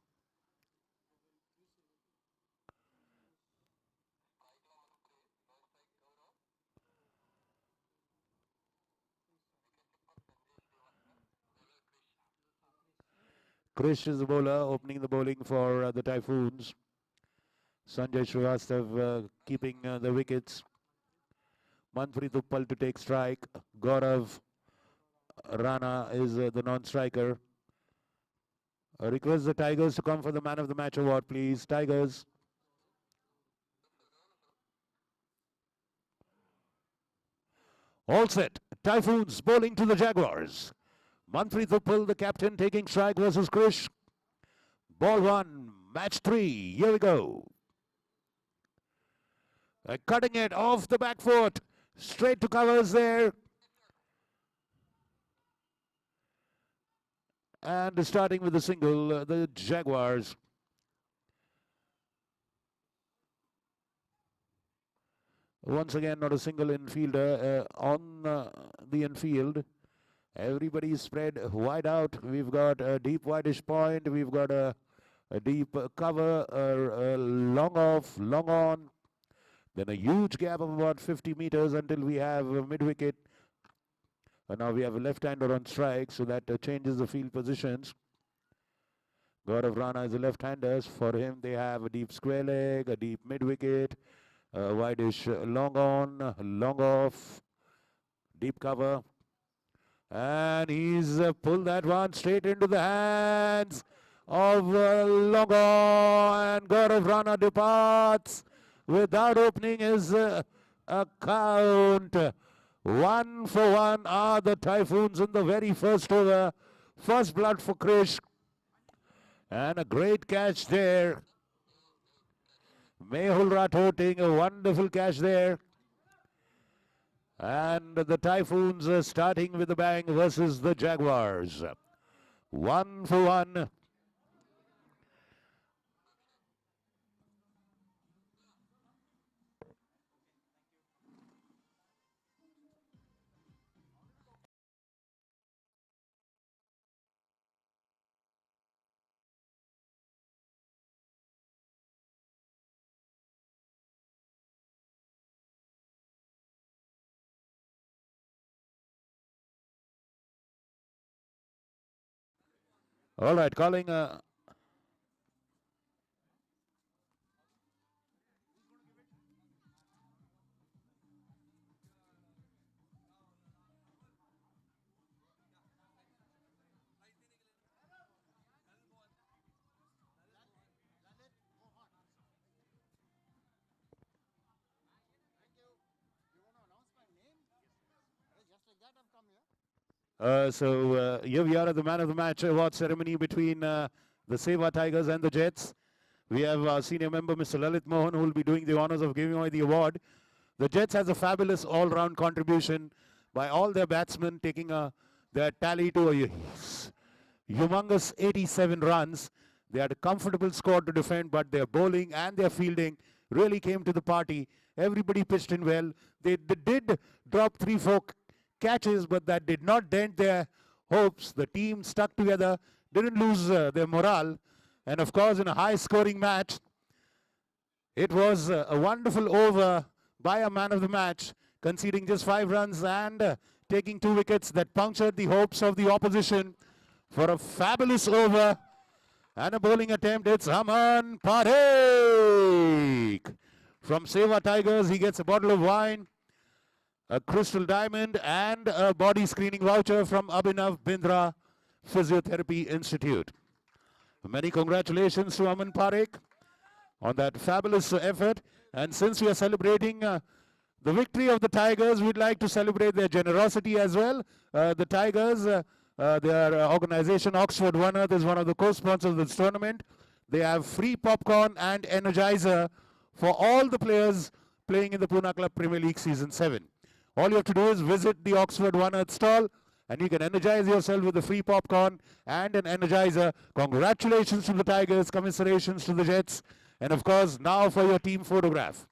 Krish is the bowler, opening the bowling for the Typhoons. Sanjay Srivastav keeping the wickets. Manpreet Uppal to take strike. Gaurav Rana is the non-striker. Request the Tigers to come for the Man of the Match award, please. Tigers. All set. Typhoons bowling to the Jaguars. Manpreet Uppal, the captain, taking strike versus Krish. Ball 1, match 3. Here we go. Cutting it off the back foot. Straight to covers there. And starting with the single, the Jaguars. Once again, not a single infielder on the infield. Everybody is spread wide out. We've got a deep wideish point. We've got a deep cover, long off, long on. Then a huge gap of about 50 meters until we have mid-wicket. Now we have a left-hander on strike, so that changes the field positions. Gaurav Rana is a left-hander. For him, they have a deep square leg, a deep mid-wicket, wideish long on, long off, deep cover. And he's pulled that one straight into the hands of long on. And Gaurav Rana departs without opening his account. 1 for 1 are the Typhoons in the very first over. First blood for Krish. And a great catch there. Mehul Rathod taking a wonderful catch there. And the Typhoons are starting with a bang versus the Jaguars. 1 for 1. All right, calling here we are at the Man of the Match award ceremony between the Seva Tigers and the Jets. We have our senior member, Mr. Lalit Mohan, who will be doing the honors of giving away the award. The Jets has a fabulous all-round contribution by all their batsmen, taking their tally to a humongous 87 runs. They had a comfortable score to defend, but their bowling and their fielding really came to the party. Everybody pitched in well. They did drop 3-4 catches, but that did not dent their hopes. The team stuck together, didn't lose their morale. And of course, in a high-scoring match, it was a wonderful over by a man of the match, conceding just 5 runs and taking 2 wickets that punctured the hopes of the opposition for a fabulous over and a bowling attempt. It's Aman Parekh. From Seva Tigers, he gets a bottle of wine, a crystal diamond, and a body screening voucher from Abhinav Bindra Physiotherapy Institute. Many congratulations to Aman Parekh on that fabulous effort. And since we are celebrating the victory of the Tigers, we'd like to celebrate their generosity as well. The Tigers, their organization Oxford One Earth is one of the co-sponsors of this tournament. They have free popcorn and energizer for all the players playing in the Pune Club Premier League Season 7. All you have to do is visit the Oxford One Earth stall and you can energize yourself with a free popcorn and an energizer. Congratulations to the Tigers, commiserations to the Jets, and of course, now for your team photograph.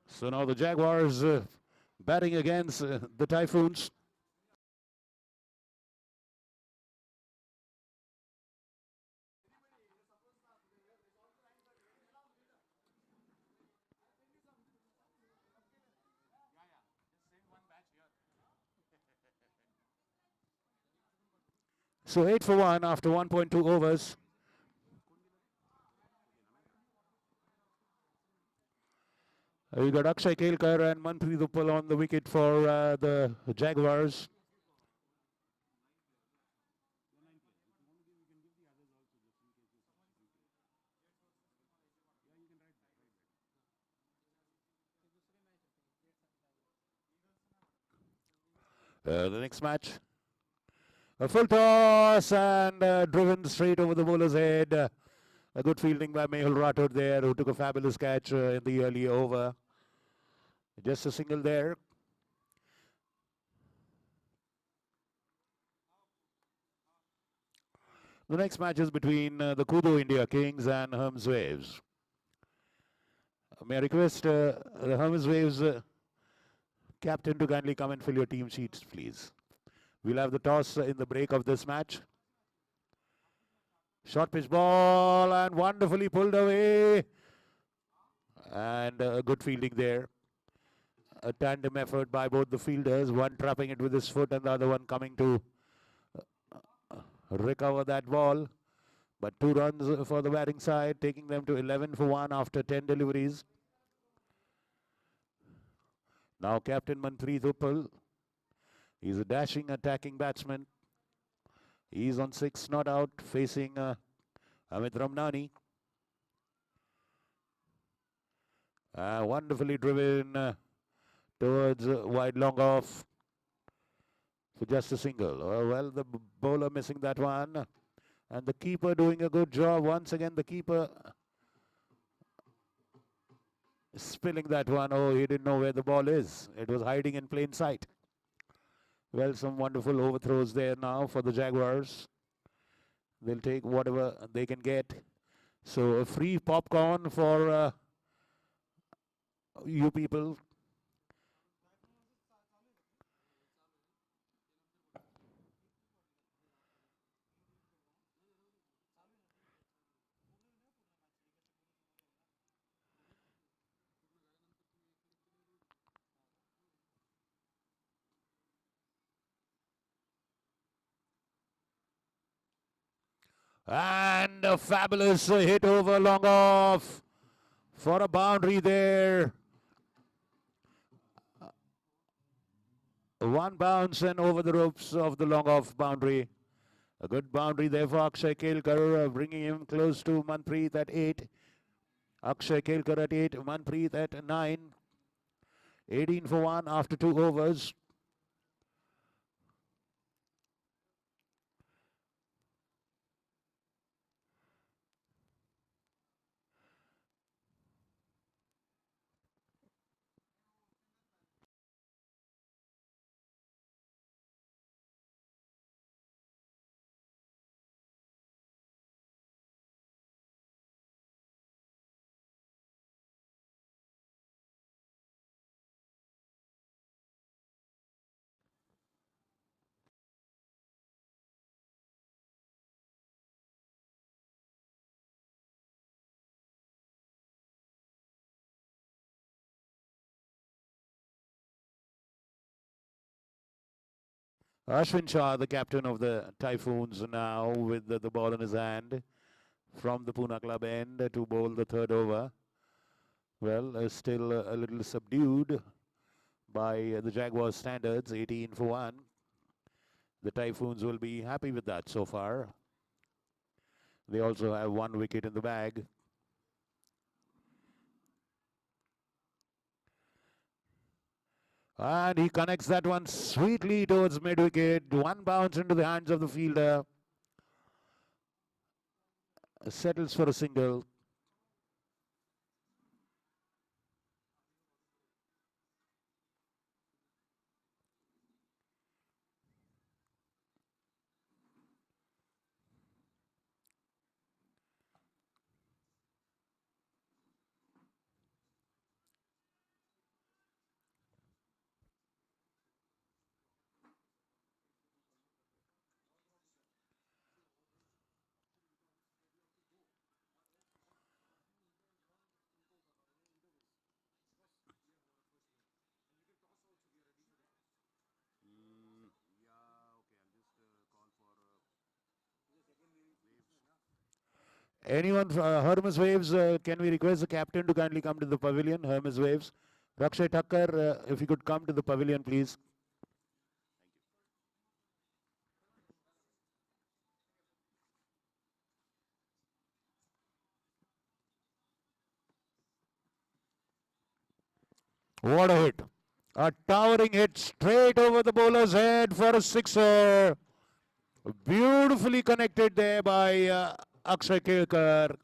So now the Jaguars batting against the Typhoons. So 8 for 1 after 1.2 overs. We got Akshay Kelkar and Manpreet Uppal on the wicket for the Jaguars. The next match, a full toss and driven straight over the bowler's head. A good fielding by Mehul Rathod there, who took a fabulous catch in the early over. Just a single there. The next match is between the Kudo India Kings and Herms Waves. May I request the Herms Waves captain to kindly come and fill your team sheets, please. We'll have the toss in the break of this match. Short pitch ball and wonderfully pulled away. And a good fielding there. A tandem effort by both the fielders, one trapping it with his foot and the other one coming to recover that ball. But 2 runs for the batting side, taking them to 11 for 1 after 10 deliveries. Now Captain Manpreet Uppal. He's a dashing attacking batsman. He's on 6 not out, facing Amit Ramnani. Wonderfully driven towards wide long off for just a single. Well, the bowler missing that one. And the keeper doing a good job. Once again, the keeper spilling that one. Oh, he didn't know where the ball is. It was hiding in plain sight. Well, some wonderful overthrows there now for the Jaguars. They'll take whatever they can get. So a free popcorn for you people. And a fabulous hit over long off for a boundary there. One bounce and over the ropes of the long off boundary. A good boundary there for Akshay Kelkar, bringing him close to Manpreet at 8. Akshay Kelkar at 8, Manpreet at 9. 18 for 1 after 2 overs. Ashwin Shah, the captain of the Typhoons now with the ball in his hand from the Pune club end to bowl the third over. Well, still a little subdued by the Jaguars standards, 18 for 1. The Typhoons will be happy with that so far. They also have 1 wicket in the bag. And he connects that one sweetly towards mid-wicket. 1 bounce into the hands of the fielder. Settles for a single. Anyone, Hermes Waves, can we request the captain to kindly come to the pavilion? Hermes Waves. Rakshay Thakkar, if you could come to the pavilion, please. What a hit. A towering hit straight over the bowler's head for a sixer. Beautifully connected there by Akshay Kelkar.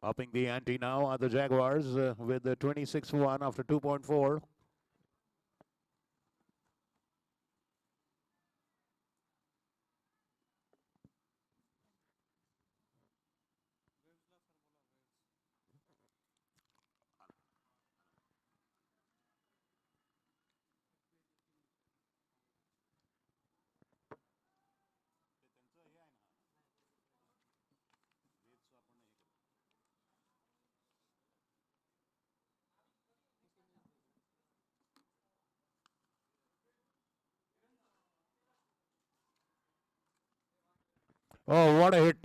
Upping the ante now are the Jaguars with the 26-1 after 2.4. Oh, what a hit.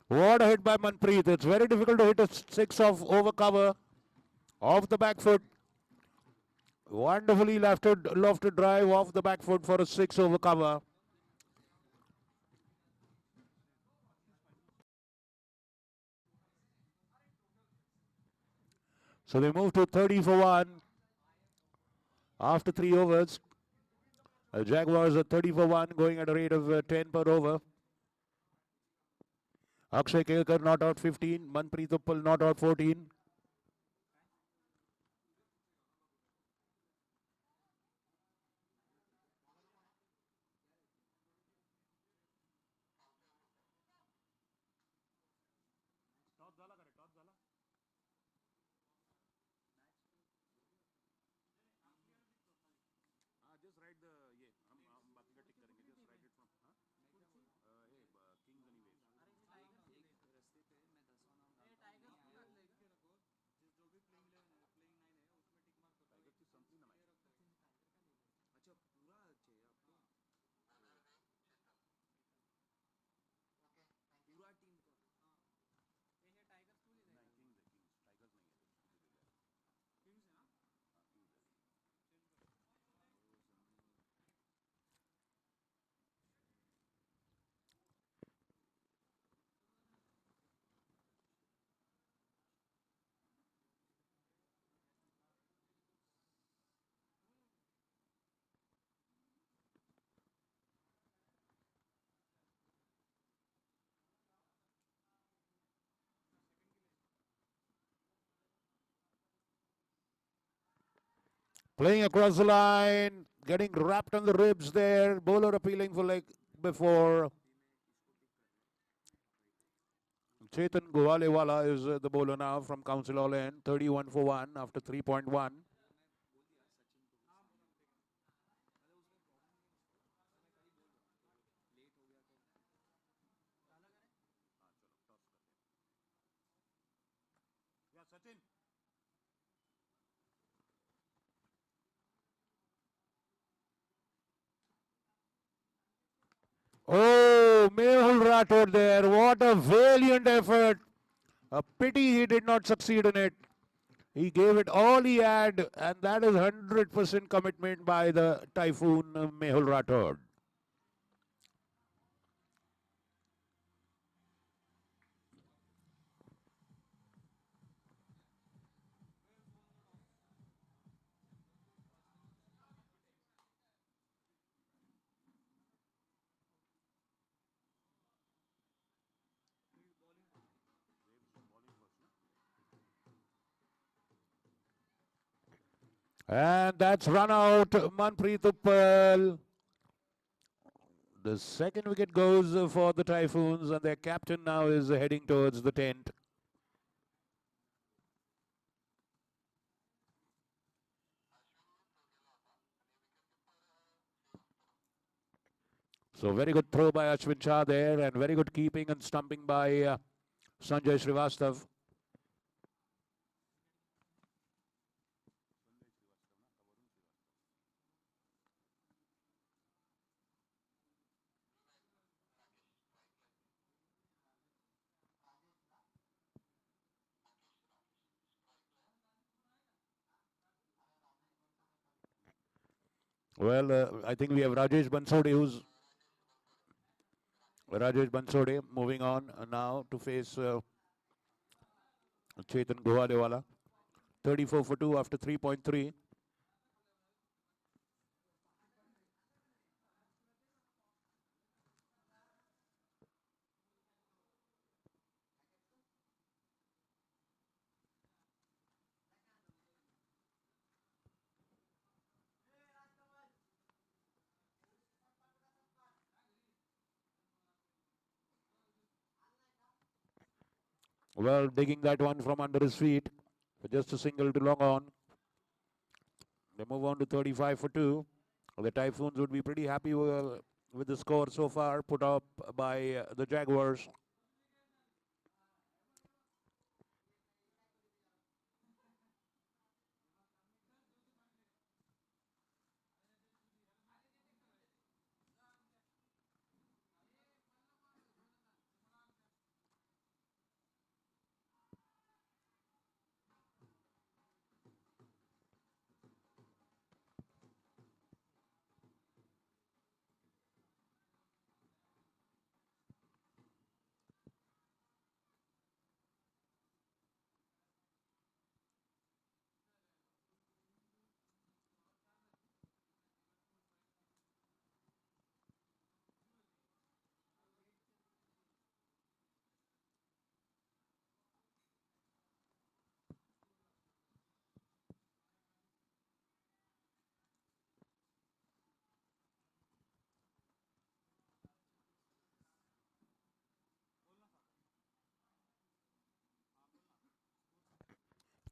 What a hit by Manpreet. It's very difficult to hit a six off over cover, off the back foot. Wonderfully lofted drive off the back foot for a six over cover. So they move to 30 for 1 after 3 overs. The Jaguars are 30 for 1, going at a rate of 10 per over. Akshay Kelkar not out 15, Manpreet Uppal not out 14. Playing across the line, getting wrapped on the ribs there. Bowler appealing for like before. Chetan Govalewala is the bowler now from Council Hall End. 31 for 1 after 3.1. Oh, Mehul Rathod there. What a valiant effort. A pity he did not succeed in it. He gave it all he had, and that is 100% commitment by the Typhoon Mehul Rathod. And that's run out Manpreet Uppal. The second wicket goes for the Typhoons, and their captain now is heading towards the tent. So very good throw by Ashwin Shah there, and very good keeping and stumping by Sanjay Srivastav. Well, I think we have Rajesh Bansode moving on now to face Chetan Gohadewala. 34 for 2 after 3.3. Well, digging that one from under his feet. Just a single to long on. They move on to 35 for 2. The Typhoons would be pretty happy with the score so far put up by the Jaguars.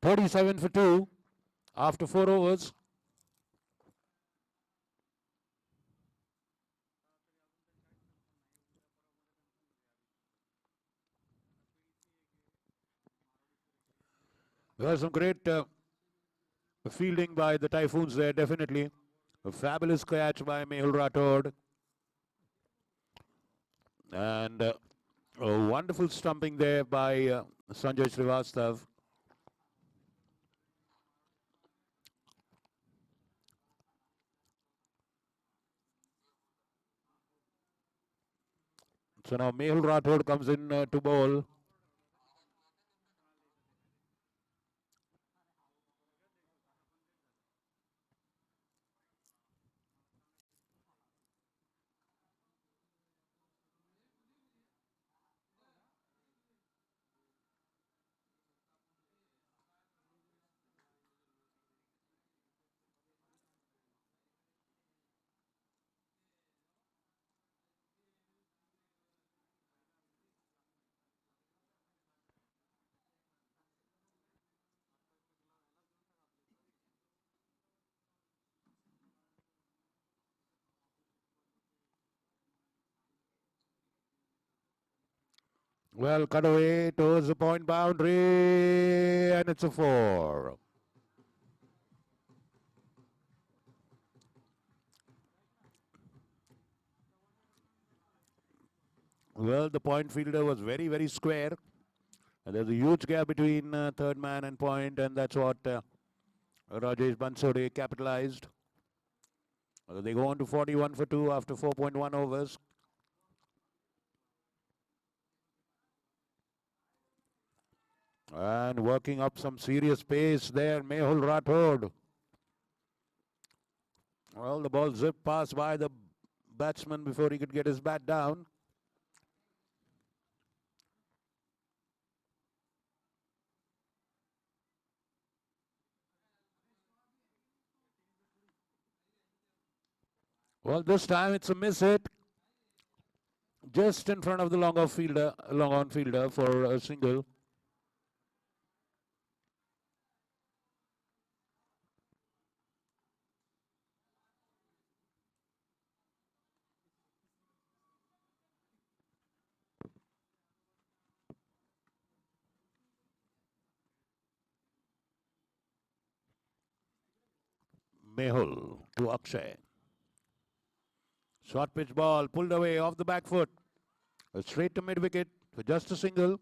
Thirty-seven for 2 after 4 overs. There was some great fielding by the Typhoons there, definitely. A fabulous catch by Mehul Rathod. And a wonderful stumping there by Sanjay Srivastav. So now Mehul Rathod comes in to bowl. Well, cut away towards the point boundary, and it's a 4. Well, the point fielder was very, very square. And there's a huge gap between third man and point, and that's what Rajesh Bansode capitalized. They go on to 41 for 2 after 4.1 overs. And working up some serious pace there, Mehul Rathod. Well, the ball zipped past by the batsman before he could get his bat down. Well, this time it's a miss hit. just in front of the long on fielder for a single. Mehul to Akshay. Short pitch ball pulled away off the back foot. Straight to mid wicket for just a single.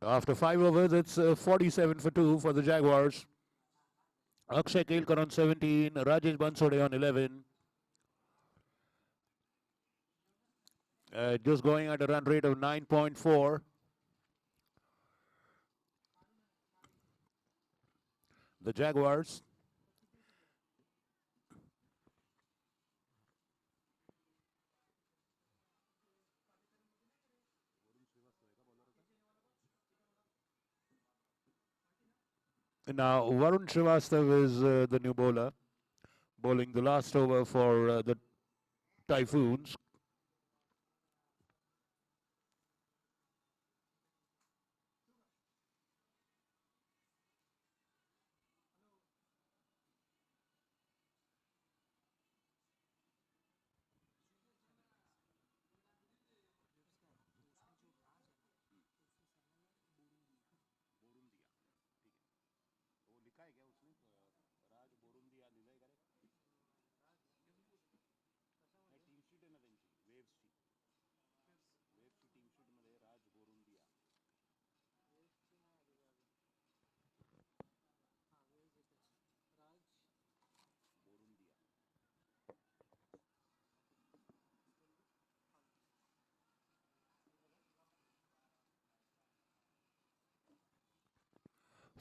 After 5 overs, it's 47 for 2 for the Jaguars. Akshay Kelkar on 17, Rajesh Bansode on 11. Just going at a run rate of 9.4. The Jaguars. Now, Varun Srivastav is the new bowler, bowling the last over for the Typhoons.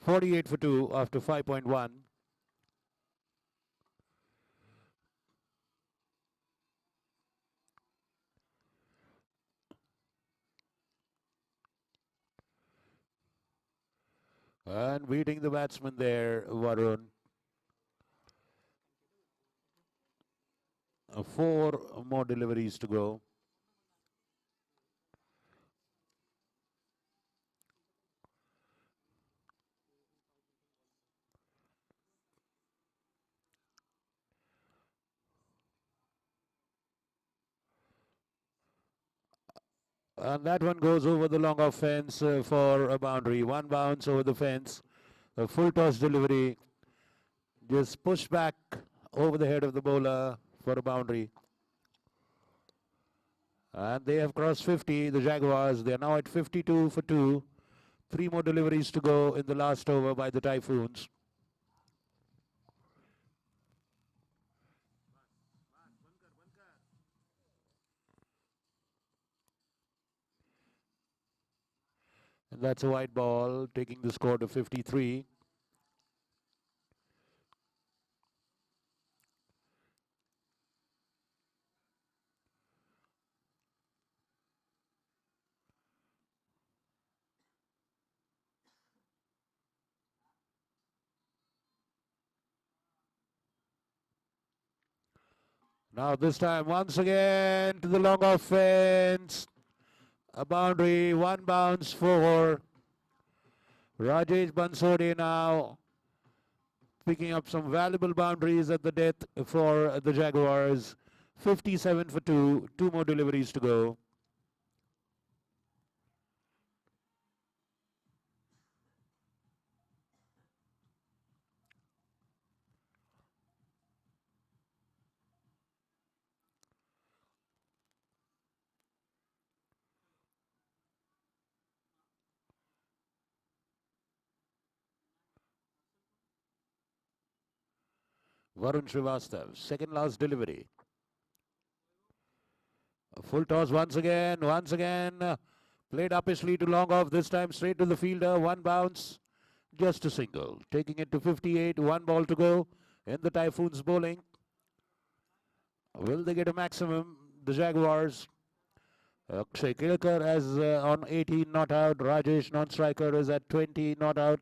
.48 for 2 after 5.1. And beating the batsman there, Varun. 4 more deliveries to go. And that one goes over the long off fence for a boundary. One bounce over the fence. A full toss delivery. Just pushed back over the head of the bowler for a boundary. And they have crossed 50, the Jaguars. They are now at 52 for 2. 3 more deliveries to go in the last over by the Typhoons. And that's a wide ball, taking the score to 53. Now this time once again to the long offense. A boundary, one bounce for Rajesh Bansode now. Picking up some valuable boundaries at the death for the Jaguars. 57 for 2. 2 more deliveries to go. Varun Srivastav, second last delivery. A full toss once again. Played uppishly to long off, this time straight to the fielder. One bounce, just a single. Taking it to 58, 1 ball to go in the Typhoons bowling. Will they get a maximum? The Jaguars. Akshay Kilkar as on 18 not out. Rajesh non-striker is at 20 not out.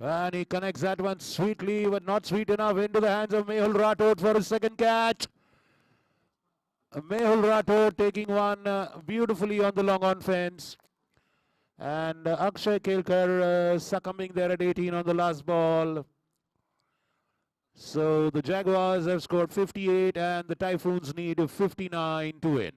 And he connects that one sweetly, but not sweet enough, into the hands of Mehul Rathod for his second catch. Mehul Rathod taking one beautifully on the long on fence. And Akshay Kelkar succumbing there at 18 on the last ball. So the Jaguars have scored 58 and the Typhoons need 59 to win.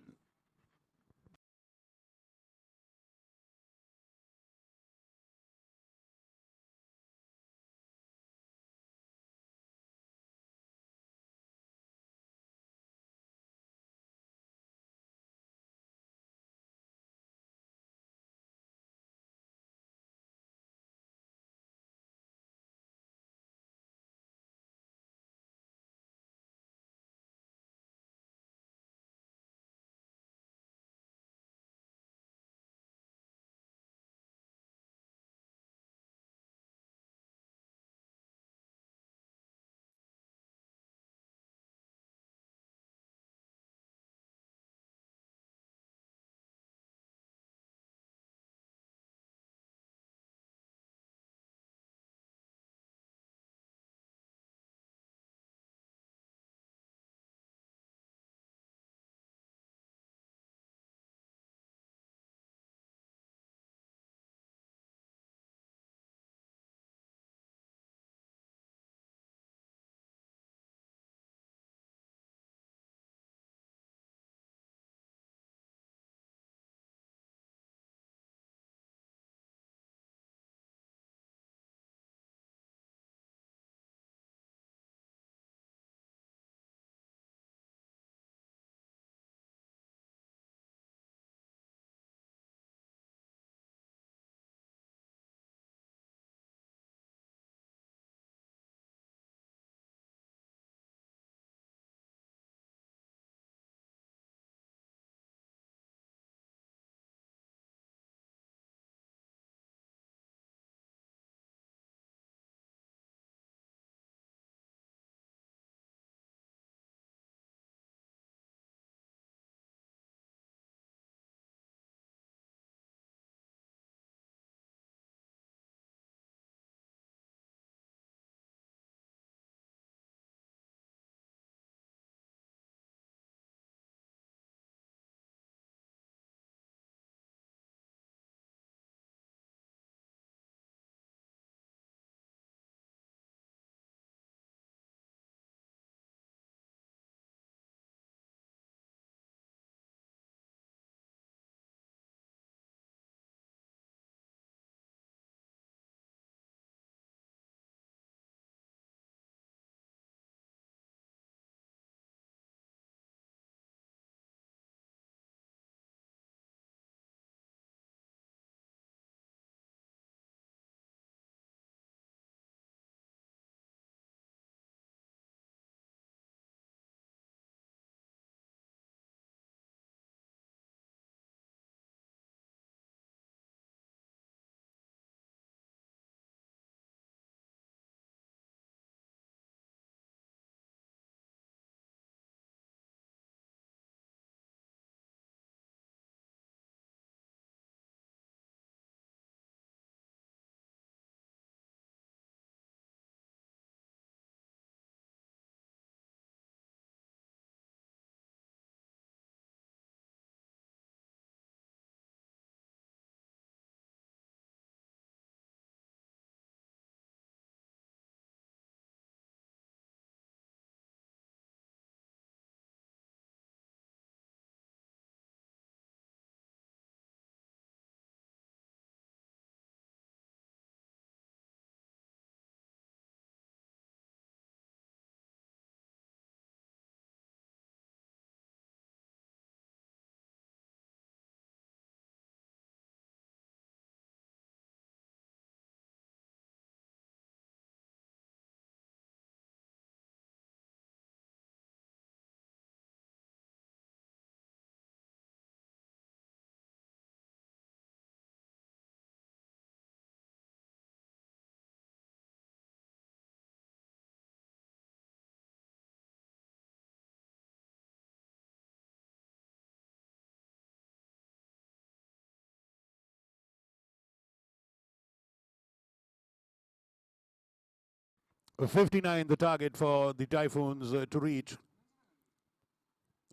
59 the target for the Typhoons to reach.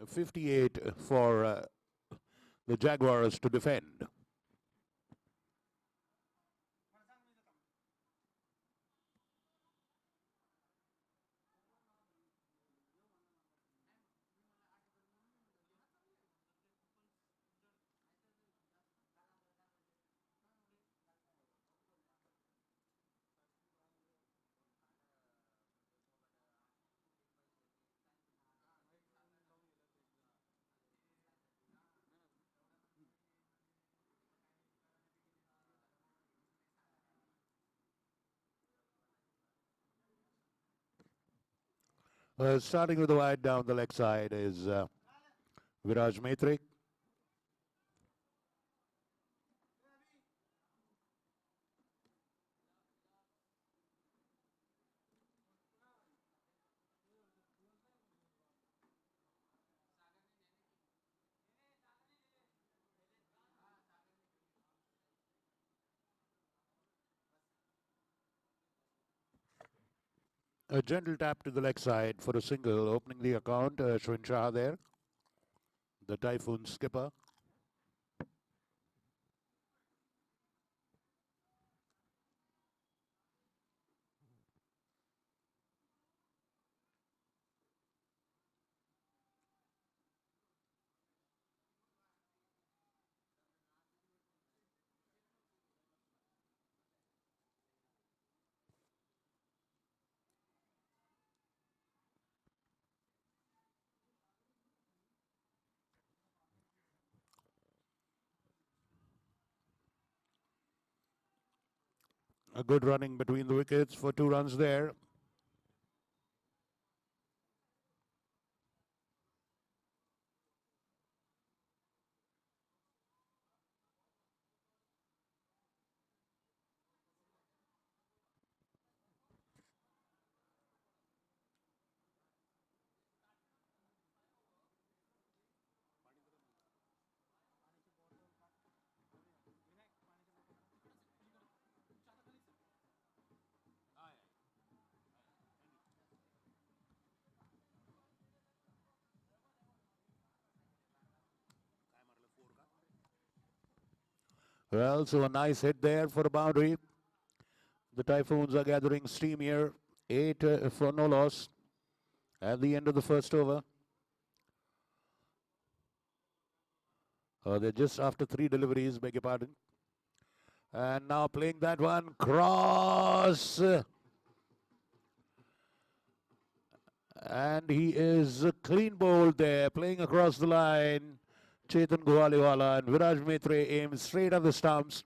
58 for the Jaguars to defend. Starting with the wide down the leg side is Viraj Maitre. A gentle tap to the leg side for a single, opening the account. Ashwin Shah there, the Typhoon skipper. A good running between the wickets for 2 runs there. Well, so a nice hit there for a boundary. The Typhoons are gathering steam here. 8 for no loss at the end of the first over. They're just after 3 deliveries, beg your pardon. And now playing that one, cross. And he is clean bowled there, playing across the line. Chetan Guwaliwala and Viraj Maitre aims straight at the stumps.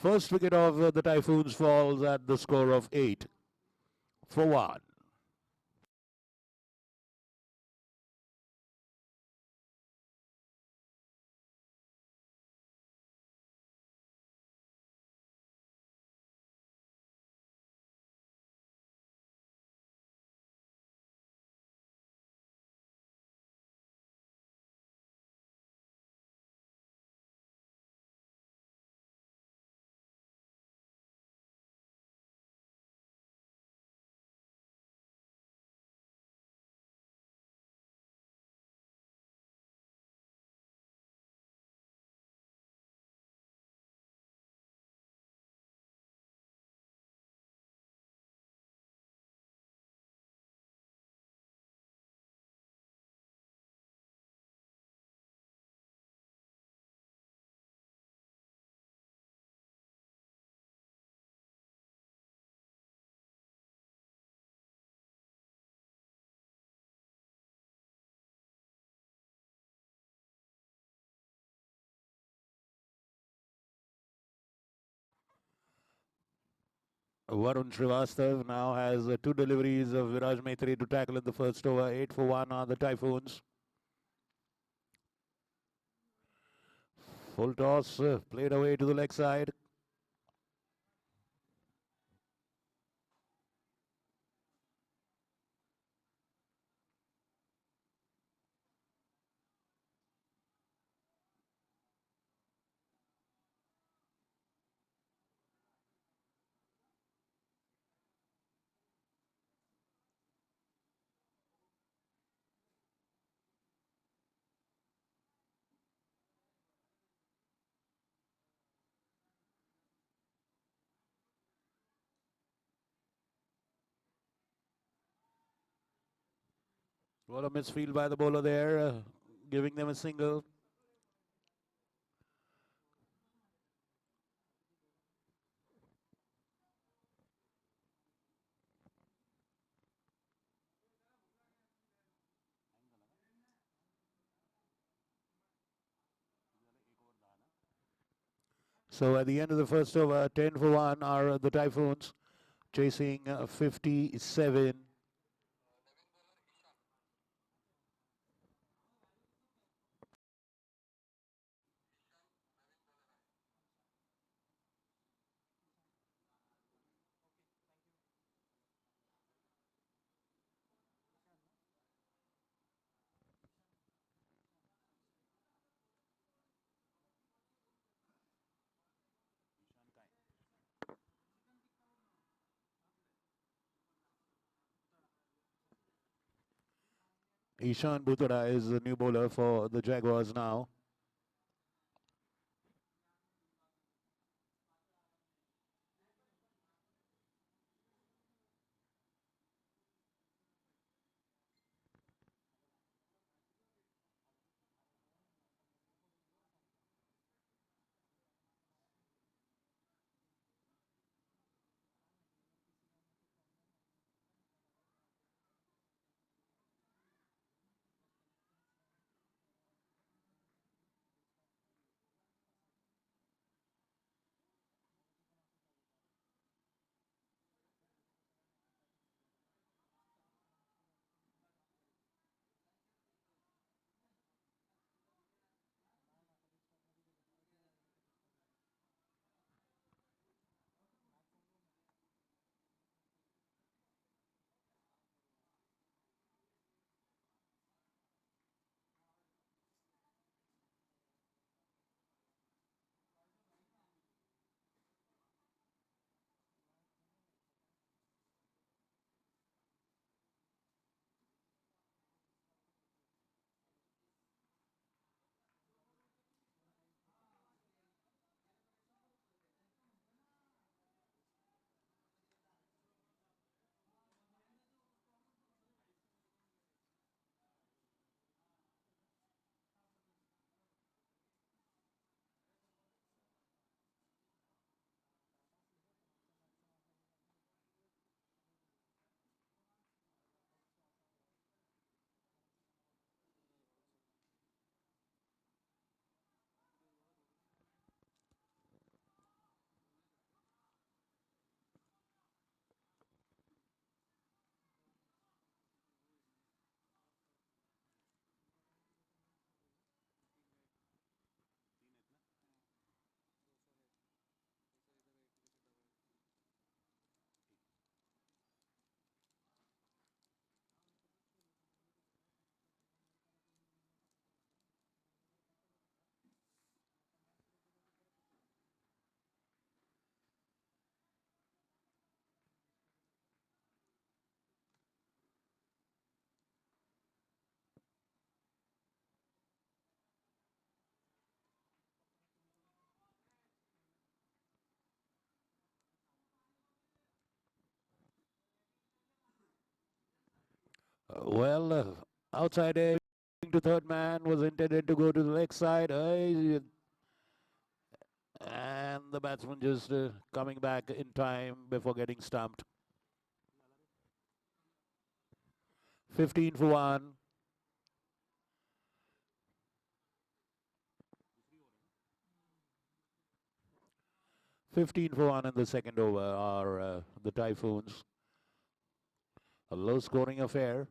First wicket of the Typhoons falls at the score of 8 for 1. Varun Srivastav now has 2 deliveries of Viraj Maitre to tackle in the first over. 8 for 1 on the Typhoons. Full toss played away to the leg side. What a misfield by the bowler there, giving them a single. So at the end of the first over, 10 for 1 are the Typhoons, chasing 57. Ishan Bhutada is the new bowler for the Jaguars now. Outside edge to third man was intended to go to the leg side. And the batsman just coming back in time before getting stumped. 15 for 1. 15 for 1 in the second over are the Typhoons. A low scoring affair.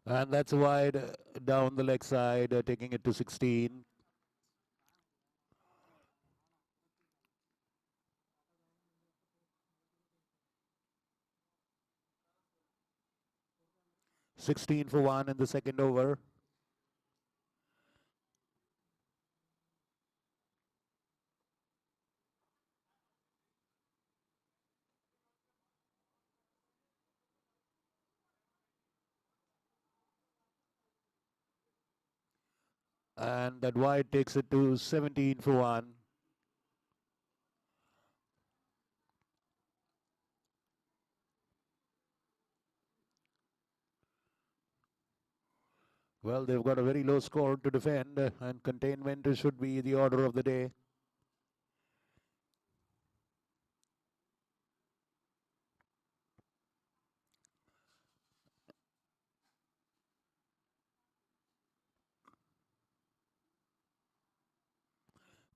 And that's wide down the leg side, taking it to 16. 16 for 1 in the second over. And that wide takes it to 17 for 1. Well, they've got a very low score to defend, and containment should be the order of the day.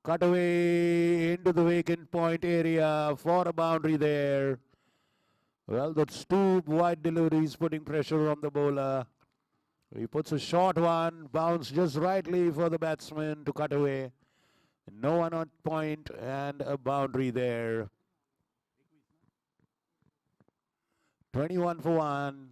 Cut away into the vacant point area for a boundary there. Well, that's two wide deliveries putting pressure on the bowler. He puts a short one, bounce just rightly for the batsman to cut away. No one on point and a boundary there. 21 for 1.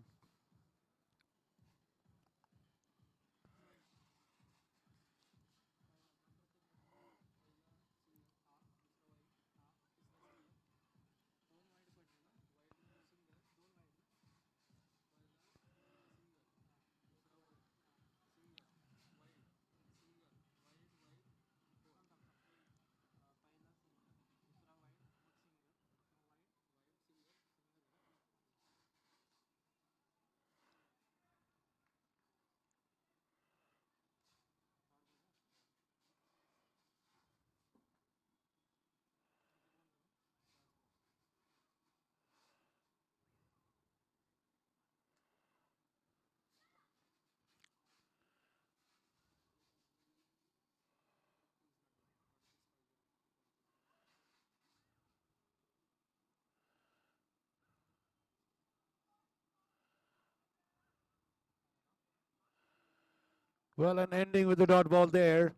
Well, an ending with the dot ball there.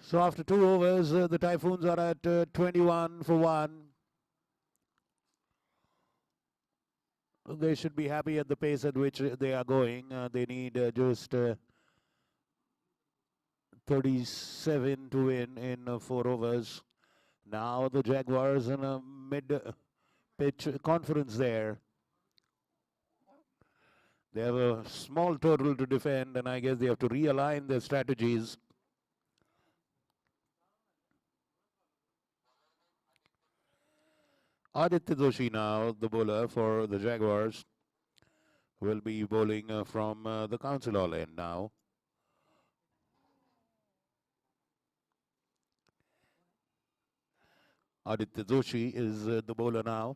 So after 2 overs, the Typhoons are at 21 for 1. They should be happy at the pace at which they are going. They need just 37 to win in 4 overs. Now the Jaguars in a mid-pitch conference there. They have a small total to defend, and I guess they have to realign their strategies. Aditya Doshi now, the bowler for the Jaguars, will be bowling from the Council Hall end now. Aditya Doshi is the bowler now.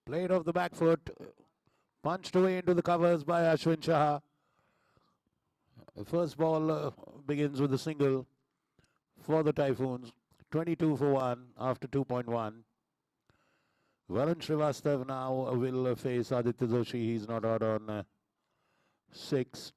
Played off the back foot, punched away into the covers by Ashwin Shah. The first ball begins with a single for the Typhoons. 22 for 1 after 2.1. Varun Srivastav now will face Aditya Doshi. He's not out on 6.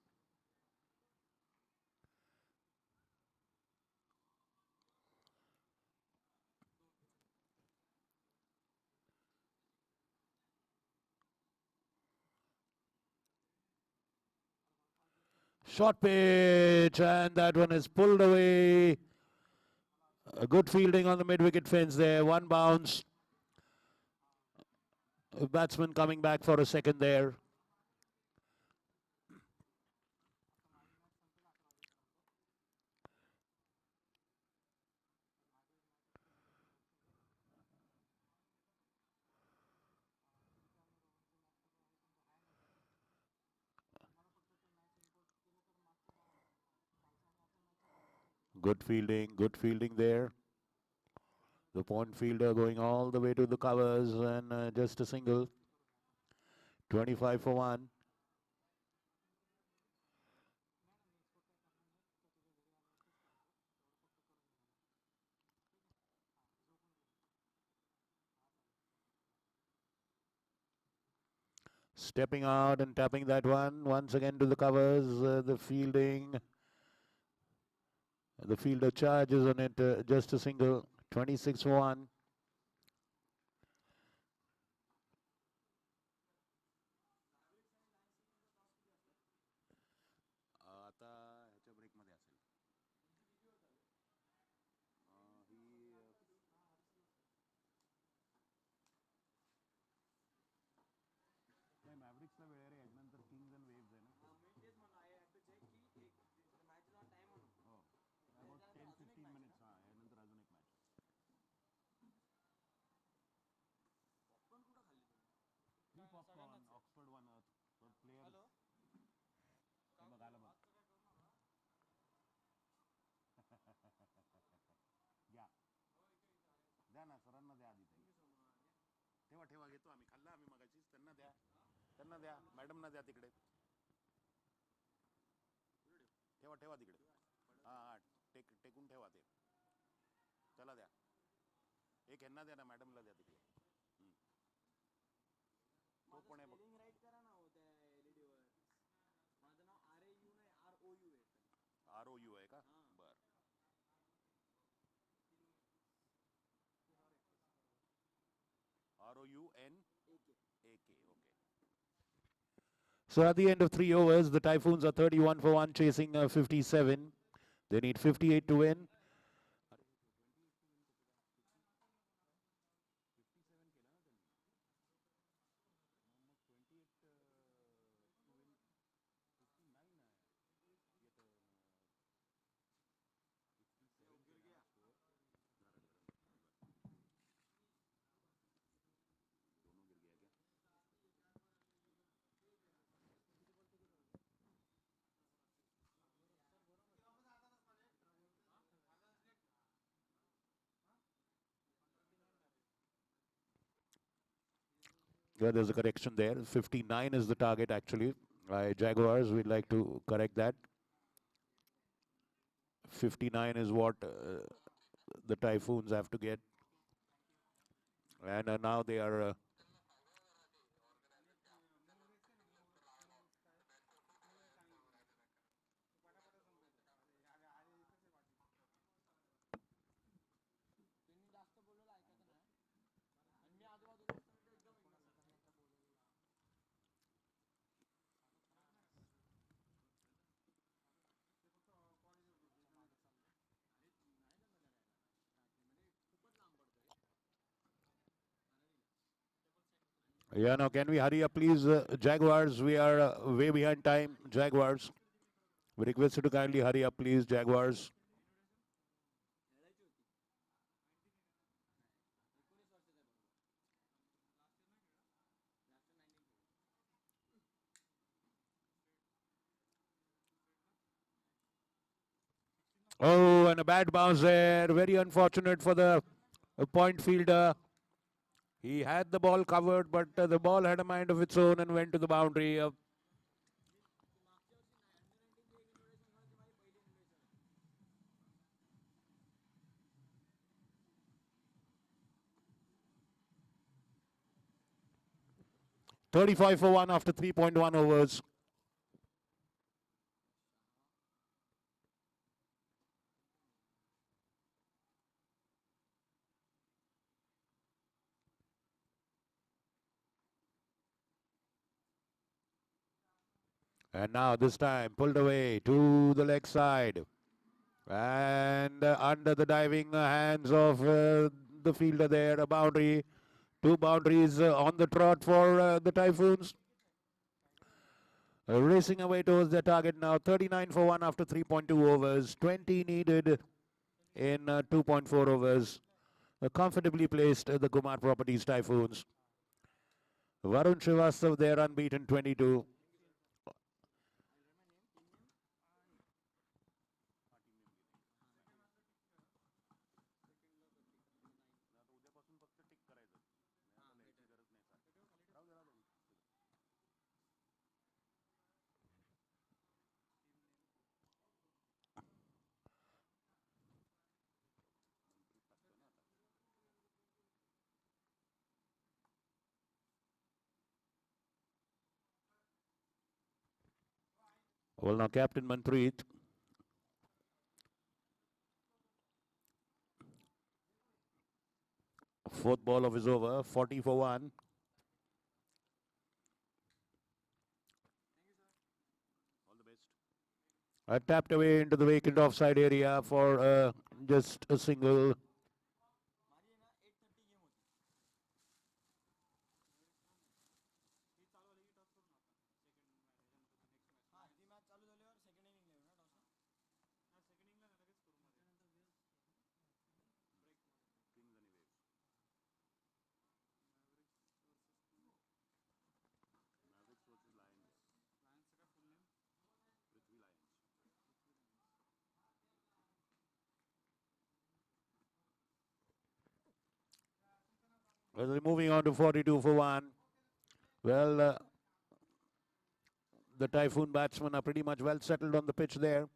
Short pitch, and that one is pulled away. A good fielding on the mid-wicket fence there. One bounce. A batsman coming back for a second there. Good fielding there. The point fielder going all the way to the covers and just a single. 25 for 1. Stepping out and tapping that one once again to the covers. The fielder charges on it. Just a single. 26 for 1. द्या ना सरांना द्या आधी ठेवा ठेवा घेतो आम्ही खाल्ला आम्ही मगाशीच त्यांना द्या मॅडमना द्या तिकडे ठेवा ठेवा तिकडे हां हां टेकून ठेवा ते त्याला द्या एक ह्यांना द्या ना मॅडमला द्या तिकडे तो पण आहे बघ राईट करा ना त्या एलईडी वर माझं नाव ROU आहे का बर ROUNAK okay. So at the end of 3 overs, the Typhoons are 31 for 1, chasing 57. They need 58 to win. Yeah, there's a correction there. 59 is the target actually. Jaguars, we'd like to correct that. 59 is what the Typhoons have to get. And now they are... Yeah, no, can we hurry up, please? Jaguars, we are way behind time. Jaguars, we request you to kindly hurry up, please, Jaguars. Oh, and a bad bounce there. Very unfortunate for the point fielder. He had the ball covered, but the ball had a mind of its own and went to the boundary. 35 for 1 after 3.1 overs. And now this time pulled away to the leg side. And under the diving hands of the fielder there, a boundary. Two boundaries on the trot for the Typhoons. Racing away towards their target now. 39 for 1 after 3.2 overs. 20 needed in 2.4 overs. Comfortably placed the Kumar Properties Typhoons. Varun Srivastav there unbeaten 22. Well, now Captain Manpreet. Fourth ball of his over, 40 for 1. Tapped away into the vacant offside area for just a single. Well, moving on to 42 for 1. Well, the Typhoon batsmen are pretty much well settled on the pitch there.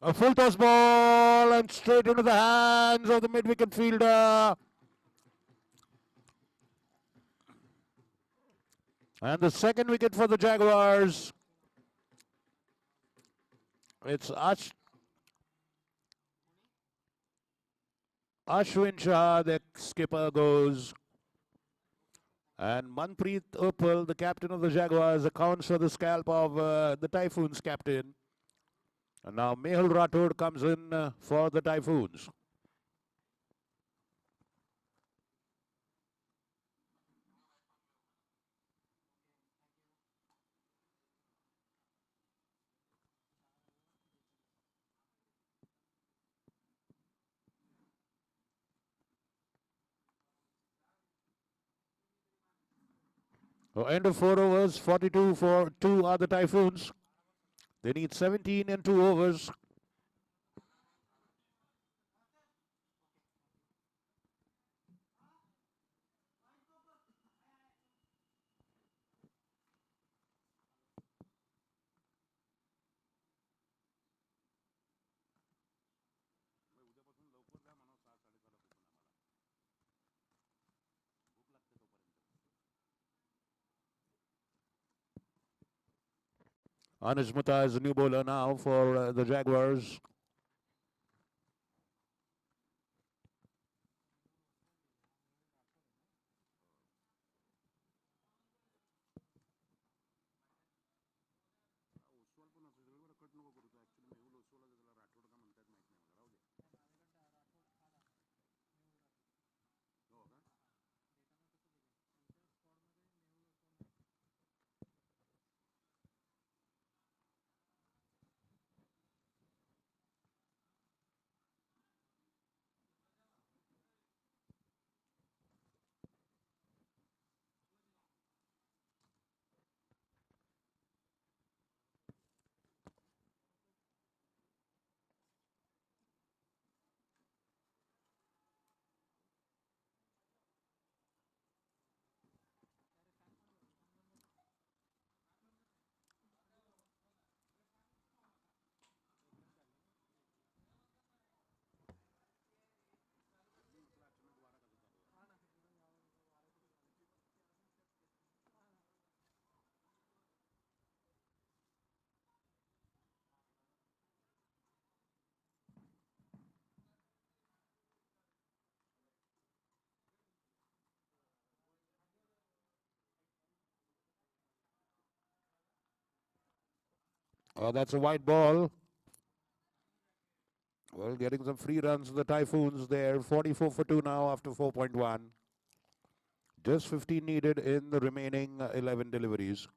A full toss ball and straight into the hands of the mid-wicket fielder. And the second wicket for the Jaguars. It's Ashwin Shah, the skipper, goes. And Manpreet Uppal, the captain of the Jaguars, accounts for the scalp of the Typhoons captain. And now Mehul Rathod comes in for the Typhoons. End of 4 overs, 42 for 2 are the Typhoons. They need 17 in 2 overs. Anish Mutta is the new bowler now for the Jaguars. Oh, that's a wide ball. Well, getting some free runs to the Typhoons there. 44 for 2 now after 4.1. Just 15 needed in the remaining 11 deliveries.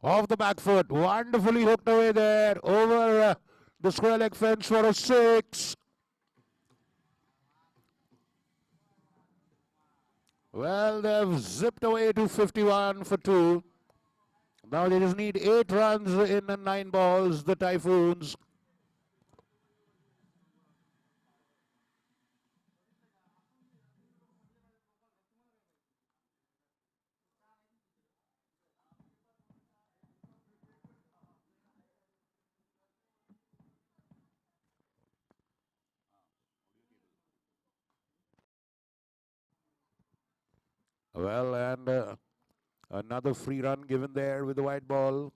Off the back foot, wonderfully hooked away there, over the square leg fence for a 6. Well, they've zipped away to 51 for 2. Now they just need 8 runs in 9 balls, the Typhoons. Well, and another free run given there with the white ball.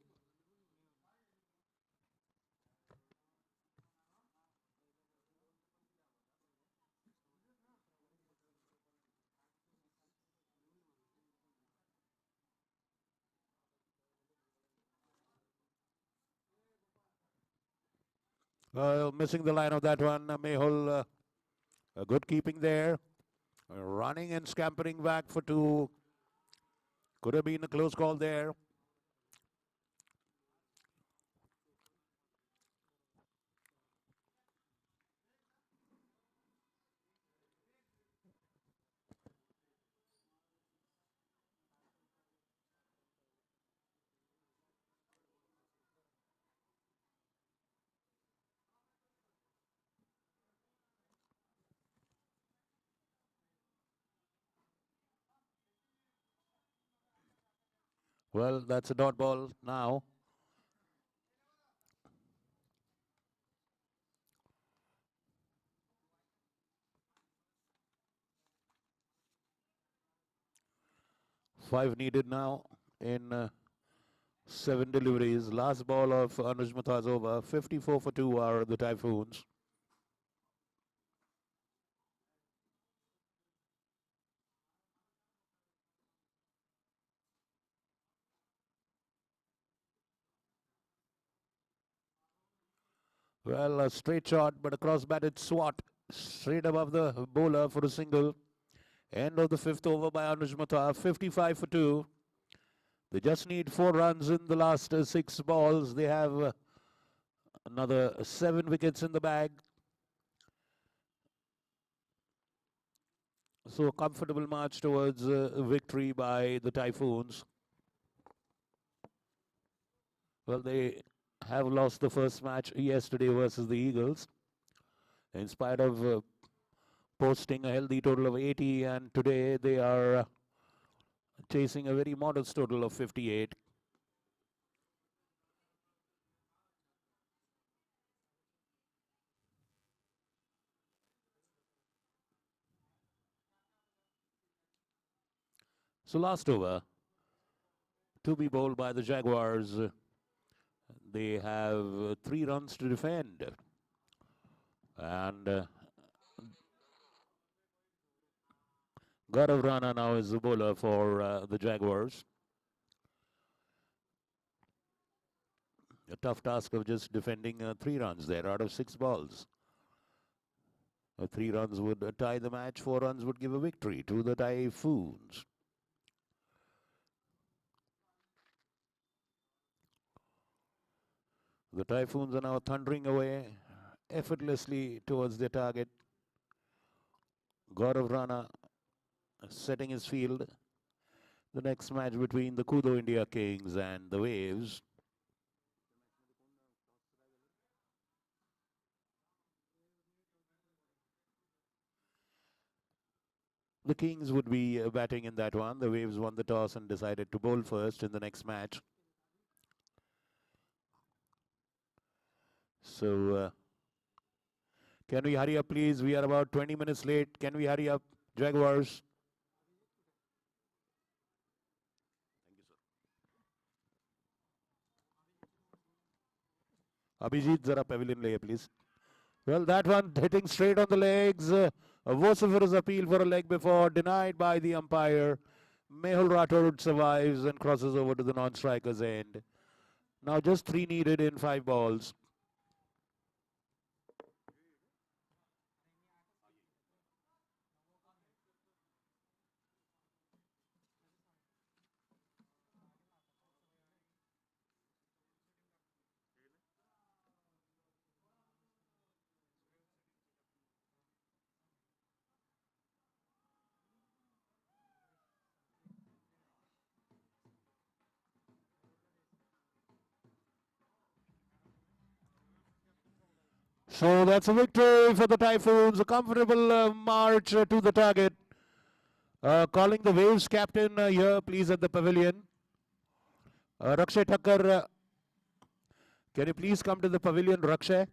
Missing the line of that one. Mehul, a good keeping there. Running and scampering back for 2. Could have been a close call there. Well, that's a dot ball now. Five needed now in 7 deliveries. Last ball of Anuj Mathur's over. 54 for 2 are the Typhoons. Well, a straight shot, but a cross-batted swat straight above the bowler for a single. End of the 5th over by Anuj Mathur. 55 for 2. They just need 4 runs in the last 6 balls. They have another 7 wickets in the bag. So a comfortable march towards victory by the Typhoons. Well, they have lost the first match yesterday versus the Eagles. In spite of posting a healthy total of 80, and today they are chasing a very modest total of 58. So last over, to be bowled by the Jaguars. They have 3 runs to defend. And Gaurav Rana now is the bowler for the Jaguars. A tough task of just defending 3 runs there out of 6 balls. 3 runs would tie the match, 4 runs would give a victory to the Typhoons. The Typhoons are now thundering away effortlessly towards their target. Gaurav Rana setting his field. The next match between the Kudo India Kings and the Waves. the Kings would be batting in that one. The Waves won the toss and decided to bowl first in the next match. So, can we hurry up, please? We are about 20 minutes late. Can we hurry up, Jaguars? Abhijit, zara pavilion laye, please. Well, that one hitting straight on the legs. A vociferous appeal for a leg before, denied by the umpire. Mehul Rathod survives and crosses over to the non-striker's end. Now just 3 needed in 5 balls. So that's a victory for the Typhoons. A comfortable march to the target. Calling the Waves captain here, please, at the pavilion. Rakshay Thakkar, can you please come to the pavilion, Rakshay?